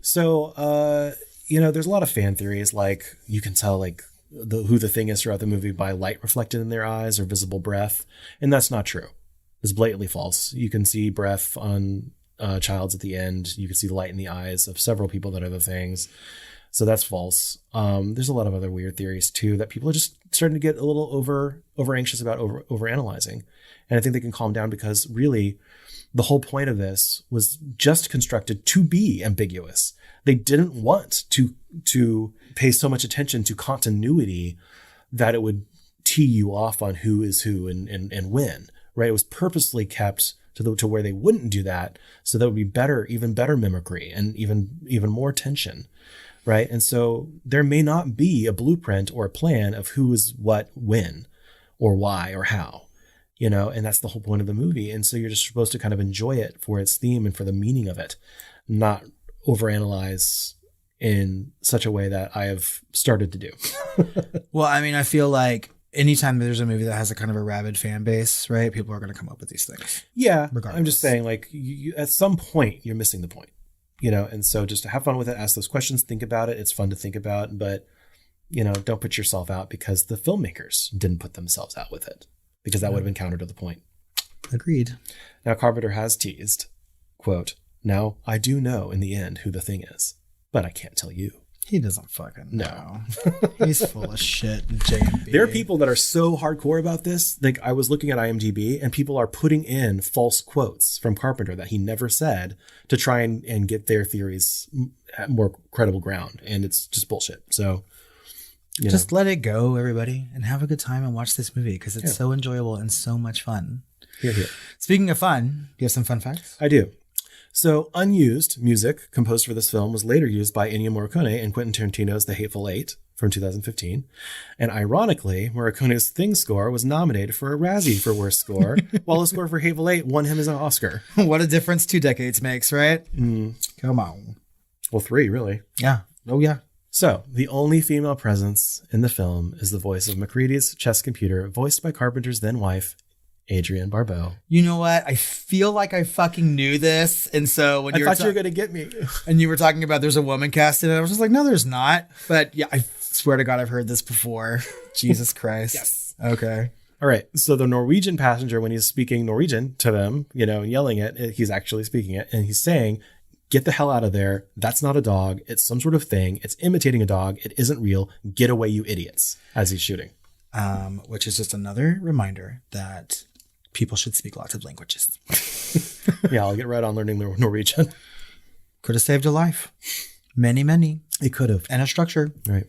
So, you know, there's a lot of fan theories. Like you can tell like who the thing is throughout the movie by light reflected in their eyes or visible breath. And that's not true. It's blatantly false. You can see breath on Child's at the end. You can see the light in the eyes of several people that are the things. So that's false. There's a lot of other weird theories too that people are just starting to get a little over anxious about over analyzing. And I think they can calm down, because really the whole point of this was just constructed to be ambiguous. They didn't want to pay so much attention to continuity that it would tee you off on who is who and when, right? It was purposely kept to where they wouldn't do that. So that would be even better mimicry and even more tension. Right. And so there may not be a blueprint or a plan of who is what, when, or why, or how, you know, and that's the whole point of the movie. And so you're just supposed to kind of enjoy it for its theme and for the meaning of it, not overanalyze in such a way that I have started to do. Well, I mean, I feel like anytime there's a movie that has a kind of a rabid fan base, right, people are going to come up with these things. Yeah. Regardless. I'm just saying, like, you, at some point, you're missing the point. You know, and so just to have fun with it, ask those questions, think about it. It's fun to think about, but, you know, don't put yourself out because the filmmakers didn't put themselves out with it, because that would have been counter to the point. Agreed. Now, Carpenter has teased, quote, "Now, I do know in the end who the thing is, but I can't tell you." He doesn't fucking No. know. He's full of shit, J&B. There are people that are so hardcore about this. Like, I was looking at IMDb and people are putting in false quotes from Carpenter that he never said to try and get their theories at more credible ground. And it's just bullshit. So, you Just know. let it go, everybody, and have a good time and watch this movie, because it's so enjoyable and so much fun. Here. Speaking of fun, do you have some fun facts? I do. So unused music composed for this film was later used by Ennio Morricone in Quentin Tarantino's The Hateful Eight from 2015. And ironically, Morricone's Thing score was nominated for a Razzie for Worst Score, while the score for Hateful Eight won him as an Oscar. What a difference 2 decades makes, right? Come on. Well, 3, really. Yeah. Oh, yeah. So, the only female presence in the film is the voice of Macready's chess computer, voiced by Carpenter's then wife, Adrienne Barbeau. You know what? I feel like I fucking knew this. And so when I thought you were going to get me. And you were talking about there's a woman cast in it, I was just like, no, there's not. But yeah, I swear to God, I've heard this before. Jesus Christ. Yes. Okay. All right. So the Norwegian passenger, when he's speaking Norwegian to them, and yelling it, he's actually speaking it. And he's saying, get the hell out of there. That's not a dog. It's some sort of thing. It's imitating a dog. It isn't real. Get away, you idiots, as he's shooting. Which is just another reminder that people should speak lots of languages. Yeah, I'll get right on learning Norwegian. Could have saved a life. Many, many. It could have. And a structure. Right.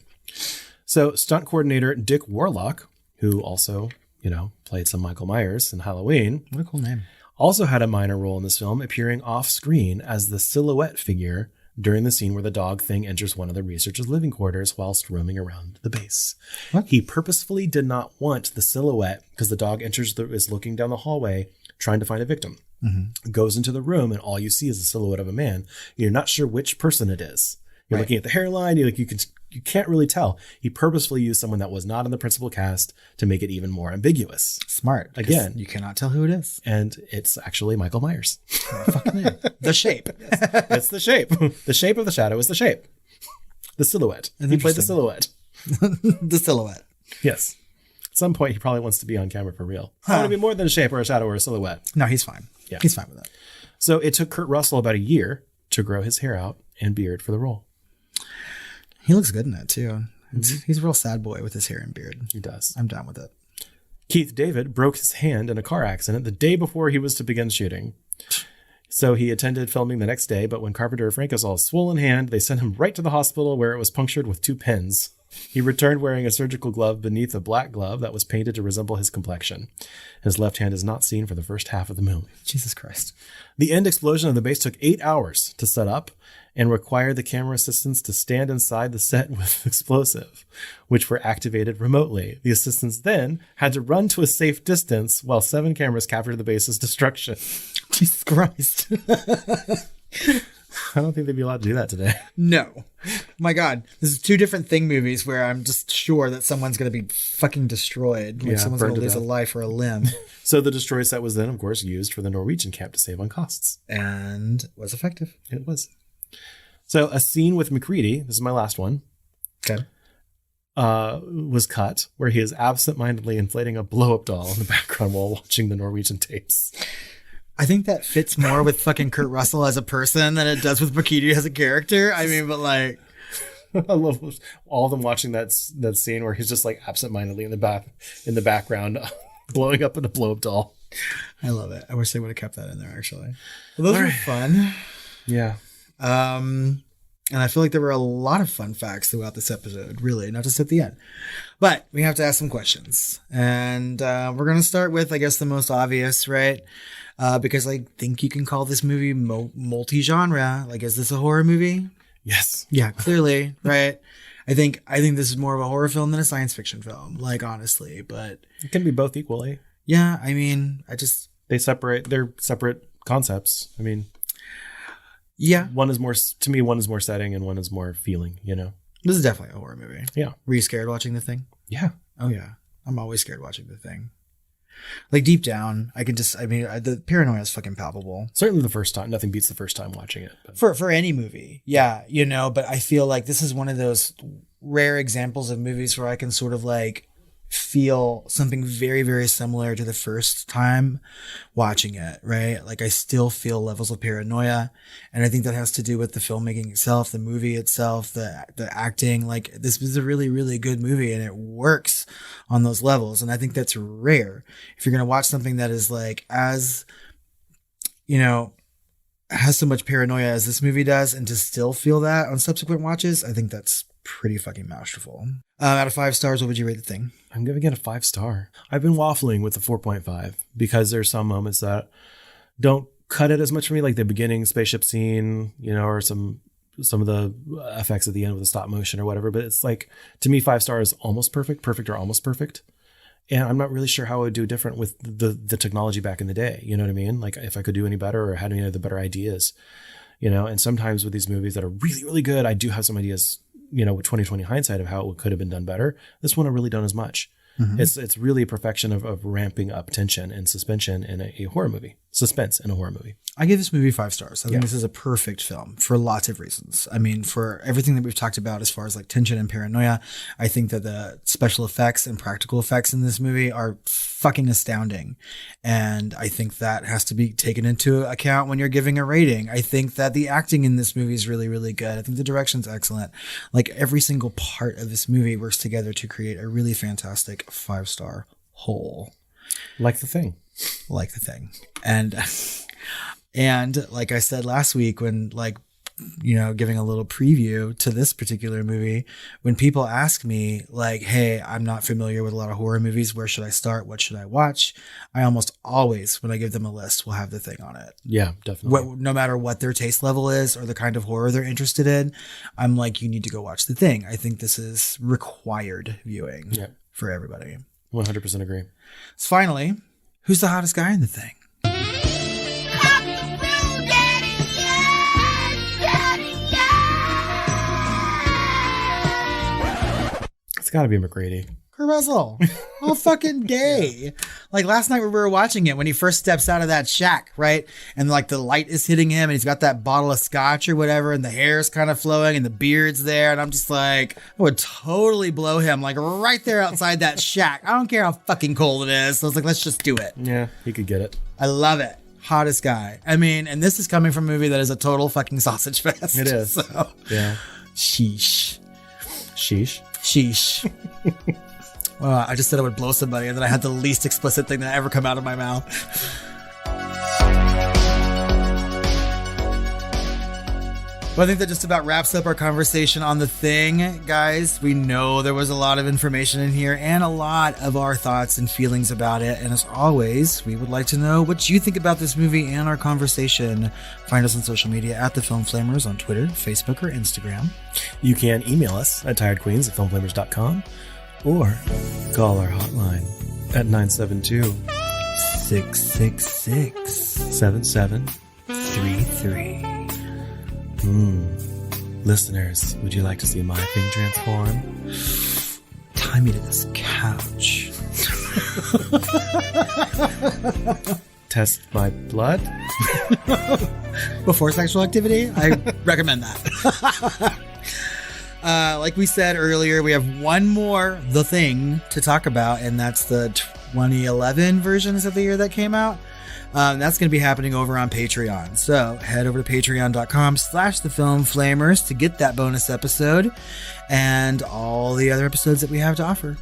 So stunt coordinator Dick Warlock, who also, played some Michael Myers in Halloween. What a cool name. Also had a minor role in this film, appearing off screen as the silhouette figure during the scene where the dog thing enters one of the researchers' living quarters whilst roaming around the base. What? He purposefully did not want the silhouette because the dog is looking down the hallway trying to find a victim. Mm-hmm. Goes into the room and all you see is the silhouette of a man. You're not sure which person it is. You're looking at the hairline. You can't really tell. He purposefully used someone that was not in the principal cast to make it even more ambiguous. Smart. Again, you cannot tell who it is. And it's actually Michael Myers. The shape. It's the shape. The shape of the shadow is the shape. The silhouette. He played the silhouette. The silhouette. Yes. At some point, he probably wants to be on camera for real. I want to be more than a shape or a shadow or a silhouette. No, he's fine. Yeah. He's fine with that. So it took Kurt Russell about a year to grow his hair out and beard for the role. He looks good in it too. He's a real sad boy with his hair and beard. He does. I'm down with it. Keith David broke his hand in a car accident the day before he was to begin shooting. So he attended filming the next day, but when Carpenter and Franco saw a swollen hand, they sent him right to the hospital where it was punctured with 2 pins. He returned wearing a surgical glove beneath a black glove that was painted to resemble his complexion. His left hand is not seen for the first half of the movie. Jesus Christ. The end explosion of the base took 8 hours to set up and required the camera assistants to stand inside the set with explosive, which were activated remotely. The assistants then had to run to a safe distance while 7 cameras captured the base's destruction. Jesus Christ. I don't think they'd be allowed to do that today. No. My God. This is 2 different Thing movies where I'm just sure that someone's going to be fucking destroyed. Like someone's going to lose a life or a limb. So the destroy set was then, of course, used for the Norwegian camp to save on costs. And was effective. It was. So a scene with Macready, this is my last one, okay, was cut where he is absentmindedly inflating a blow-up doll in the background while watching the Norwegian tapes. I think that fits more with fucking Kurt Russell as a person than it does with Macready as a character. I mean, but like... I love all of them watching that scene where he's just like absentmindedly in the background blowing up in a blow-up doll. I love it. I wish they would have kept that in there, actually. Well, those were fun. Yeah. And I feel like there were a lot of fun facts throughout this episode, really, not just at the end. But we have to ask some questions. And we're going to start with, I guess, the most obvious, right? Because I think you can call this movie multi-genre. Like, is this a horror movie? Yes. Yeah, clearly, right? I think this is more of a horror film than a science fiction film, like, honestly. But it can be both equally. Yeah, I mean, they're separate concepts. I mean... Yeah. One is more setting and one is more feeling, This is definitely a horror movie. Yeah. Were you scared watching The Thing? Yeah. Oh, yeah. I'm always scared watching The Thing. Like, deep down, the paranoia is fucking palpable. Certainly the first time. Nothing beats the first time watching it. But. For any movie. Yeah. But I feel like this is one of those rare examples of movies where I can sort of like feel something very, very similar to the first time watching it, right? Like I still feel levels of paranoia. And I think that has to do with the filmmaking itself, the movie itself, the acting. Like this is a really, really good movie and it works on those levels. And I think that's rare. If you're going to watch something that is like as, has so much paranoia as this movie does and to still feel that on subsequent watches, I think that's pretty fucking masterful. Out of 5 stars, what would you rate The Thing? I'm giving it a 5 star. I've been waffling with the 4.5 because there's some moments that don't cut it as much for me, like the beginning spaceship scene, or some of the effects at the end with the stop motion or whatever. But it's like, to me, 5 stars is almost perfect or almost perfect. And I'm not really sure how I would do different with the technology back in the day. You know what I mean? Like if I could do any better or had any of the better ideas, and sometimes with these movies that are really, really good, I do have some ideas, with 2020 hindsight of how it could have been done better. This one I really don't as much. Mm-hmm. It's really a perfection of ramping up tension and suspension in a horror movie. Suspense in a horror movie. I give this movie 5 stars. I think this is a perfect film for lots of reasons. I mean, for everything that we've talked about as far as like tension and paranoia, I think that the special effects and practical effects in this movie are fucking astounding. And I think that has to be taken into account when you're giving a rating. I think that the acting in this movie is really, really good. I think the direction's excellent. Like every single part of this movie works together to create a really fantastic 5-star whole. Like The Thing. And like I said last week, when giving a little preview to this particular movie, when people ask me like, hey, I'm not familiar with a lot of horror movies, where should I start? What should I watch? I almost always, when I give them a list, will have The Thing on it. Yeah, definitely. No matter what their taste level is or the kind of horror they're interested in, I'm like, you need to go watch The Thing. I think this is required viewing for everybody. 100% agree. So finally, who's the hottest guy in The Thing? It's got to be McGrady. Kurt Russell. All fucking day. Like last night when we were watching it, when he first steps out of that shack, right? And like the light is hitting him and he's got that bottle of scotch or whatever and the hair's kind of flowing and the beard's there. And I'm just like, I would totally blow him like right there outside that shack. I don't care how fucking cold it is. So I was like, let's just do it. Yeah, he could get it. I love it. Hottest guy. I mean, and this is coming from a movie that is a total fucking sausage fest. It is. So, yeah. Sheesh. Well, I just said I would blow somebody, and then I had the least explicit thing that ever come out of my mouth. Well, I think that just about wraps up our conversation on The Thing, guys. We know there was a lot of information in here and a lot of our thoughts and feelings about it. And as always, we would like to know what you think about this movie and our conversation. Find us on social media at The Film Flamers on Twitter, Facebook, or Instagram. You can email us at tiredqueens@filmflamers.com or call our hotline at 972-666-7733. Listeners, would you like to see my thing transform? Tie me to this couch. Test my blood? Before sexual activity? I recommend that. Like we said earlier, we have one more The Thing to talk about, and that's the 2011 version. Is that the year that came out? That's going to be happening over on Patreon. So head over to patreon.com/thefilmflamers to get that bonus episode and all the other episodes that we have to offer.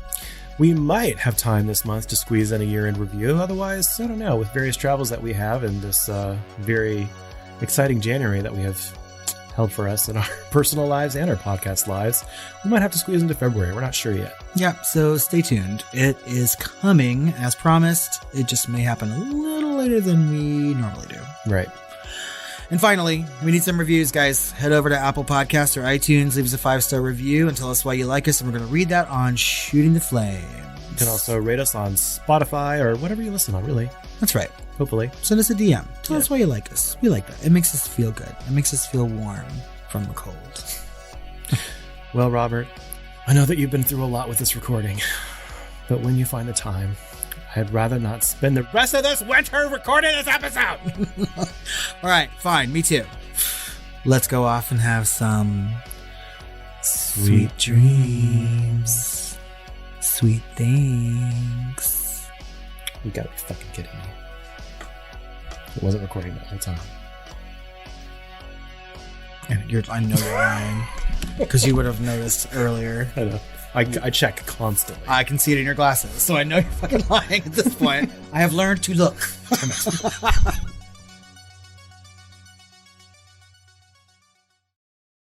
We might have time this month to squeeze in a year-end review. Otherwise, I don't know. With various travels that we have and this very exciting January that we have held for us in our personal lives and our podcast lives, we might have to squeeze into February. We're not sure yet. Yeah, so stay tuned. It is coming as promised. It just may happen a little later than we normally do. Right. And finally, we need some reviews, guys. Head over to Apple Podcasts or iTunes, leave us a 5-star review and tell us why you like us, and we're going to read that on Shooting the Flames. You can also rate us on Spotify or whatever you listen on, really. That's right. Hopefully. Send us a DM. Tell us why you like us. We like that. It makes us feel good. It makes us feel warm from the cold. Well, Robert, I know that you've been through a lot with this recording, but when you find the time, I'd rather not spend the rest of this winter recording this episode. All right, fine. Me too. Let's go off and have some sweet dreams. Sweet things. You gotta be fucking kidding me. It wasn't recording that whole time. And I know you're lying. Because you would have noticed earlier. I know. I check constantly. I can see it in your glasses, so I know you're fucking lying at this point. I have learned to look.